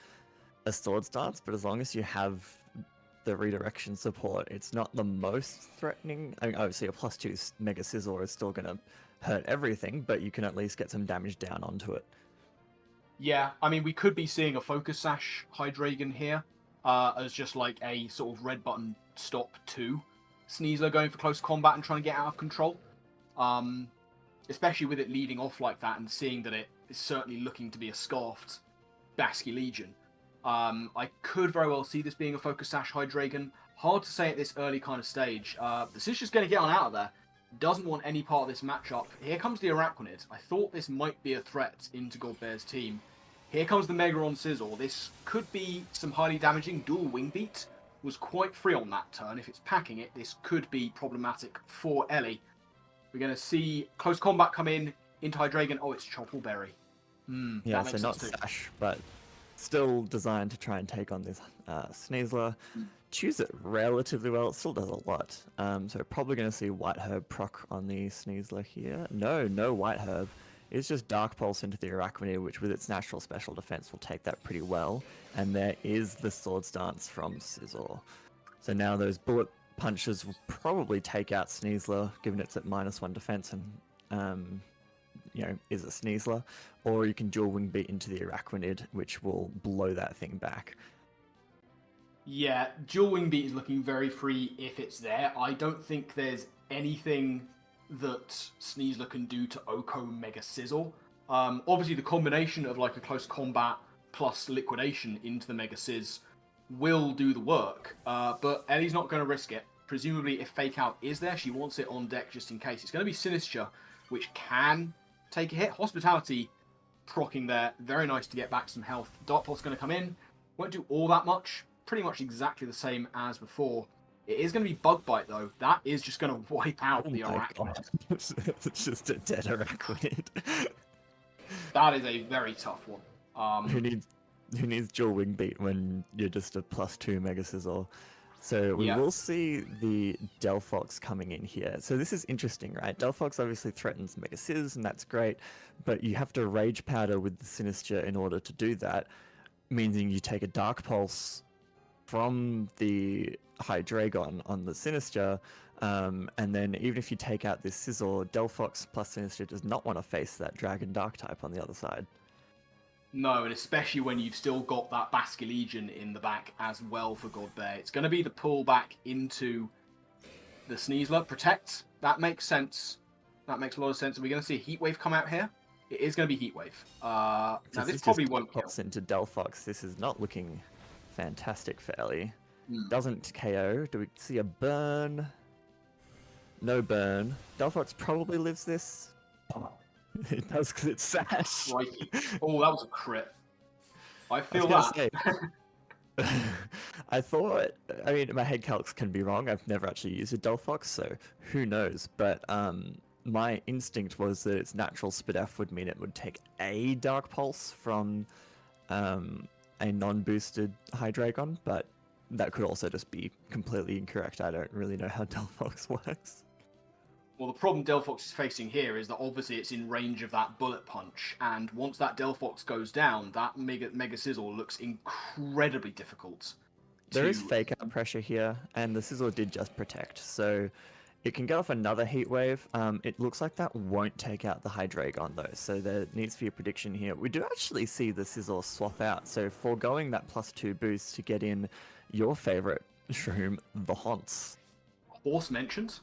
Sword Stance, but as long as you have the redirection support, it's not the most threatening. I mean, obviously a +2 Mega Scizor is still going to hurt everything, but you can at least get some damage down onto it. Yeah, I mean, we could be seeing a Focus Sash Hydreigon here as just like a sort of red button stop to Sneasler going for close combat and trying to get out of control. Especially with it leading off like that and seeing that it is certainly looking to be a scarfed Basque Legion. I could very well see this being a Focus Sash Hydreigon. Hard to say at this early kind of stage. The Sinister's going to get on out of there. Doesn't want any part of this matchup. Here comes the Araquanid. I thought this might be a threat into Godbear's team. Here comes the Mega on Scizor. This could be some highly damaging. Dual Wing Beat was quite free on that turn. If it's packing it, this could be problematic for Ellie. We're going to see close combat come in into Hydreigon. Oh, it's Choppleberry. Yeah, so not Sash, but still designed to try and take on this Sneasler. Choose it relatively well. It still does a lot. So we're probably going to see White Herb proc on the Sneasler here. No White Herb. It's just Dark Pulse into the Araquanid, which with its natural special defense will take that pretty well. And there is the Sword Stance from Scizor. So now those bullet punches will probably take out Sneasler, given it's at -1 defense and is a Sneasler. Or you can dual wing beat into the Araquanid, which will blow that thing back. Yeah, dual wing beat is looking very free if it's there. I don't think there's anything that Sneasler can do to Oko Mega Scizor. Obviously, the combination of like a close combat plus liquidation into the Mega Sizz will do the work, but Ellie's not going to risk it. Presumably, if Fake Out is there, she wants it on deck just in case. It's going to be Sinister, which can take a hit. Hospitality proccing there. Very nice to get back some health. Dark Pulse going to come in. Won't do all that much. Pretty much exactly the same as before. It is going to be Bug Bite, though. That is just going to wipe out the Araquanid. It's just a dead Araquanid. That is a very tough one. Who needs dual wing beat when you're just a +2 Mega Scizor? So we Yeah. will see the Delphox coming in here. So this is interesting, right? Delphox obviously threatens Mega Sizz, and that's great, but you have to Rage Powder with the Sinister in order to do that, meaning you take a Dark Pulse from the Hydreigon on the Sinister, and then even if you take out this Sizzle, Delphox plus Sinister does not want to face that Dragon Dark type on the other side. No, and especially when you've still got that Basculegion in the back as well for Godbear. It's going to be the pull back into the Sneasler. Protect, that makes sense. That makes a lot of sense. Are we going to see a Heat Wave come out here? It is going to be Heat Wave. Now, this probably won't kill. Into Delphox. This is not looking fantastic for Ellie. Hmm. Doesn't KO. Do we see a burn? No burn. Delphox probably lives this. It does because it's Sash. Crikey. Oh, that was a crit. I feel was that. gonna say, I thought, I mean, my head calcs can be wrong. I've never actually used a Delphox, so who knows? But my instinct was that its natural SPDF would mean it would take a Dark Pulse from a non-boosted Hydreigon, but that could also just be completely incorrect. I don't really know how Delphox works. Well, the problem Delphox is facing here is that obviously it's in range of that Bullet Punch, and once that Delphox goes down, that Mega Sizzle looks incredibly difficult. There is fake out pressure here, and the Sizzle did just protect, so it can get off another Heat Wave. It looks like that won't take out the Hydreigon though, so there needs to be a prediction here. We do actually see the Sizzle swap out, so foregoing that +2 boost to get in your favorite shroom, the Haunts. Horse mentioned.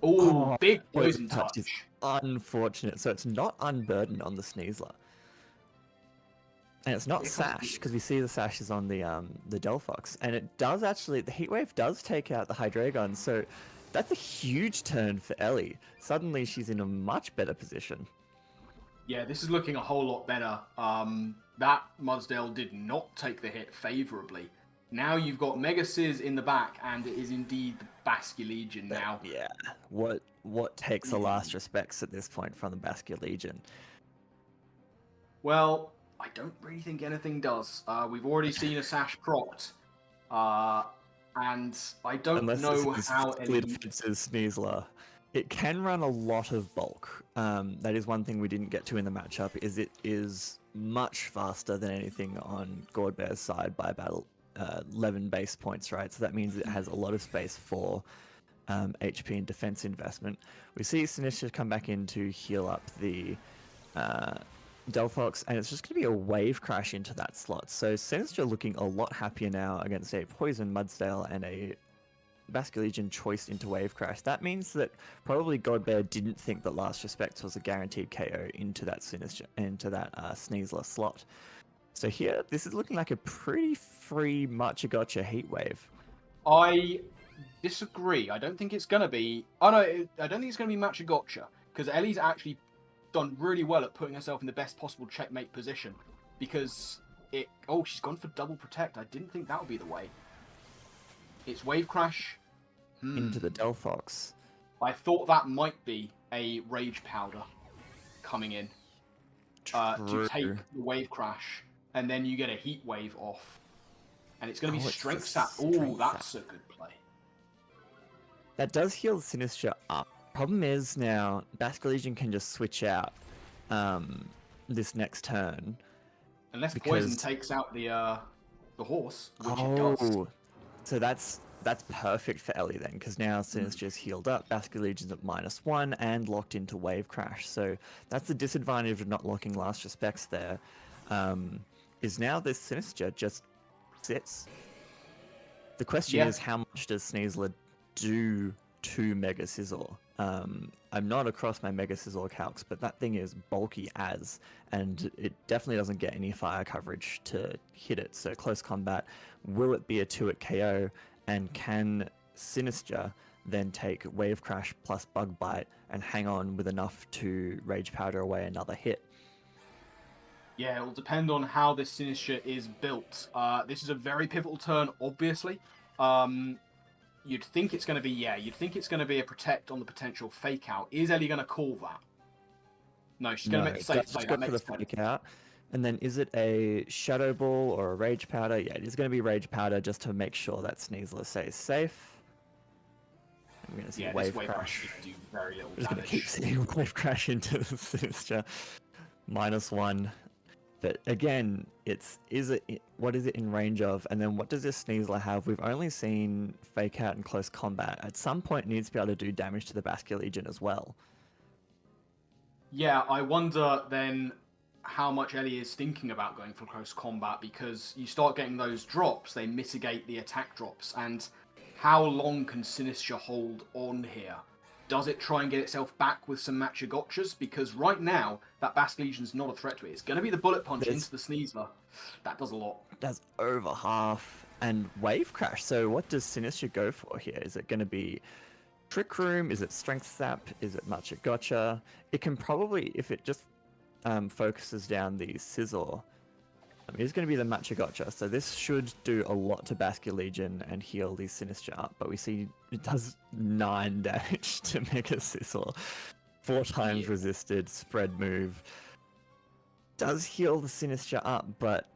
Ooh, big poison touch. Is unfortunate, so it's not unburdened on the Sneasler. And it's not Sash, because we see the Sash is on the Delphox. And it does actually, the Heat Wave does take out the Hydreigon, so that's a huge turn for Ellie. Suddenly she's in a much better position. Yeah, this is looking a whole lot better. That Mudsdale did not take the hit favourably. Now you've got Mega Sizz in the back, and it is indeed the Basculegion now. Yeah, what takes the last respects at this point from the Basculegion? Well, I don't really think anything does. We've already seen a Sash procced, and I don't know how any... defenses Sneasler. It can run a lot of bulk. That is one thing we didn't get to in the matchup, is it is much faster than anything on Godbear's side by about 11 base points, right? So that means it has a lot of space for HP and defense investment. We see Sinister come back in to heal up the Delphox, and it's just going to be a wave crash into that slot. So Sinister looking a lot happier now against a Poison Mudsdale and a Basculegion choiced into wave crash. That means that probably Godbear didn't think that Last Respects was a guaranteed KO into that Sinister, into that Sneasler slot. So here, this is looking like a pretty free Matcha-Gotcha Heat Wave. I disagree. I don't think it's going to be... Oh, no, I don't think it's going to be Matcha-Gotcha, because Ellie's actually done really well at putting herself in the best possible checkmate position, because it... Oh, she's gone for double protect. I didn't think that would be the way. It's Wave Crash. Into the Delphox. I thought that might be a Rage Powder coming in to take the Wave Crash, and then you get a Heat Wave off. And it's going to be Strength Sap. Oh, that's a good play. That does heal Sinister up. Problem is now, Basculegion can just switch out this next turn. Unless Poison takes out the horse, which it does. So that's perfect for Ellie then, because now Sinister's healed up, Basculegion's at -1 and locked into Wave Crash. So that's the disadvantage of not locking Last Respects there. Is now this Sinister just sits. The question is, how much does Sneasler do to Mega Sizzle? I'm not across my Mega Sizzle calcs, but that thing is bulky as, and it definitely doesn't get any fire coverage to hit it. So close combat, will it be a 2-hit KO? And can Sinister then take Wave Crash plus Bug Bite and hang on with enough to Rage Powder away another hit? Yeah, it will depend on how this Sinister is built. This is a very pivotal turn, obviously. You'd think it's going to be, you'd think it's going to be a protect on the potential fake out. Is Ellie going to call that? No, she's going to make the safe play. Go for the fake out. And then is it a Shadow Ball or a Rage Powder? Yeah, it is going to be Rage Powder just to make sure that Sneasler stays safe. I'm going to see Yeah, Wave this Wave Crash. Crash can do very little I'm just going to keep damage. seeing Wave Crash into the Sinister. -1. But again, what is it in range of? And then what does this Sneasler have? We've only seen Fake Out in close combat. At some point, it needs to be able to do damage to the Basket Legion as well. Yeah, I wonder then how much Ellie is thinking about going for close combat, because you start getting those drops, they mitigate the attack drops, and how long can Sinister hold on here? Does it try and get itself back with some matcha gotchas? Because right now, that Basket Legion's not a threat to it. It's going to be the bullet punch into the Sneasler. That does a lot. That's over half. And Wave Crash. So what does Sinister go for here? Is it going to be Trick Room? Is it Strength Sap? Is it Matcha Gotcha? It can probably, if it just focuses down the Scizor, it's going to be the Matcha Gotcha. So this should do a lot to Basket Legion and heal the Sinister up. But we see it does 9 damage to Mega Scizor. 4 times resisted, spread move. Does heal the Sinister up, but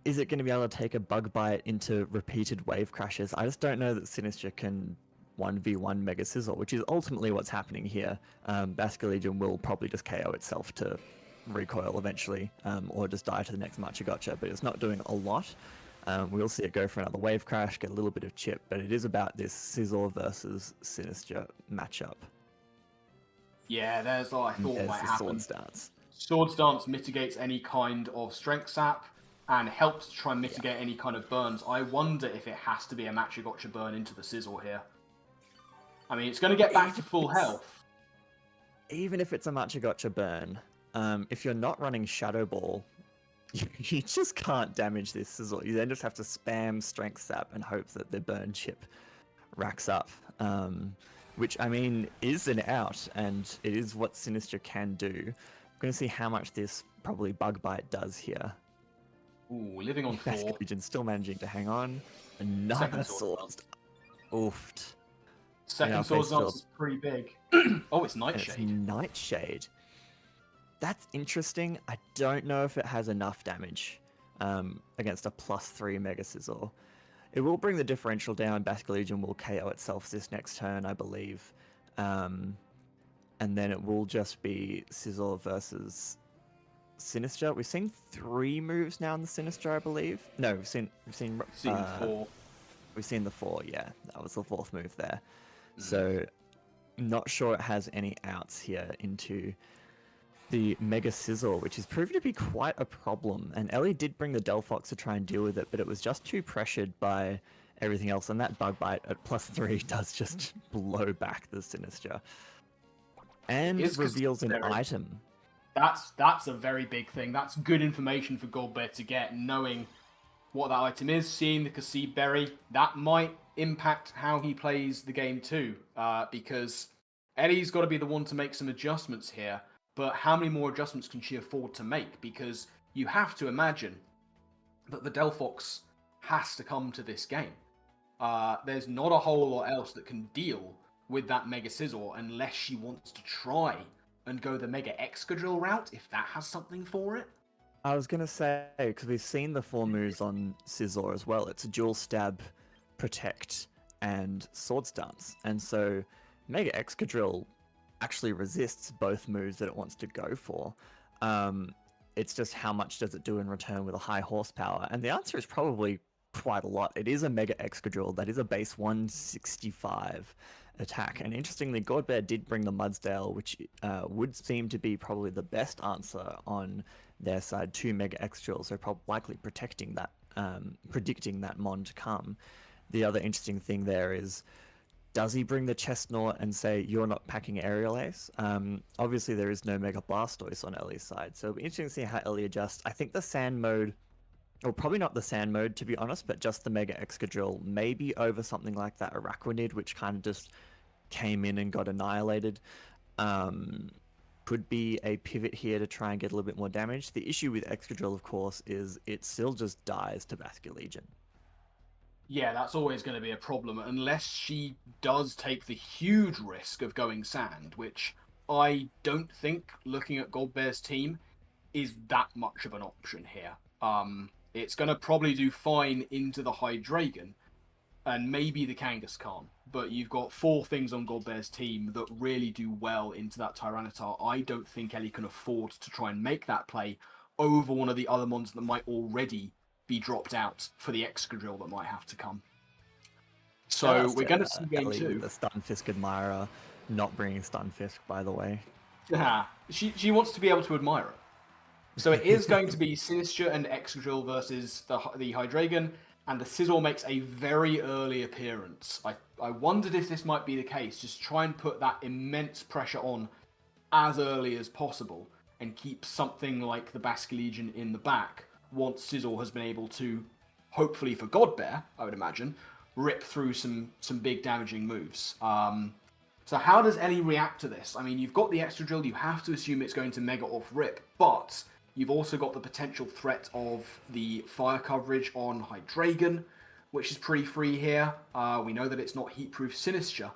is it going to be able to take a Bug Bite into repeated Wave Crashes? I just don't know that Sinister can 1v1 Mega Scizor, which is ultimately what's happening here. Basket Legion will probably just KO itself to recoil eventually, or just die to the next Matcha Gotcha, but it's not doing a lot. We'll see it go for another Wave Crash, get a little bit of chip, but it is about this Scizor versus Sinister matchup. Yeah, there's what I thought might happen. Sword Stance. Sword Stance mitigates any kind of Strength Sap and helps to try and mitigate any kind of burns. I wonder if it has to be a Matcha Gotcha burn into the Scizor here. I mean, it's going to get back to full health. Even if it's a Matcha Gotcha burn, if you're not running Shadow Ball, you just can't damage this Scizor. You then just have to spam Strength Sap and hope that the burn chip racks up. Which, I mean, is an out, and it is what Sinister can do. I'm going to see how much this probably Bug Bite does here. Ooh, living on 4. Basket Legion still managing to hang on. Another sword. Oofed. Second Sword Dance is pretty big. Oh, it's Nightshade. It's Nightshade. That's interesting. I don't know if it has enough damage against a +3 Mega Scizor. It will bring the differential down. Basket Legion will KO itself this next turn, I believe. And then it will just be Scizor versus Sinister. We've seen 3 moves now in the Sinister, I believe. No, we've seen 4. We've seen the 4, yeah. That was the 4th move there. So, not sure it has any outs here into the Mega Scizor, which is proving to be quite a problem. And Ellie did bring the Delphox to try and deal with it, but it was just too pressured by everything else. And that Bug Bite at +3 does just blow back the Sinister. And reveals an item. That's a very big thing. That's good information for Goldbear to get, knowing what that item is, seeing the Cassib Berry. That might impact how he plays the game too, because Ellie's got to be the one to make some adjustments here. But how many more adjustments can she afford to make? Because you have to imagine that the Delphox has to come to this game. There's not a whole lot else that can deal with that Mega Scizor unless she wants to try and go the Mega Excadrill route, if that has something for it. I was going to say, because we've seen the 4 moves on Scizor as well. It's a dual stab, protect, and sword stance. And so Mega Excadrill actually resists both moves that it wants to go for. It's just how much does it do in return with a high horsepower? And the answer is probably quite a lot. It is a Mega Excadrill. That is a base 165 attack. And interestingly, Godbear did bring the Mudsdale, which would seem to be probably the best answer on their side to Mega Excadrill, so likely protecting that, predicting that Mon to come. The other interesting thing there is, does he bring the Chestnut and say, you're not packing Aerial Ace? Obviously, there is no Mega Blastoise on Ellie's side, so it'll be interesting to see how Ellie adjusts. I think the Sand mode, or probably not the Sand mode, to be honest, but just the Mega Excadrill, maybe over something like that Araquanid, which kind of just came in and got annihilated. Could be a pivot here to try and get a little bit more damage. The issue with Excadrill, of course, is it still just dies to Basket Legion. Yeah, that's always going to be a problem, unless she does take the huge risk of going Sand, which I don't think, looking at Goldbear's team, is that much of an option here. It's going to probably do fine into the Hydreigon and maybe the Kangaskhan, but you've got 4 things on Godbear's team that really do well into that Tyranitar. I don't think Ellie can afford to try and make that play over one of the other mons that might already be dropped out for the Excadrill that might have to come. So we're going to see game Ellie 2. with the Stunfisk Admirer, not bringing Stunfisk, by the way. Yeah, she wants to be able to admire it. So it is going to be Sinistcha and Excadrill versus the Hydreigon, and the Scizor makes a very early appearance. I wondered if this might be the case. Just try and put that immense pressure on as early as possible and keep something like the Basculegion in the back once Scizor has been able to, hopefully for Godbear, I would imagine, rip through some big damaging moves. So how does Ellie react to this? I mean, you've got the Excadrill, you have to assume it's going to Mega off rip, but you've also got the potential threat of the fire coverage on Hydreigon, which is pretty free here. We know that it's not heat-proof Sinistcha.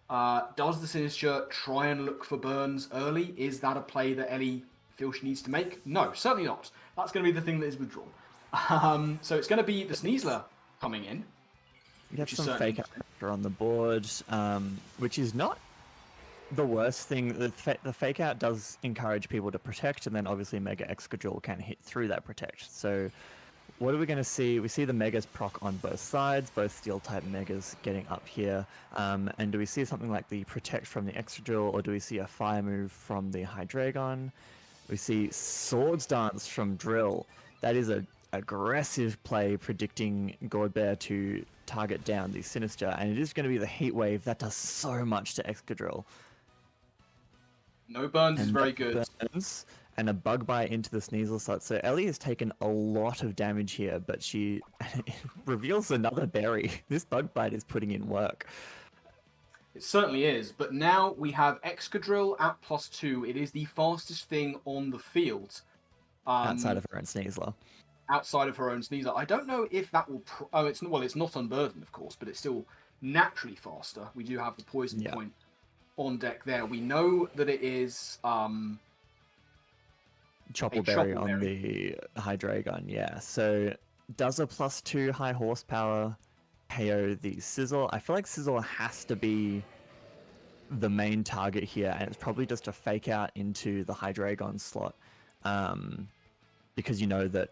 Does the Sinistcha try and look for burns early? Is that a play that Ellie feels she needs to make? No, certainly not. That's going to be the thing that is withdrawn. So it's going to be the Sneasler coming in. You have some fake out on the board, which is not the worst thing. The fake out does encourage people to protect, and then obviously Mega Excadrill can hit through that protect. So what are we going to see? We see the Megas proc on both sides, both Steel-type Megas getting up here. And do we see something like the protect from the Excadrill, or do we see a fire move from the Hydreigon? We see Swords Dance from Drill. That is a aggressive play predicting Godbear to target down the Sinistcha, and it is going to be the Heat Wave that does so much to Excadrill. No burns is very good. Burns, and a Bug Bite into the Sneasel slot. So Ellie has taken a lot of damage here, but she reveals another berry. This Bug Bite is putting in work. It certainly is, but now we have Excadrill at +2. It is the fastest thing on the field. Outside of her own Sneasler. Outside of her own Sneasler. I don't know if that will... it's not unburdened, of course, but it's still naturally faster. We do have the poison point on deck there. We know that it is... Choppleberry on the Hydreigon, yeah. So does a +2 high horsepower KO the Sizzle? I feel like Sizzle has to be the main target here, and it's probably just a fake out into the Hydreigon slot, because you know that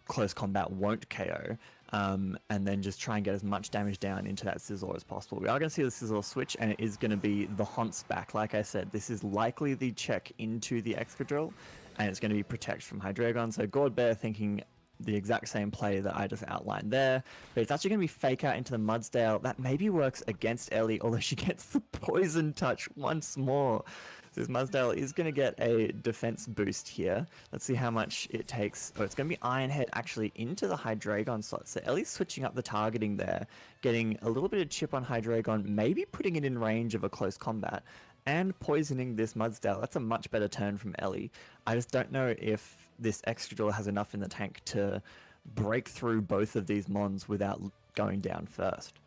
close combat won't KO, and then just try and get as much damage down into that Sizzle as possible. We are going to see the Sizzle switch, and it is going to be the Haunts back. Like I said, this is likely the check into the Excadrill, and it's going to be protect from Hydreigon. So Godbear thinking the exact same play that I just outlined there, but it's actually going to be fake out into the Mudsdale. That maybe works against Ellie, although she gets the poison touch once more. So this Mudsdale is going to get a defense boost here. Let's see how much it takes. Oh, it's going to be Iron Head actually into the Hydreigon slot. So Ellie's switching up the targeting there, getting a little bit of chip on Hydreigon, maybe putting it in range of a close combat, and poisoning this Mudsdale. That's a much better turn from Ellie. I just don't know if this Excadrill has enough in the tank to break through both of these mons without going down first.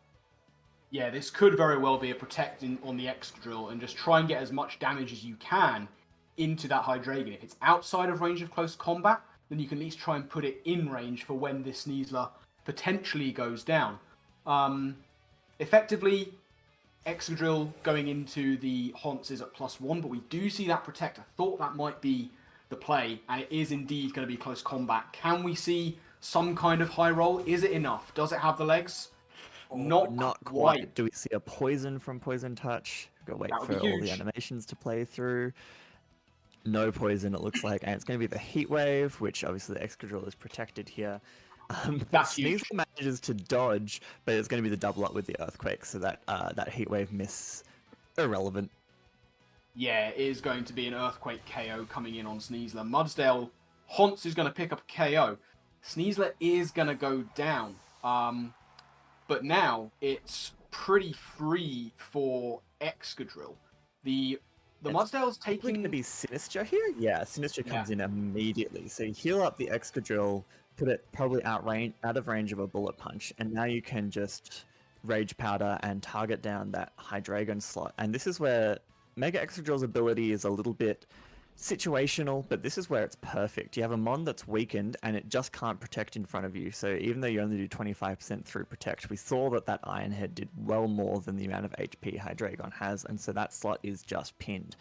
Yeah, this could very well be a protect on the Excadrill and just try and get as much damage as you can into that Hydreigon. If it's outside of range of close combat, then you can at least try and put it in range for when this Sneasler potentially goes down. Effectively, Excadrill going into the Haunts is at +1, but we do see that protect. I thought that might be the play, and it is indeed going to be close combat. Can we see some kind of high roll? Is it enough? Does it have the legs? Not quite. Do we see a poison from Poison Touch? Gotta wait for all the animations to play through. No poison, it looks like, and it's going to be the Heat Wave, which obviously the Excadrill is protected here. That's huge. Sneasel manages to dodge, but it's going to be the double up with the Earthquake, so that that Heat Wave miss irrelevant. Yeah, it is going to be an Earthquake KO coming in on Sneasler. Mudsdale, Haunts is going to pick up a KO. Sneasler is going to go down. But now it's pretty free for Excadrill. The Mudsdale's taking... going to be Sinistcha here? Yeah, Sinistcha comes in immediately. So you heal up the Excadrill, put it probably out of range of a bullet punch, and now you can just Rage Powder and target down that Hydreigon slot. And this is where Mega Excadrill's ability is a little bit situational, but this is where it's perfect. You have a mon that's weakened and it just can't protect in front of you. So even though you only do 25% through protect, we saw that Ironhead did well more than the amount of HP Hydreigon has, and so that slot is just pinned.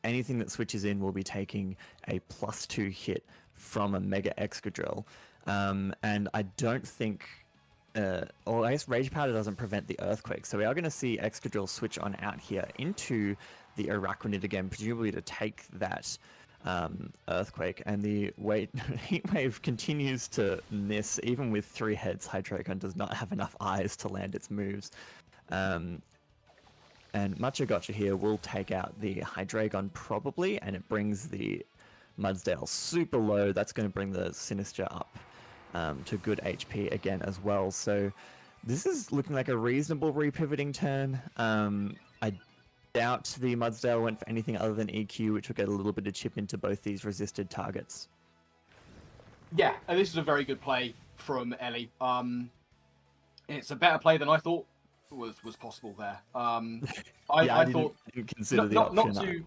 Anything that switches in will be taking a +2 hit from a Mega Excadrill. And I don't think... or I guess Rage Powder doesn't prevent the Earthquake, so we are going to see Excadrill switch on out here into the Araquanid again, presumably to take that Earthquake, and the Heat Wave continues to miss. Even with 3 heads, Hydreigon does not have enough eyes to land its moves. And Matcha Gotcha here will take out the Hydreigon probably, and it brings the Mudsdale super low. That's going to bring the Sinister up to good HP again as well. So this is looking like a reasonable repivoting turn. I doubt the Mudsdale went for anything other than EQ, which will get a little bit of chip into both these resisted targets. Yeah, and this is a very good play from Ellie. It's a better play than I thought was possible there. I thought didn't consider the option.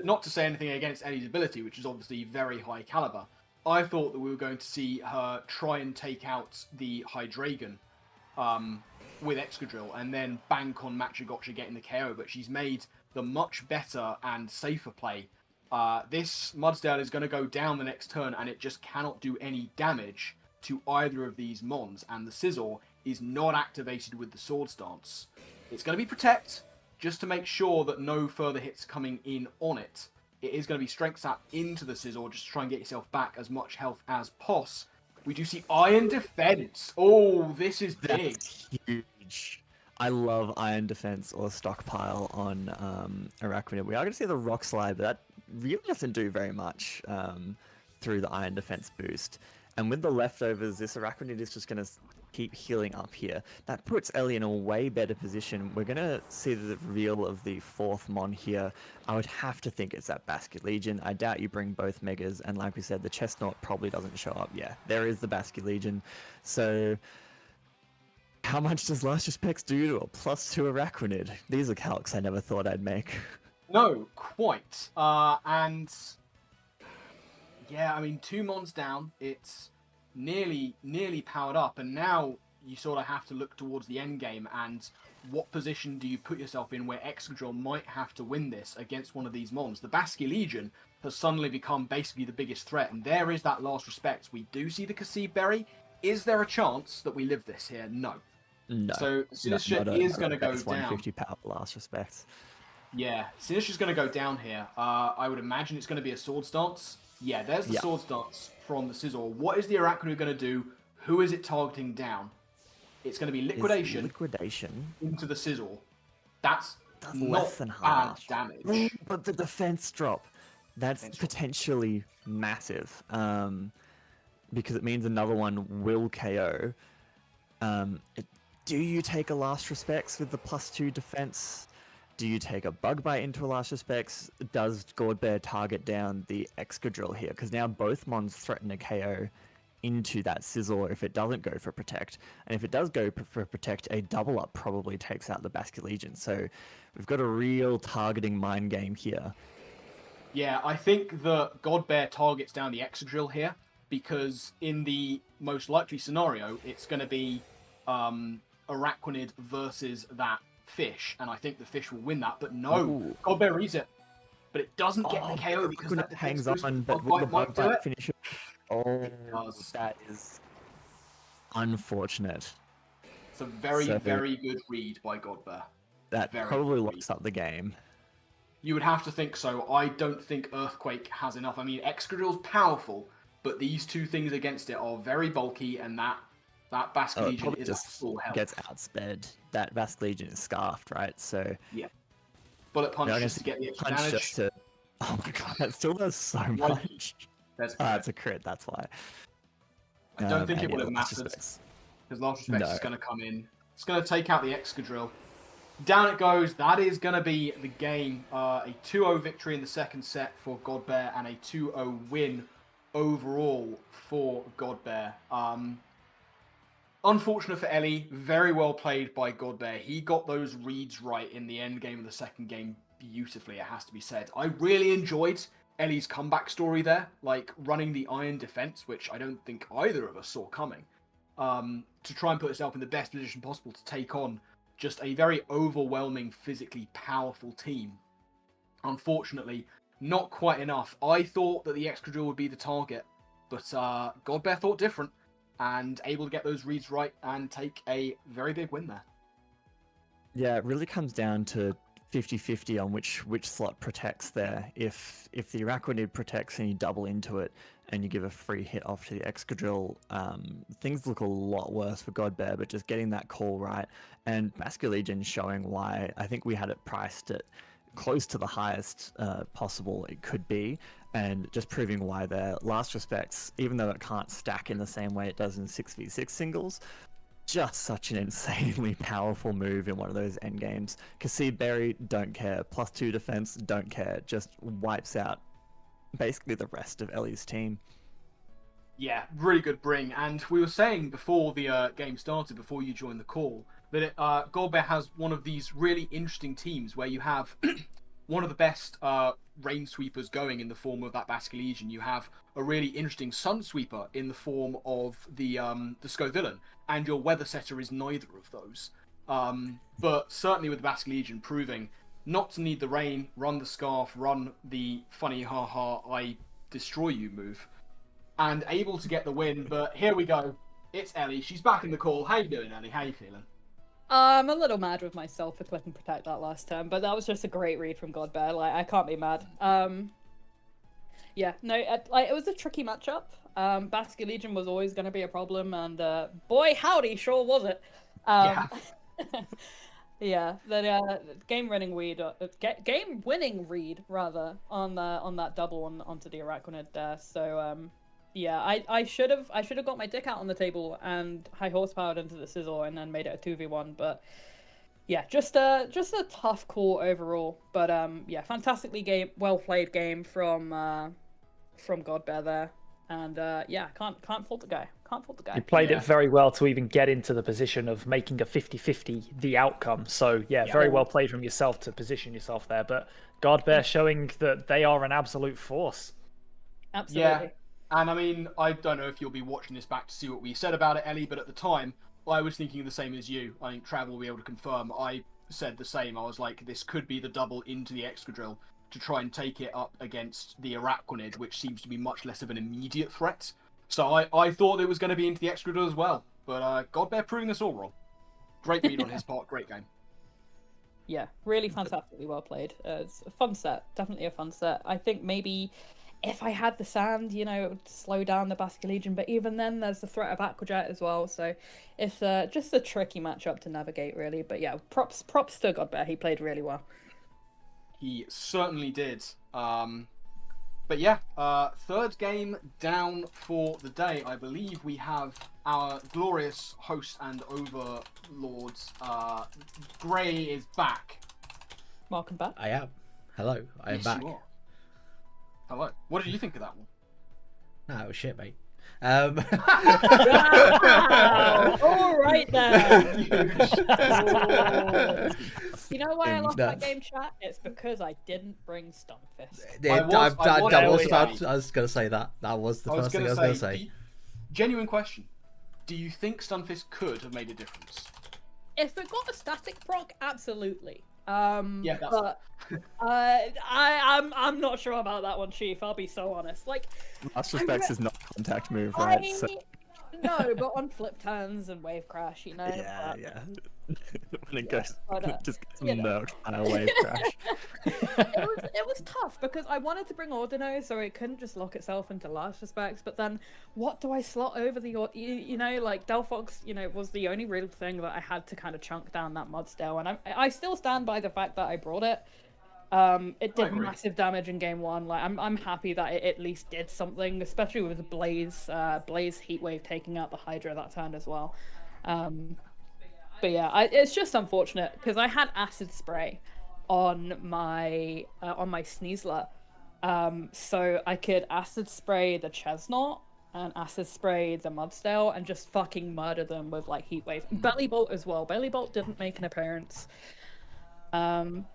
Not to say anything against Ellie's ability, which is obviously very high caliber. I thought that we were going to see her try and take out the Hydreigon with Excadrill and then bank on Matcha Gotcha getting the KO, but she's made the much better and safer play. This Mudsdale is going to go down the next turn, and it just cannot do any damage to either of these Mons, and the Scizor is not activated with the Sword Stance. It's going to be Protect, just to make sure that no further hits coming in on it. It is going to be Strength Sap into the Scizor, just to try and get yourself back as much health as poss. We do see Iron Defense. Oh, this is big. That's huge. I love Iron Defense or Stockpile on Araquanid. We are going to see the Rock Slide, but that really doesn't do very much through the Iron Defense boost. And with the leftovers, this Araquanid is just going to keep healing up here. That puts Ellie in a way better position. We're going to see the reveal of the 4th Mon here. I would have to think it's that Basket Legion. I doubt you bring both Megas, and like we said, the Chestnut probably doesn't show up. Yeah, there is the Basket Legion. So how much does Last Respects do to a +2 Araquanid? These are calcs I never thought I'd make. No, quite. And yeah, I mean, 2 Mons down. It's nearly powered up, and now you sort of have to look towards the end game and what position do you put yourself in where Excadrill might have to win this against one of these Mons. The Basque Legion has suddenly become basically the biggest threat, and there is that Last Respect. We do see the Cassib Berry. Is there a chance that we live this here? No. So Sinister is going to go down. 150 power Last Respect. Yeah, Sinister's going to go down here. I would imagine it's going to be a Sword Stance. Yeah, there's the Sword Stance from the Scizor. What is the Araquanid going to do? Who is it targeting down? It's going to be Liquidation. Into the Scizor. That's not less than bad half damage. But the defense drop, that's potentially massive. Because it means another one will KO. Do you take a Last Respects with the +2 defense? Do you take a Bug Bite into a Last Respects? Does Godbear target down the Excadrill here? Because now both Mons threaten a KO into that Scizor if it doesn't go for Protect. And if it does go for Protect, a double up probably takes out the Basket Legion. So we've got a real targeting mind game here. Yeah, I think the Godbear targets down the Excadrill here, because in the most likely scenario, it's going to be Araquanid versus that fish, and I think the fish will win that, but no, Godbear reads it, but it doesn't get the KO because that hangs on, but will the Bug Bite finish it? Oh, that is unfortunate. It's a very good read by Godbear. That probably locks up the game. You would have to think so. I don't think Earthquake has enough. I mean, Excadrill's powerful, but these two things against it are very bulky, and that Basque Legion is just full health. Gets outsped. That Basque Legion is scarfed, right? So yeah, bullet punch just to get the extra damage. Oh my god, that still does so much. That's it's a crit. That's why. I don't think it would have mattered because Last Respect is going to come in. It's going to take out the Excadrill. Down it goes. That is going to be the game. A 2-0 victory in the second set for Godbear and a 2-0 win overall for Godbear. Unfortunate for Ellie, very well played by Godbear. He got those reads right in the end game of the second game beautifully, it has to be said. I really enjoyed Ellie's comeback story there, like running the iron defense, which I don't think either of us saw coming, to try and put herself in the best position possible to take on just a very overwhelming, physically powerful team. Unfortunately, not quite enough. I thought that the Excadrill would be the target, but Godbear thought different, and able to get those reads right and take a very big win there. Yeah, it really comes down to 50-50 on which slot protects there. If the Araquanid protects and you double into it and you give a free hit off to the Excadrill, things look a lot worse for Godbear, but just getting that call right, and Basculegion showing why I think we had it priced at close to the highest possible it could be, and just proving why their Last Respects, even though it can't stack in the same way it does in 6v6 singles, just such an insanely powerful move in one of those end games. Concede Berry, don't care. +2 defense, don't care. Just wipes out basically the rest of Ellie's team. Yeah, really good bring. And we were saying before the game started, before you joined the call, that Godbear has one of these really interesting teams where you have one of the best rain sweepers going in the form of that Basculegion. You have a really interesting sun sweeper in the form of the Scovillain, and your weather setter is neither of those. But certainly with the Basculegion proving not to need the rain, run the scarf, run the funny haha I destroy you move, and able to get the win. But here we go. It's Ellie. She's back in the call. How you doing, Ellie? How you feeling? I'm a little mad with myself for clicking protect that last turn, but that was just a great read from Godbear. Like, I can't be mad. Yeah, no, it was a tricky matchup. Basculegion was always going to be a problem, and boy howdy, sure was it. Yeah. Yeah, the game-winning read rather on that double onto the Araquanid there. So yeah, I should have got my dick out on the table and high horsepowered into the Sizzle and then made it a 2v1. But yeah, just a tough call overall. But yeah, fantastically well played game from Godbear there, and yeah, can't fault the guy. Can't fault the guy. You played it very well to even get into the position of making a 50-50 the outcome. So yeah, very well played from yourself to position yourself there. But Godbear showing that they are an absolute force. Absolutely. Yeah. And I mean, I don't know if you'll be watching this back to see what we said about it, Ellie, but at the time, I was thinking the same as you. I think Trav will be able to confirm. I said the same. I was like, this could be the double into the Excadrill to try and take it up against the Araquanid, which seems to be much less of an immediate threat. So I thought it was going to be into the Excadrill as well. But Godbear proving us all wrong. Great read on his part. Great game. Yeah, really fantastically well played. It's a fun set. Definitely a fun set. I think maybe if I had the sand, you know, it would slow down the Basculegion, but even then there's the threat of Aquajet as well, so it's just a tricky matchup to navigate, really. But yeah, props to Godbear. He played really well. He certainly did. But yeah, third game down for the day. I believe we have our glorious host and overlords. Gray is back. Welcome back. I am. Hello, I am Yes, back. you are. Hello. What did you think of that one? No, it was shit, mate. Wow! All right then. You know why I lost that game, chat? It's because I didn't bring Stunfist. I was going to say that. That was the first thing I was going to say. Genuine question. Do you think Stunfist could have made a difference? If it got a static proc, absolutely. Yeah, that's but I'm not sure about that one, Chief. I'll be so honest. Like, Last Respects is not a contact move, right? So... No, but on flip turns and wave crash, you know. Yeah. When it goes, just gets you know. milked by a wave crash. It was tough because I wanted to bring Ordino so it couldn't just lock itself into Last Respects, but then what do I slot over the, you know, like Delphox, you know, was the only real thing that I had to kind of chunk down that Mudstail, and I still stand by the fact that I brought it. It did massive damage in game one. Like I'm happy that it at least did something, especially with Blaze Heatwave taking out the Hydra that turn as well. But yeah, it's just unfortunate because I had Acid Spray on my Sneasler, so I could Acid Spray the Chesnaught and Acid Spray the Mudstail and just fucking murder them with like Heatwave. Belly Bolt as well. Belly Bolt didn't make an appearance.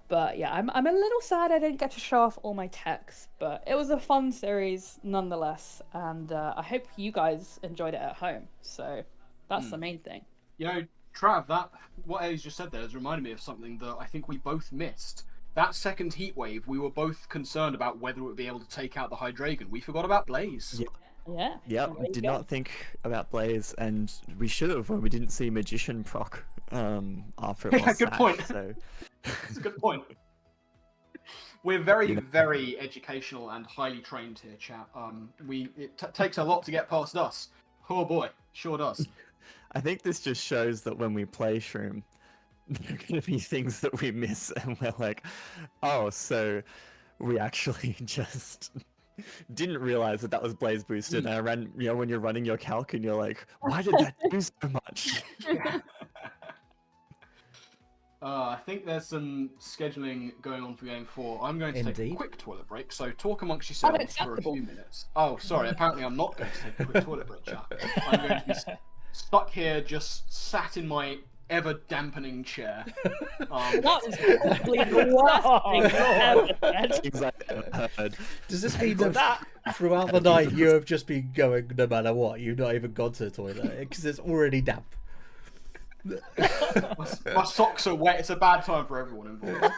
But yeah, I'm a little sad I didn't get to show off all my techs, but it was a fun series nonetheless, and I hope you guys enjoyed it at home. So that's the main thing. You know, Trav, that what Ellie's just said there has reminded me of something that I think we both missed. That second heat wave, we were both concerned about whether it would be able to take out the Hydreigon. We forgot about Blaze. Yeah. Yep, did not think about Blaze, and we should have when we didn't see Magician proc after it was Good sacked, point. So. That's a good point. We're very, very educational and highly trained here, chat. It takes a lot to get past us. Oh boy, sure does. I think this just shows that when we play Shroom, there are going to be things that we miss, and we're like, oh, so we actually just didn't realize that was Blaze boosted. And I ran, when you're running your calc and you're like, why did that do so much? I think there's some scheduling going on for Game 4. I'm going to take a Indeed. quick toilet break, so talk amongst yourselves for a few minutes. Oh, sorry, apparently I'm not going to take a quick toilet break, chat. I'm going to be stuck here, just sat in my ever-dampening chair. That was probably the worst thing I've ever said. Heard. Does this mean that throughout the night you have just been going no matter what? You've not even gone to the toilet because it's already damp. My socks are wet. It's a bad time for everyone involved.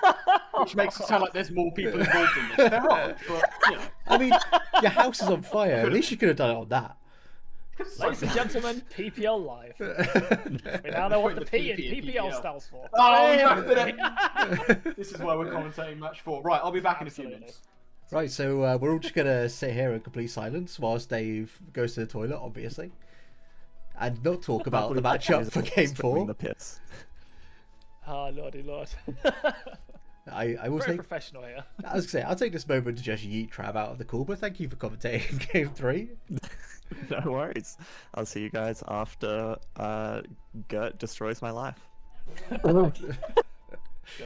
Which makes it sound like there's more people involved in this. There are, but, you know. I mean, your house is on fire. At least you could have done it on that. Ladies and gentlemen, PPL Live. We now know what the P in PPL stands for. Oh, no, this is why we're commentating match 4. Right, I'll be back in a few minutes. Right, so we're all just going to sit here in complete silence whilst Dave goes to the toilet, obviously. And not talk about the matchup for Game 4. The piss. Oh, lordy lord. I will Very say, professional here. I was going to say, I'll take this moment to just yeet Trav out of the call, but thank you for commentating Game 3. No worries. I'll see you guys after Gert destroys my life. Good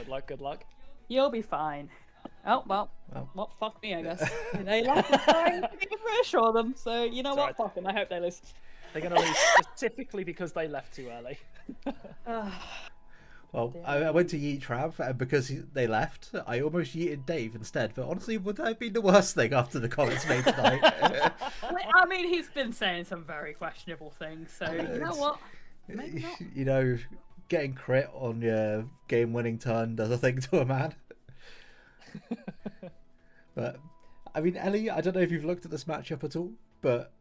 luck, good luck. You'll be fine. Oh, well, fuck me, I guess. They left us trying to reassure them, so you know what? Fuck them. I hope they lose. They're going to lose specifically because they left too early. Well, I went to yeet Trav, and because they left, I almost yeeted Dave instead. But honestly, would that have been the worst thing after the comments made tonight? I mean, he's been saying some very questionable things, so you know what? Maybe not. You know, getting crit on your game-winning turn does a thing to a man. But, I mean, Ellie, I don't know if you've looked at this matchup at all, but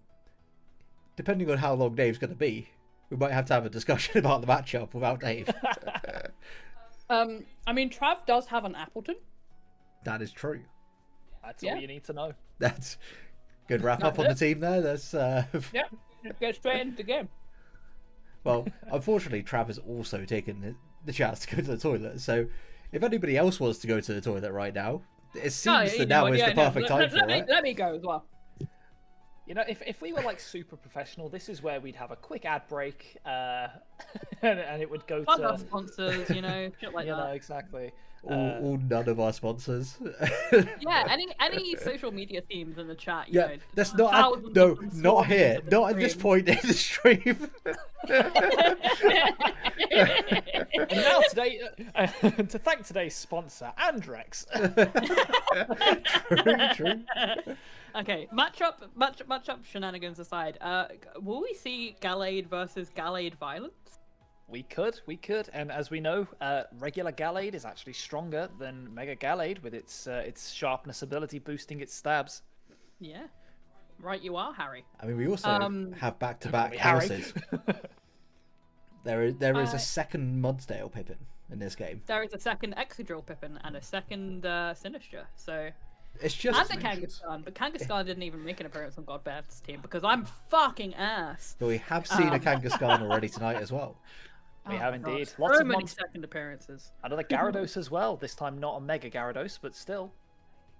depending on how long Dave's going to be, we might have to have a discussion about the matchup without Dave. I mean, Trav does have an Appleton. That is true. That's all you need to know. That's good wrap up on the team there. That's Yeah, go straight into the game. Well, unfortunately, Trav has also taken the chance to go to the toilet. So, if anybody else wants to go to the toilet right now, it seems that now is the perfect time for it. Let me go as well. You know, if we were like super professional, this is where we'd have a quick ad break, and it would go Fund to our sponsors, you know, shit like you that. know, exactly. All none of our sponsors. Yeah, any social media teams in the chat. You Yeah, know, that's not thousands no, of them not swarming here, into the not at this stream. point in the stream. And now today, to thank today's sponsor, Andrex. True. Okay, matchup shenanigans aside, will we see Gallade versus Gallade violence? We could, and as we know, regular Gallade is actually stronger than Mega Gallade with its sharpness ability boosting its stabs. Yeah, right you are, Harry. I mean, we also have back-to-back Harry. houses. There is a second Mudsdale Pippin in this game. There is a second Excadrill Pippin and a second Sinistra, so... It's just And a Kangaskhan, but Kangaskhan didn't even make an appearance on Godbear's team because I'm fucking ass. But we have seen a Kangaskhan already tonight as well. We have God. indeed. So Lots of many second appearances. Another Gyarados as well. This time not a Mega Gyarados, but still.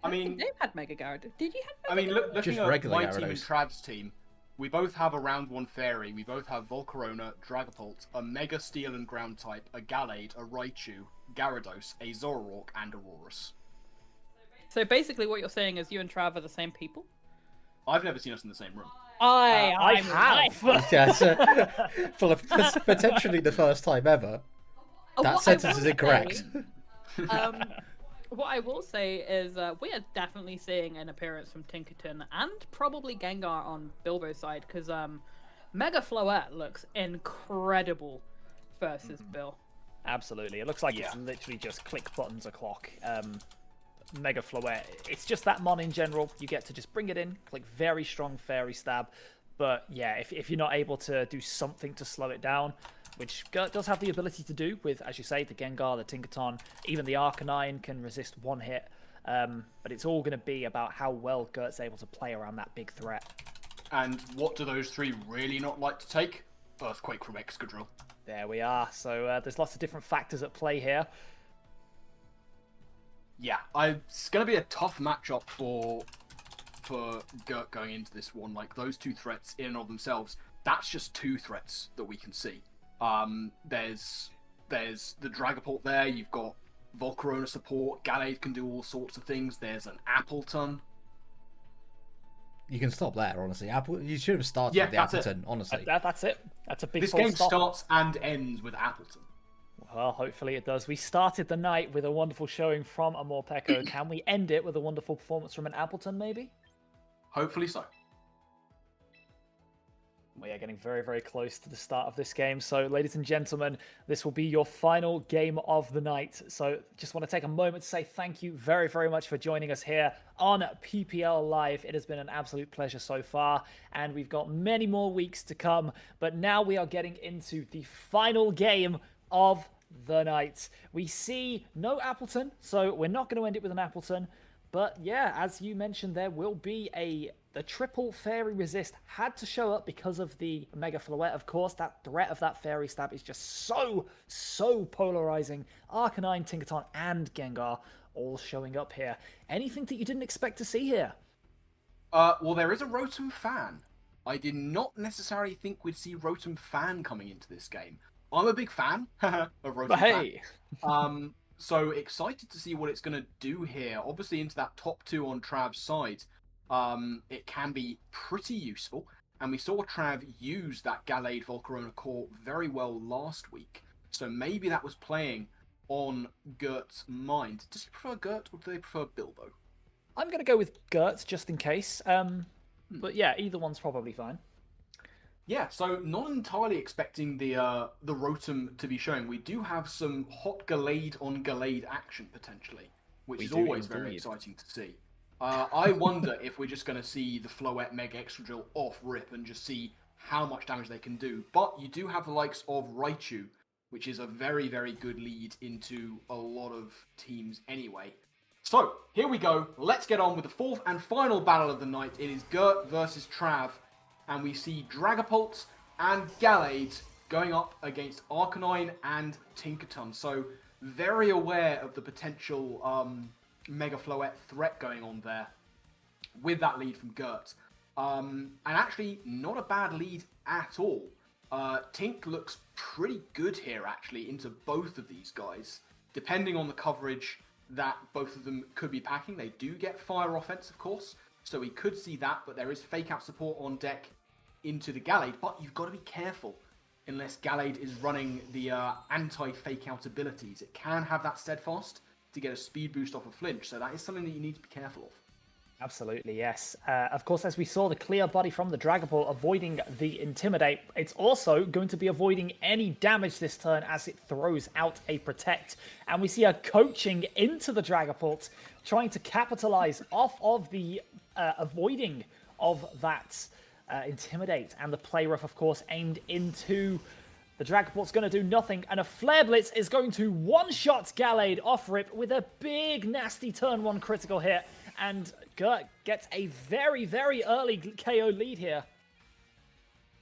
I mean, They've had Mega Gyarados. Did you have I Mega mean, looking Just at regular my team and Gyarados. Trav's team, we both have a round 1 Fairy, we both have Volcarona, Dragapult, a Mega Steel and Ground type, a Gallade, a Raichu, Gyarados, a Zoroark, and Aurorus. So basically what you're saying is you and Trav are the same people? I've never seen us in the same room. I have. Yes, for potentially the first time ever. That What I sentence will is incorrect. say What I will say is we are definitely seeing an appearance from Tinkerton and probably Gengar on Bilbo's side, because Mega Floette looks incredible versus Bill. Absolutely. It looks like it's literally just click buttons o'clock. Mega Floette, it's just that mon in general. You get to just bring it in, click very strong fairy stab. But yeah, if you're not able to do something to slow it down, which Gert does have the ability to do with, as you say, the Gengar, the Tinkaton, even the Arcanine can resist one hit. But it's all going to be about how well Gert's able to play around that big threat. And what do those three really not like to take? Earthquake from Excadrill. There we are. So there's lots of different factors at play here. Yeah, it's going to be a tough matchup for Gert going into this one. Like, those two threats in and of themselves, that's just two threats that we can see. There's the Dragapult there, you've got Volcarona support, Gallade can do all sorts of things, there's an Appleton. You can stop there, honestly. You should have started with the Appleton, honestly. That's it. That's a big This full game stop. starts and ends with Appleton. Well, hopefully it does. We started the night with a wonderful showing from a Morpeko. Can we end it with a wonderful performance from an Appleton, maybe? Hopefully so. We are getting very, very close to the start of this game. So, ladies and gentlemen, this will be your final game of the night. So, just want to take a moment to say thank you very, very much for joining us here on PPL Live. It has been an absolute pleasure so far, and we've got many more weeks to come. But now we are getting into the final game of the night. We see no Appleton, so we're not going to end it with an Appleton. But yeah, as you mentioned, there will be the triple fairy resist had to show up because of the Mega Floette. Of course, that threat of that fairy stab is just so polarizing. Arcanine, Tinkaton, and Gengar all showing up here. Anything that you didn't expect to see here? Well, there is a Rotom fan. I did not necessarily think we'd see Rotom fan coming into this game. I'm a big fan of Rotom But hey, fan. So excited to see what it's going to do here. Obviously, into that top two on Trav's side, it can be pretty useful. And we saw Trav use that Gallade Volcarona core very well last week. So maybe that was playing on Gert's mind. Does he prefer Gert or do they prefer Bilbo? I'm going to go with Gert just in case. But yeah, either one's probably fine. Yeah, so not entirely expecting the Rotom to be showing. We do have some hot Gallade on Gallade action potentially, which is always very exciting to see. I wonder if we're just going to see the Floette Mega Excadrill off rip and just see how much damage they can do. But you do have the likes of Raichu, which is a very, very good lead into a lot of teams anyway. So, here we go. Let's get on with the fourth and final battle of the night. It is Gert versus Trav. And we see Dragapult and Gallade going up against Arcanine and Tinkaton. So, very aware of the potential Mega Floette threat going on there with that lead from Gert. And actually, not a bad lead at all. Tink looks pretty good here, actually, into both of these guys. Depending on the coverage that both of them could be packing. They do get fire offense, of course. So we could see that, but there is fake out support on deck into the Gallade. But you've got to be careful unless Gallade is running the anti-fake out abilities. It can have that steadfast to get a speed boost off a flinch. So that is something that you need to be careful of. Absolutely, yes. Of course, as we saw the clear body from the Dragapult avoiding the Intimidate, it's also going to be avoiding any damage this turn as it throws out a Protect. And we see a coaching into the Dragapult, trying to capitalize off of the avoiding of that Intimidate. And the Play Rough, of course, aimed into the Dragapult's going to do nothing. And a Flare Blitz is going to one-shot Gallade off rip with a big, nasty turn one critical hit. And Gert gets a very, very early KO lead here.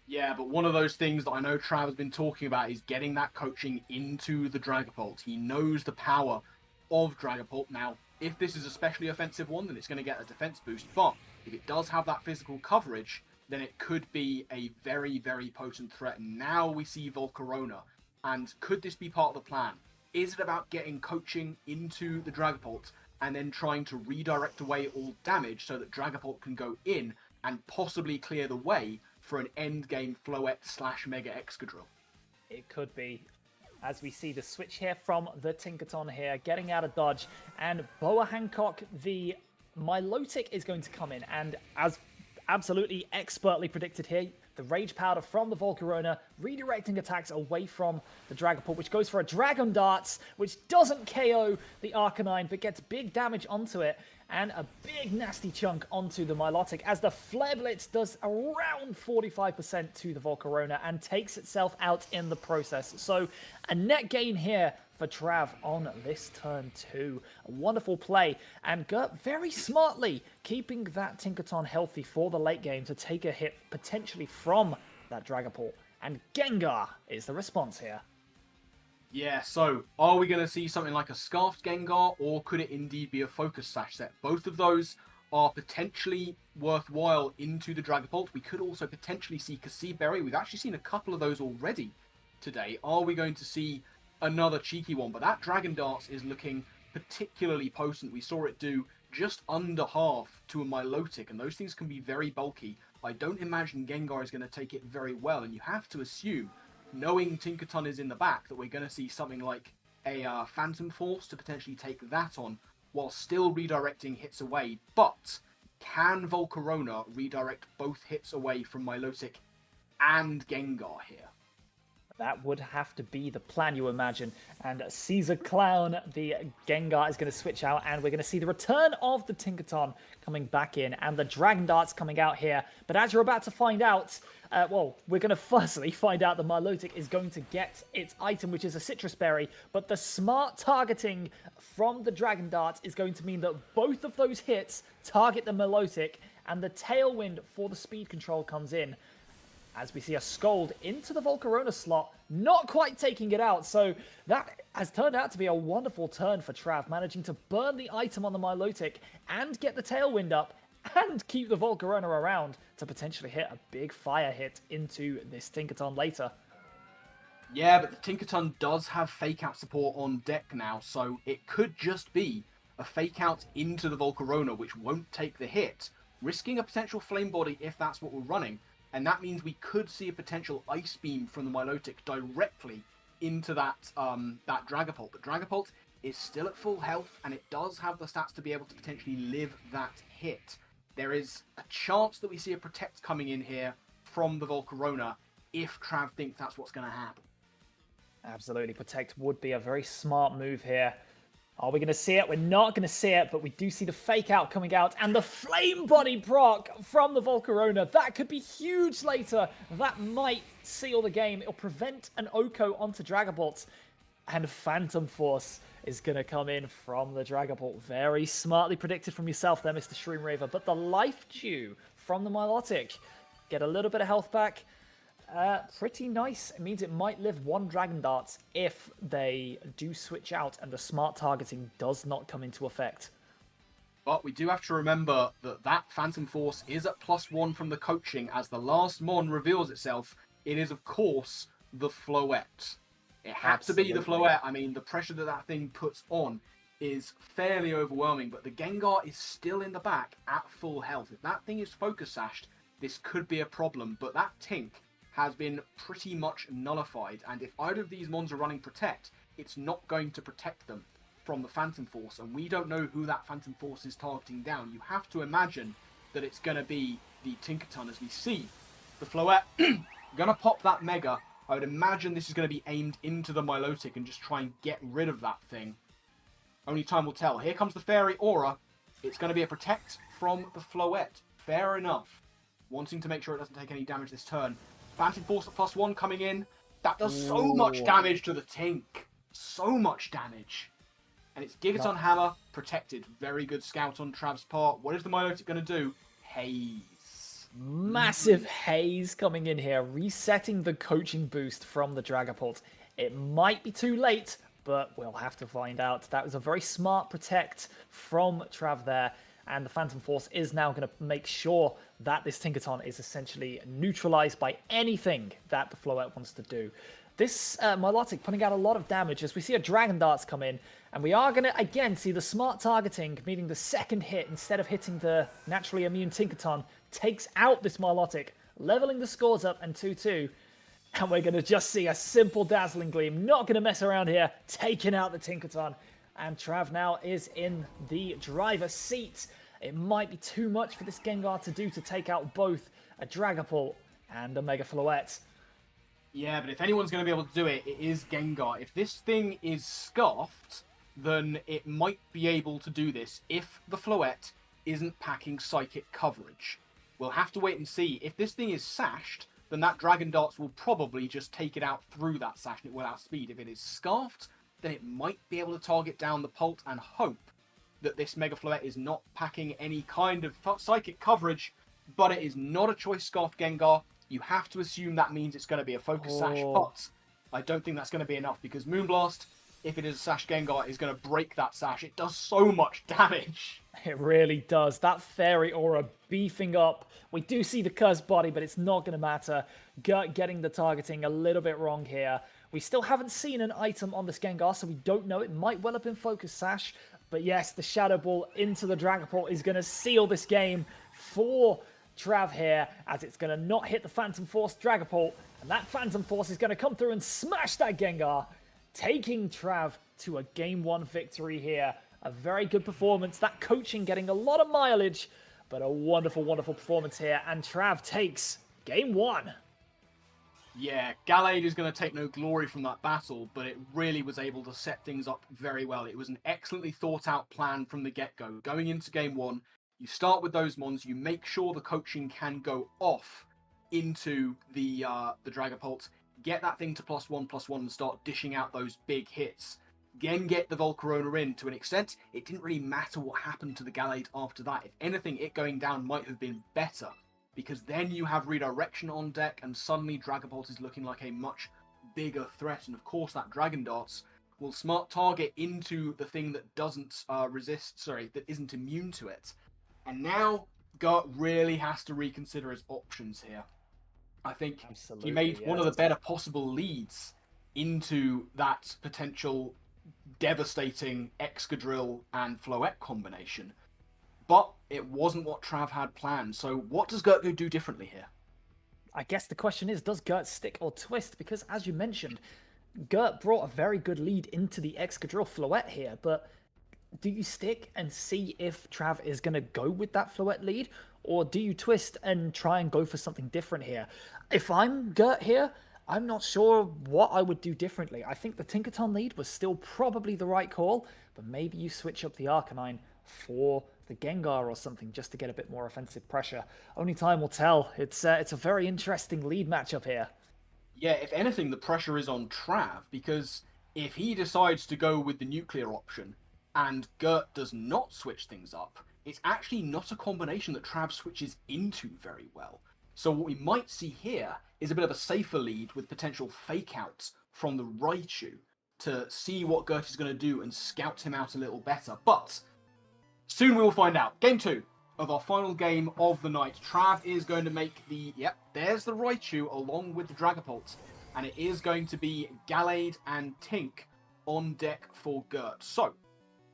Yeah, but one of those things that I know Trav has been talking about is getting that coaching into the Dragapult. He knows the power of Dragapult. Now, if this is a specially offensive one, then it's going to get a defense boost. But if it does have that physical coverage, then it could be a very, very potent threat. Now we see Volcarona. And could this be part of the plan? Is it about getting coaching into the Dragapult and then trying to redirect away all damage so that Dragapult can go in and possibly clear the way for an endgame Floette / Mega Excadrill? It could be. as we see the switch here from the Tinkaton here, getting out of dodge. And Boa Hancock, the Milotic, is going to come in. And as absolutely expertly predicted here, the Rage Powder from the Volcarona, redirecting attacks away from the Dragapult, which goes for a Dragon Darts, which doesn't KO the Arcanine, but gets big damage onto it, and a big nasty chunk onto the Milotic, as the Flare Blitz does around 45% to the Volcarona and takes itself out in the process. So a net gain here for Trav on this turn 2. A wonderful play, and Gert very smartly keeping that Tinkaton healthy for the late game to take a hit potentially from that Dragapult. And Gengar is the response here. Yeah, so are we going to see something like a Scarfed Gengar, or could it indeed be a Focus Sash set? Both of those are potentially worthwhile into the Dragapult. We could also potentially see Cassie Berry. We've actually seen a couple of those already today. Are we going to see another cheeky one? But that Dragon Darts is looking particularly potent. We saw it do just under half to a Milotic, and those things can be very bulky. I don't imagine Gengar is going to take it very well, and you have to assume, knowing Tinkaton is in the back, that we're going to see something like a Phantom Force to potentially take that on while still redirecting hits away. But can Volcarona redirect both hits away from Milotic and Gengar here? That would have to be the plan, you imagine. And Caesar Clown, the Gengar, is going to switch out, and we're going to see the return of the Tinkaton coming back in, and the Dragon Darts coming out here. But as you're about to find out, well, we're going to firstly find out that Milotic is going to get its item, which is a Citrus Berry, but the smart targeting from the Dragon Darts is going to mean that both of those hits target the Milotic, and the Tailwind for the speed control comes in, as we see a Scold into the Volcarona slot, not quite taking it out. So that has turned out to be a wonderful turn for Trav, managing to burn the item on the Milotic and get the Tailwind up and keep the Volcarona around to potentially hit a big fire hit into this Tinkaton later. Yeah, but the Tinkaton does have Fake Out support on deck now, so it could just be a Fake Out into the Volcarona, which won't take the hit, risking a potential Flame Body if that's what we're running. And that means we could see a potential Ice Beam from the Milotic directly into that that Dragapult. But Dragapult is still at full health, and it does have the stats to be able to potentially live that hit. There is a chance that we see a Protect coming in here from the Volcarona if Trav thinks that's what's going to happen. Absolutely, Protect would be a very smart move here. Are we going to see it? We're not going to see it, but we do see the Fake Out coming out, and the Flame Body proc from the Volcarona. That could be huge later. That might seal the game. It'll prevent an Oko onto Dragapult, and Phantom Force is going to come in from the Dragapult. Very smartly predicted from yourself there, Mr. Shroom Raver. But the Life Dew from the Milotic, get a little bit of health back. Pretty nice. It means it might live one Dragon Darts if they do switch out and the smart targeting does not come into effect. But we do have to remember that that Phantom Force is at +1 from the coaching. As the last Mon reveals itself, it is, of course, the Floette. It had to be the Floette. I mean, the pressure that that thing puts on is fairly overwhelming, but the Gengar is still in the back at full health. If that thing is Focus Sashed, this could be a problem, but that Tink has been pretty much nullified, and if either of these Mons are running Protect, it's not going to protect them from the Phantom Force, and we don't know who that Phantom Force is targeting down. You have to imagine that it's going to be the Tinkaton, as we see the Floette going to pop that Mega. I would imagine this is going to be aimed into the Milotic and just try and get rid of that thing. Only time will tell. Here comes the Fairy Aura. It's going to be a Protect from the Floette. Fair enough. Wanting to make sure it doesn't take any damage this turn. Phantom Force at +1 coming in. That does so much damage to the Tink. So much damage. And it's Gigaton Hammer protected. Very good scout on Trav's part. What is the Milotic going to do? Haze. Massive Haze coming in here, resetting the coaching boost from the Dragapult. It might be too late, but we'll have to find out. That was a very smart protect from Trav there. And the Phantom Force is now going to make sure that this Tinkaton is essentially neutralized by anything that the Floette wants to do. This Milotic putting out a lot of damage as we see a Dragon Darts come in. And we are going to, again, see the smart targeting, meaning the second hit, instead of hitting the naturally immune Tinkaton, takes out this Milotic, leveling the scores up and 2-2. And we're going to just see a simple Dazzling Gleam. Not going to mess around here. Taking out the Tinkaton. And Trav now is in the driver's seat. It might be too much for this Gengar to do to take out both a Dragapult and a Mega Floette. Yeah, but if anyone's going to be able to do it, it is Gengar. If this thing is scarfed, then it might be able to do this if the Floette isn't packing Psychic coverage. We'll have to wait and see. If this thing is sashed, then that Dragon Darts will probably just take it out through that sash and it will outspeed. If it is scarfed, then it might be able to target down the Pult and hope that this Mega Floette is not packing any kind of Psychic coverage, but it is not a Choice Scarf Gengar. You have to assume that means it's going to be a Focus Sash, but I don't think that's going to be enough because Moonblast, if it is a Sash Gengar, is going to break that Sash. It does so much damage. It really does. That Fairy Aura beefing up. We do see the Cursed Body, but it's not going to matter. Gert getting the targeting a little bit wrong here. We still haven't seen an item on this Gengar, so we don't know. It might well have been Focus Sash. But yes, the Shadow Ball into the Dragapult is going to seal this game for Trav here, as it's going to not hit the Phantom Force Dragapult. And that Phantom Force is going to come through and smash that Gengar, taking Trav to a Game 1 victory here. A very good performance. That coaching getting a lot of mileage, but a wonderful, wonderful performance here. And Trav takes Game 1. Yeah, Gallade is going to take no glory from that battle, but it really was able to set things up very well. It was an excellently thought out plan from the get-go. Going into Game 1, you start with those mons, you make sure the coaching can go off into the Dragapult, get that thing to +1/+1 and start dishing out those big hits. Again, get the Volcarona in. To an extent, it didn't really matter what happened to the Gallade after that. If anything, it going down might have been better, because then you have Redirection on deck, and suddenly Dragapult is looking like a much bigger threat. And of course, that Dragon Darts will smart target into the thing that doesn't that isn't immune to it. And now, Gert really has to reconsider his options here. I think he made one of the better possible leads into that potential devastating Excadrill and Floette combination. But it wasn't what Trav had planned. So what does Gert do differently here? I guess the question is, does Gert stick or twist? Because as you mentioned, Gert brought a very good lead into the Excadrill Floette here, but do you stick and see if Trav is going to go with that Floette lead, or do you twist and try and go for something different here? If I'm Gert here, I'm not sure what I would do differently. I think the Tinkaton lead was still probably the right call, but maybe you switch up the Arcanine for the Gengar or something just to get a bit more offensive pressure. Only time will tell. It's a very interesting lead matchup here. Yeah, if anything, the pressure is on Trav, because if he decides to go with the nuclear option and Gert does not switch things up, it's actually not a combination that Trav switches into very well. So what we might see here is a bit of a safer lead with potential fake outs from the Raichu to see what Gert is going to do and scout him out a little better. But soon we will find out. Game 2 of our final game of the night. Trav is going to make there's the Raichu along with the Dragapult. And it is going to be Gallade and Tink on deck for Gert. So,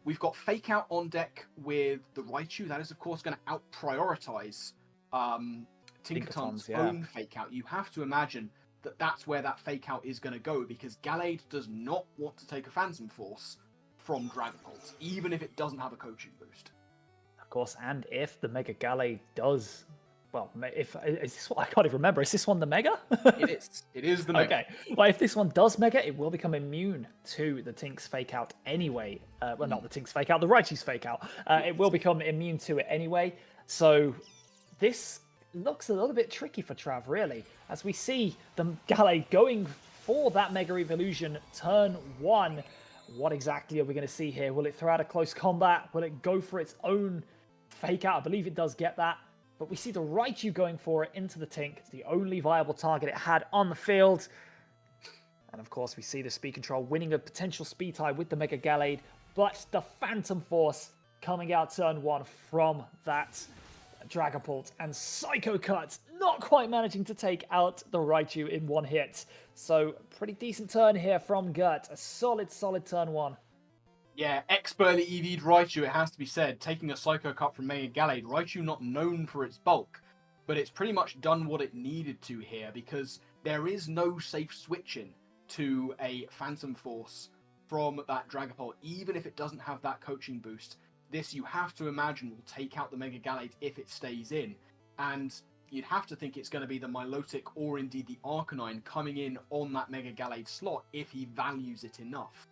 we've got Fake Out on deck with the Raichu. That is, of course, going to out-prioritize Tinkaton's own Fake Out. You have to imagine that that's where that Fake Out is going to go, because Gallade does not want to take a Phantom Force from Dragapult, even if it doesn't have a coaching boost. Of course, and if the Mega Gallade does... Well, is this what I can't even remember? Is this one the Mega? It is. It is the Mega. Okay. Well, if this one does Mega, it will become immune to the Tink's Fake Out anyway. Well, not the Tink's Fake Out, the Raichu's Fake Out. It will become immune to it anyway. So this looks a little bit tricky for Trav, really, as we see the Gallade going for that Mega Evolution turn 1. What exactly are we going to see here? Will it throw out a close combat? Will it go for its own Fake Out? I believe it does get that. But we see the Raichu going for it into the Tink. It's the only viable target it had on the field. And of course, we see the Speed Control winning a potential speed tie with the Mega Gallade. But the Phantom Force coming out turn 1 from that Dragapult. And Psycho Cut not quite managing to take out the Raichu in one hit. So, pretty decent turn here from Gert. A solid turn 1. Yeah, expertly EV'd Raichu, it has to be said, taking a Psycho Cut from Mega Gallade. Raichu not known for its bulk, but it's pretty much done what it needed to here, because there is no safe switching to a Phantom Force from that Dragapult, even if it doesn't have that coaching boost. This, you have to imagine, will take out the Mega Gallade if it stays in. And you'd have to think it's going to be the Milotic or indeed the Arcanine coming in on that Mega Gallade slot if he values it enough.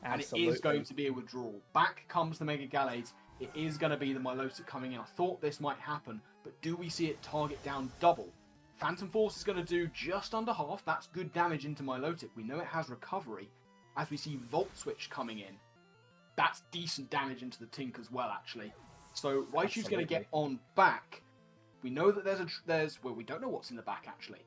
Absolutely. And it is going to be a withdrawal. Back comes the Mega Gallade. It is going to be the Milotic coming in. I thought this might happen, but do we see it target down double? Phantom Force is going to do just under half. That's good damage into Milotic. We know it has recovery. As we see Volt Switch coming in, that's decent damage into the Tink as well, actually. So Raichu's going to get on back. We know that there's well, we don't know what's in the back, actually.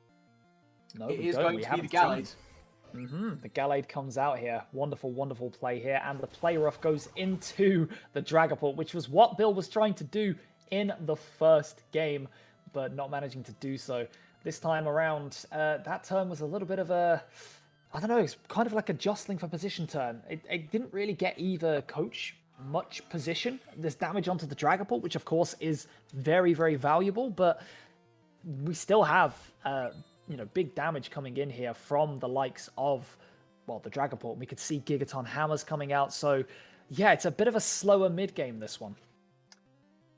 No, it we is don't. going We to be the haven't Gallade. seen. The Gallade comes out here. Wonderful, wonderful play here. And the play rough goes into the Dragapult, which was what Bill was trying to do in the first game, but not managing to do so. This time around, that turn was a little bit of a, I don't know, it's kind of like a jostling for position turn. It didn't really get either coach much position. There's damage onto the Dragapult, which of course is very, very valuable, but we still have big damage coming in here from the likes of, well, the Dragapult. We could see Gigaton Hammers coming out. So, yeah, it's a bit of a slower mid-game, this one.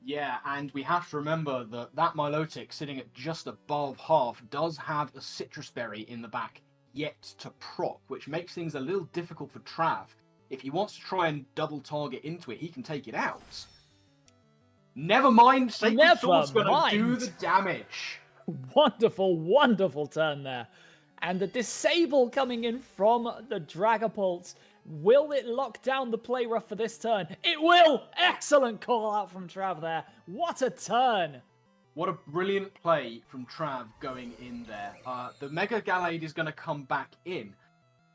Yeah, and we have to remember that Milotic, sitting at just above half, does have a Citrus Berry in the back yet to proc, which makes things a little difficult for Trav. If he wants to try and double target into it, he can take it out. Never mind, Sacred Sword's going to do the damage. Wonderful, wonderful turn there. And the disable coming in from the Dragapult. Will it lock down the play rough for this turn? It will! Excellent call out from Trav there. What a turn! What a brilliant play from Trav going in there. The Mega Gallade is going to come back in,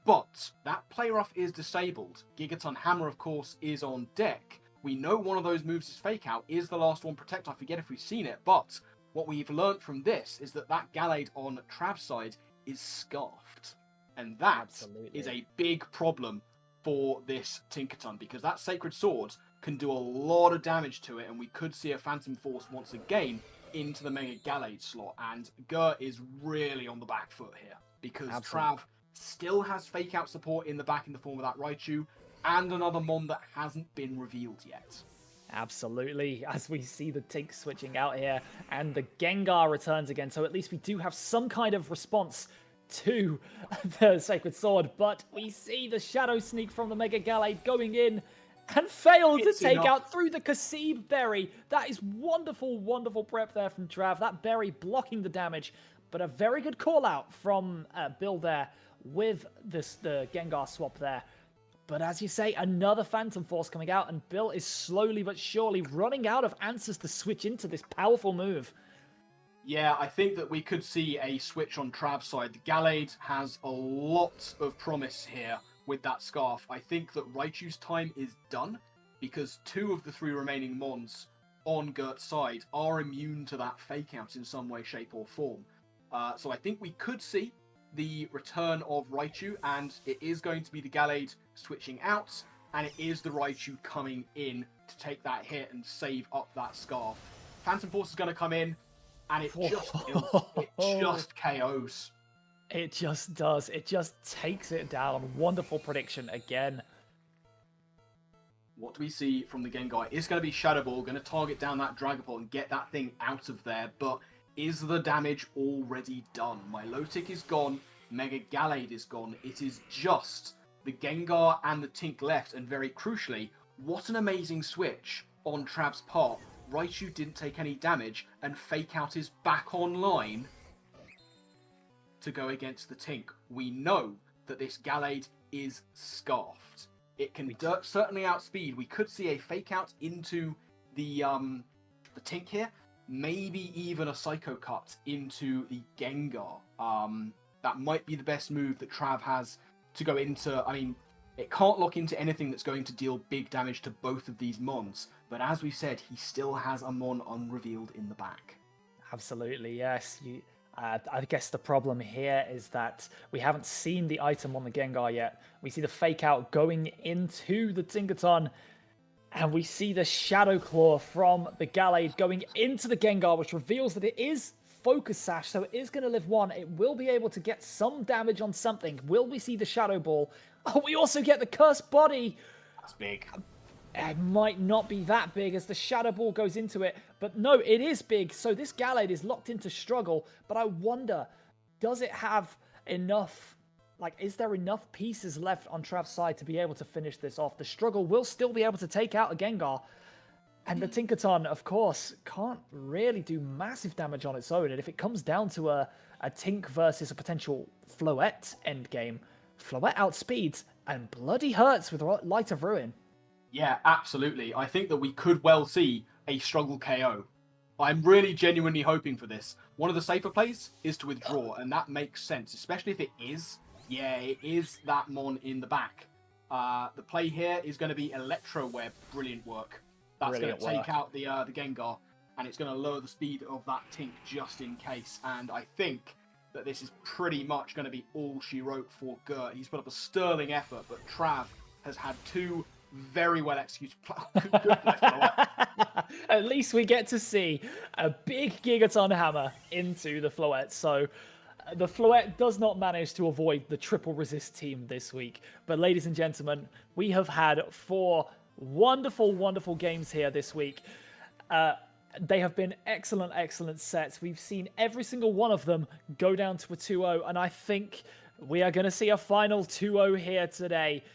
but that play rough is disabled. Gigaton Hammer, of course, is on deck. We know one of those moves is Fake Out, is the last one Protect. I forget if we've seen it, but what we've learnt from this is that Gallade on Trav's side is scarfed. And that is a big problem for this Tinkaton, because that Sacred Sword can do a lot of damage to it, and we could see a Phantom Force once again into the Mega Gallade slot, and Gur is really on the back foot here, because Trav still has Fake Out support in the back in the form of that Raichu, and another Mon that hasn't been revealed yet. Absolutely, as we see the Tink switching out here, and the Gengar returns again, so at least we do have some kind of response to the Sacred Sword, but we see the Shadow Sneak from the Mega Gallade going in and failed to take out through the Kasib Berry. That is wonderful, wonderful prep there from Trav. That Berry blocking the damage, but a very good call out from Bill there with the Gengar swap there. But as you say, another Phantom Force coming out, and Bill is slowly but surely running out of answers to switch into this powerful move. Yeah, I think that we could see a switch on Trav's side. The Gallade has a lot of promise here with that Scarf. I think that Raichu's time is done, because 2 of the 3 remaining Mons on Gert's side are immune to that Fake Out in some way, shape or form. So I think we could see the return of Raichu, and it is going to be the Gallade switching out, and it is the Raichu coming in to take that hit and save up that Scarf. Phantom Force is going to come in, and it just kills. It just KOs. It just does. It just takes it down. Wonderful prediction again. What do we see from the Gengar? It's going to be Shadow Ball, going to target down that Dragapult and get that thing out of there, but is the damage already done? Milotic is gone, Mega Gallade is gone. It is just the Gengar and the Tink left, and very crucially, what an amazing switch on Trav's part. Raichu didn't take any damage, and Fake Out is back online to go against the Tink. We know that this Gallade is scarfed. It can certainly outspeed. We could see a Fake Out into the Tink here. Maybe even a Psycho Cut into the Gengar. That might be the best move that Trav has to go into. I mean, it can't lock into anything that's going to deal big damage to both of these Mons. But as we said, he still has a Mon unrevealed in the back. Absolutely, yes. I guess the problem here is that we haven't seen the item on the Gengar yet. We see the Fake Out going into the Tinkaton, and we see the Shadow Claw from the Gallade going into the Gengar, which reveals that it is Focus Sash, so it is going to live 1. It will be able to get some damage on something. Will we see the Shadow Ball? Oh, we also get the Cursed Body. That's big. It might not be that big as the Shadow Ball goes into it, but no, it is big. So this Gallade is locked into struggle, but I wonder, does it have enough, like, is there enough pieces left on Trav's side to be able to finish this off? The struggle will still be able to take out a Gengar, and the Tinkaton, of course, can't really do massive damage on its own, and if it comes down to a Tink versus a potential Floette endgame, Floette outspeeds and bloody hurts with Light of Ruin. Yeah, absolutely. I think that we could well see a struggle KO. I'm really genuinely hoping for this. One of the safer plays is to withdraw, and that makes sense, especially if it is. Yeah, it is that Mon in the back. The play here is going to be Electro Web. Brilliant work. That's going to take out the Gengar, and it's going to lower the speed of that Tink just in case. And I think that this is pretty much going to be all she wrote for Gert. He's put up a sterling effort, but Trav has had 2 very well executed At least we get to see a big Gigaton hammer into the Floette. So the Floette does not manage to avoid the triple resist team this week. But ladies and gentlemen, we have had 4 wonderful, wonderful games here this week. They have been excellent, excellent sets. We've seen every single one of them go down to a 2-0. And I think we are going to see a final 2-0 here today.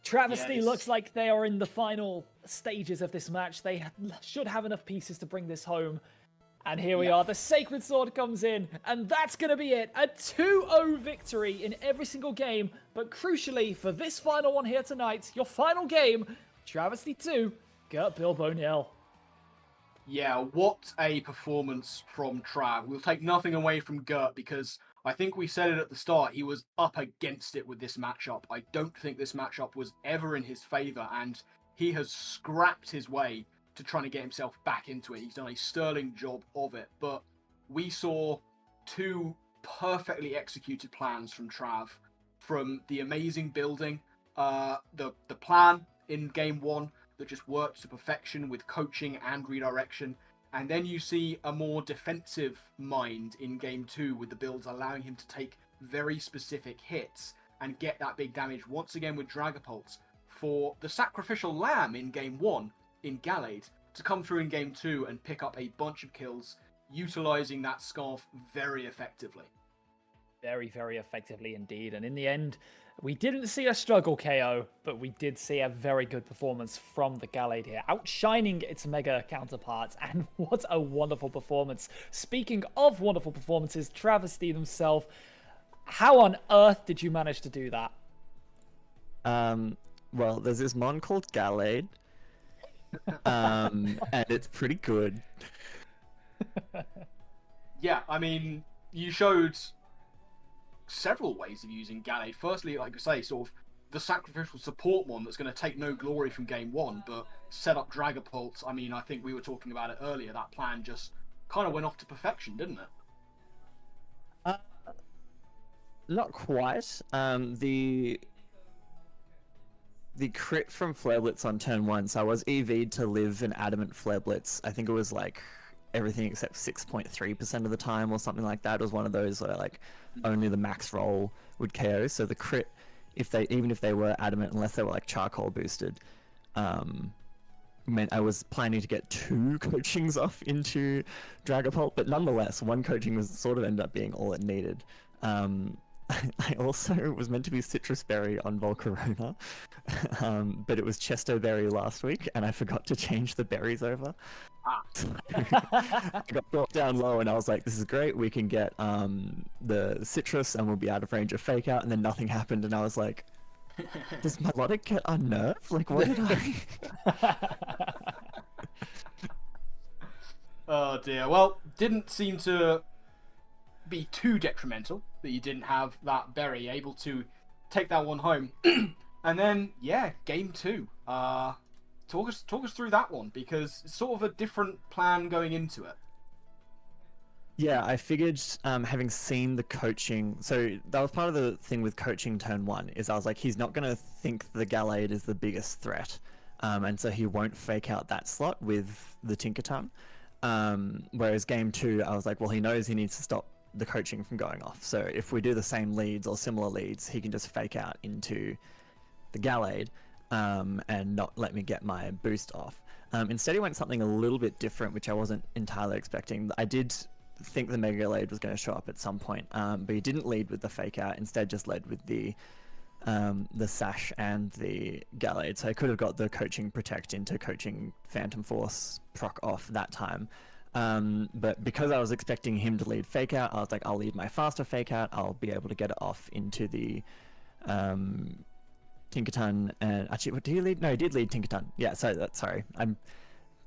Travesty looks like they are in the final stages of this match. They should have enough pieces to bring this home. And here we are. The Sacred Sword comes in. And that's going to be it. A 2-0 victory in every single game. But crucially, for this final one here tonight, your final game, Travesty 2, Gert Bilbo 0. Yeah, what a performance from Trav. We'll take nothing away from Gert because I think we said it at the start, he was up against it with this matchup. I don't think this matchup was ever in his favour, and he has scrapped his way to trying to get himself back into it. He's done a sterling job of it, but we saw 2 perfectly executed plans from Trav, from the amazing building, the plan in game 1 that just worked to perfection with coaching and redirection. And then you see a more defensive mind in game 2 with the builds allowing him to take very specific hits and get that big damage once again with Dragapult for the sacrificial lamb in game 1 in Gallade to come through in game 2 and pick up a bunch of kills utilizing that Scarf very effectively. Very, very effectively indeed. And in the end, we didn't see a struggle KO, but we did see a very good performance from the Gallade here, outshining its mega counterparts. And what a wonderful performance. Speaking of wonderful performances, Travesty himself, how on earth did you manage to do that? Well, there's this mon called Gallade, and it's pretty good. Yeah, I mean, you showed several ways of using Gallade. Firstly, like I say, sort of the sacrificial support one that's going to take no glory from game 1, but set up Dragapult. I mean, I think we were talking about it earlier. That plan just kind of went off to perfection, didn't it? Not quite. The crit from Flare Blitz on turn 1, so I was EV'd to live an Adamant Flare Blitz. I think it was like everything except 6.3% of the time or something like that. It was one of those where like only the max roll would KO. So the crit, even if they were Adamant, unless they were like charcoal boosted, meant I was planning to get 2 coachings off into Dragapult, but nonetheless, 1 coaching was sort of ended up being all it needed. I also was meant to be Citrus Berry on Volcarona, but it was Chesto Berry last week, and I forgot to change the berries over. I got brought down low, and I was like, this is great, we can get the Citrus, and we'll be out of range of Fake Out, and then nothing happened, and I was like, does Melodic get unnerved? Like, what did I... Oh dear. Well, didn't seem to be too detrimental that you didn't have that berry, able to take that one home. And then, yeah, game 2. Talk us through that one, because it's sort of a different plan going into it. Yeah, I figured, having seen the coaching, so that was part of the thing with coaching turn 1, is I was like, he's not going to think the Gallade is the biggest threat, and so he won't fake out that slot with the Tinkaton. Whereas game 2, I was like, well, he knows he needs to stop the coaching from going off. So if we do the same leads or similar leads, he can just fake out into the Gallade and not let me get my boost off. Instead, he went something a little bit different, which I wasn't entirely expecting. I did think the Mega Gallade was going to show up at some point, but he didn't lead with the fake out. Instead, just led with the Sash and the Gallade. So I could have got the coaching Protect into coaching Phantom Force proc off that time. But because I was expecting him to lead fake out, I was like, I'll lead my faster fake out. I'll be able to get it off into the Tinkaton. And actually, what did he lead? No, he did lead Tinkaton. Yeah, sorry.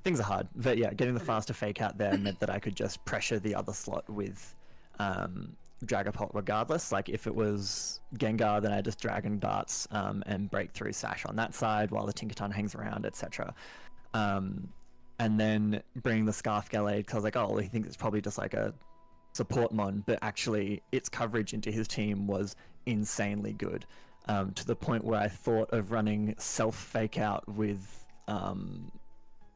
Things are hard. But yeah, getting the faster fake out there meant that I could just pressure the other slot with Dragapult regardless. Like if it was Gengar, then I just Dragon Darts and break through Sash on that side while the Tinkaton hangs around, etc. And then bring the Scarf Gallade, because I was like, oh, well, he thinks it's probably just like a support mon, but actually its coverage into his team was insanely good, to the point where I thought of running self fake out with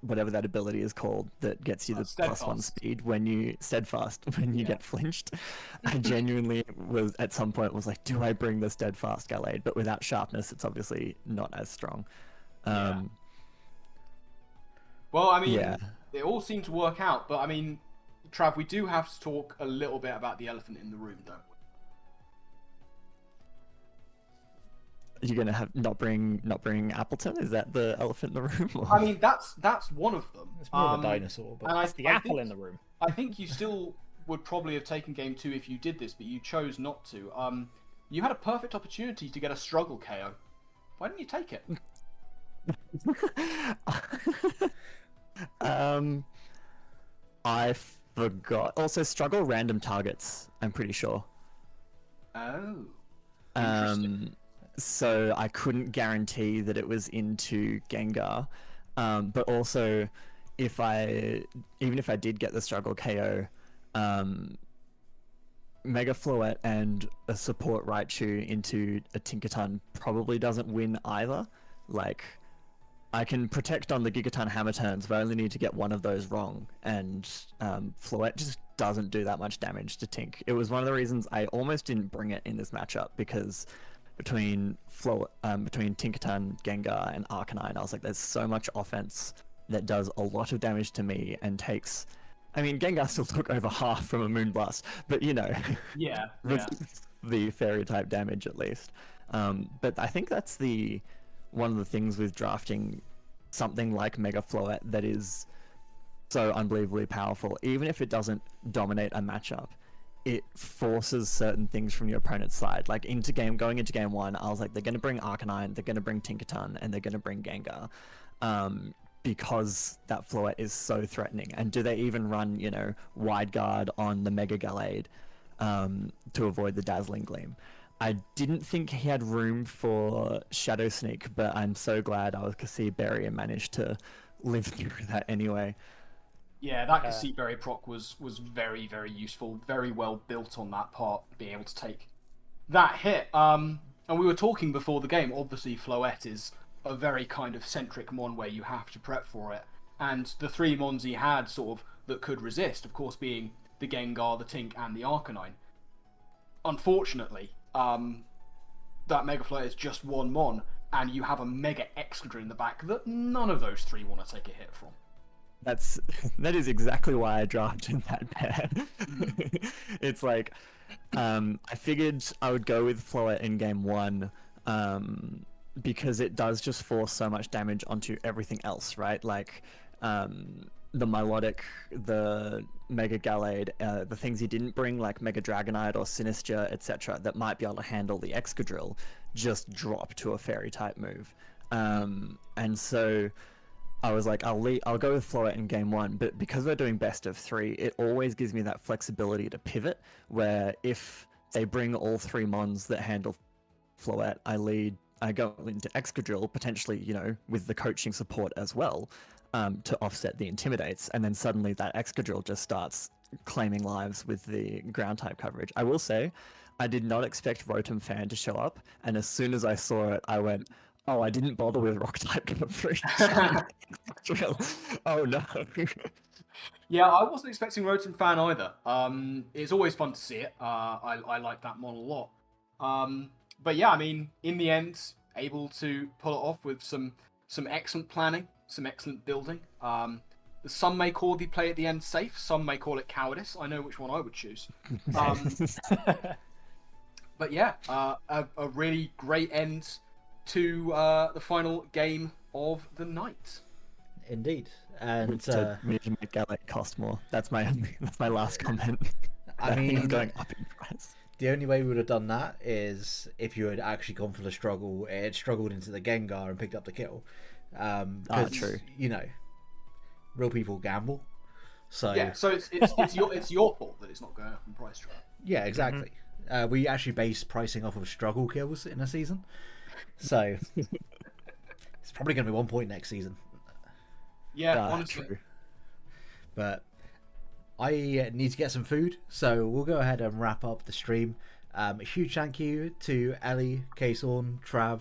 whatever that ability is called that gets you the +1 speed when you steadfast when you get flinched. I genuinely was at some point was like, do I bring the steadfast Gallade? But without sharpness, it's obviously not as strong. Well, I mean, it all seemed to work out, but I mean, Trav, we do have to talk a little bit about the elephant in the room, don't we? You're gonna have not bring Appleton? Is that the elephant in the room? Or? I mean, that's one of them. It's more of a dinosaur, but That's the apple in the room. I think you still would probably have taken game 2 if you did this, but you chose not to. You had a perfect opportunity to get a struggle KO. Why didn't you take it? I forgot. Also, struggle random targets, I'm pretty sure. Oh. Interesting. So I couldn't guarantee that it was into Gengar. But also, even if I did get the struggle KO, Mega Floette and a support Raichu into a Tinkaton probably doesn't win either. Like, I can protect on the Gigaton Hammer turns, but I only need to get one of those wrong, and Floette just doesn't do that much damage to Tink. It was one of the reasons I almost didn't bring it in this matchup, because between Tinkaton, Gengar, and Arcanine, I was like, there's so much offense that does a lot of damage to me and takes... I mean, Gengar still took over half from a Moonblast, but you know... Yeah. the Fairy type damage at least. But I think that's one of the things with drafting something like Mega Floette that is so unbelievably powerful. Even if it doesn't dominate a matchup, it forces certain things from your opponent's side. Like going into game 1, I was like, they're going to bring Arcanine, they're going to bring Tinkaton, and they're going to bring Gengar. Because that Floette is so threatening. And do they even run, Wide Guard on the Mega Gallade to avoid the Dazzling Gleam? I didn't think he had room for Shadow Sneak, but I'm so glad our Cassie Berry and managed to live through that anyway. Yeah, that Cassie Berry proc was very, very useful. Very well built on that part, being able to take that hit. And we were talking before the game, obviously Floette is a very kind of centric mon where you have to prep for it. And the 3 mons he had sort of that could resist, of course, being the Gengar, the Tink, and the Arcanine. Unfortunately, that Mega Floette is just 1 mon, and you have a Mega Excadrill in the back that none of those 3 want to take a hit from. That is exactly why I drafted that pair. It's like, I figured I would go with Floette in game 1, because it does just force so much damage onto everything else, right? Like, the Milotic, the Mega Gallade, the things he didn't bring, like Mega Dragonite or Sinistra, etc., that might be able to handle the Excadrill, just drop to a Fairy-type move. And so I was like, I'll go with Floette in game 1, but because we're doing best of 3, it always gives me that flexibility to pivot, where if they bring all 3 mons that handle Floette, I go into Excadrill, potentially, with the coaching support as well, to offset the Intimidates, and then suddenly that Excadrill just starts claiming lives with the ground type coverage. I will say, I did not expect Rotom Fan to show up, and as soon as I saw it, I went, oh, I didn't bother with rock type coverage. Oh no. Yeah, I wasn't expecting Roten fan either. It's always fun to see it. I like that model a lot. But yeah, I mean, in the end, able to pull it off with some excellent planning, some excellent building. Some may call the play at the end safe. Some may call it cowardice. I know which one I would choose. But yeah, a really great end to the final game of the night. Indeed. And we need to make Galate cost more. That's my last comment. I mean, it's going up in price. the only way we would have done that is if you had actually gone for the struggle. It had struggled into the Gengar and picked up the kill. True. You know, real people gamble. So Yeah, so it's your fault that it's not going up in price, Trey. yeah, exactly. We actually base pricing off of struggle kills in a season, so it's probably going to be 1 point next season. Yeah, honestly. True. But I need to get some food, so we'll go ahead and wrap up the stream. A huge thank you to Ellie, Kaysorn, Trav,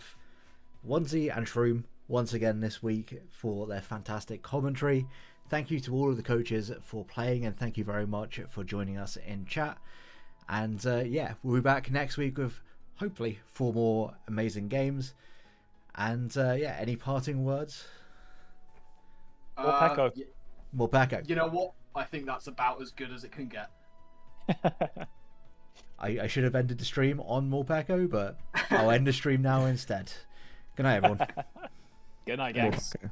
Onesie, and Shroom once again this week for their fantastic commentary. Thank you to all of the coaches for playing, and thank you very much for joining us in chat. And yeah, we'll be back next week with hopefully 4 more amazing games. And yeah, any parting words? More Pecco. More Pecco. You know what? I think that's about as good as it can get. I should have ended the stream on Morpeko, but I'll end the stream now instead. Good night, everyone. Good night, guys. Okay.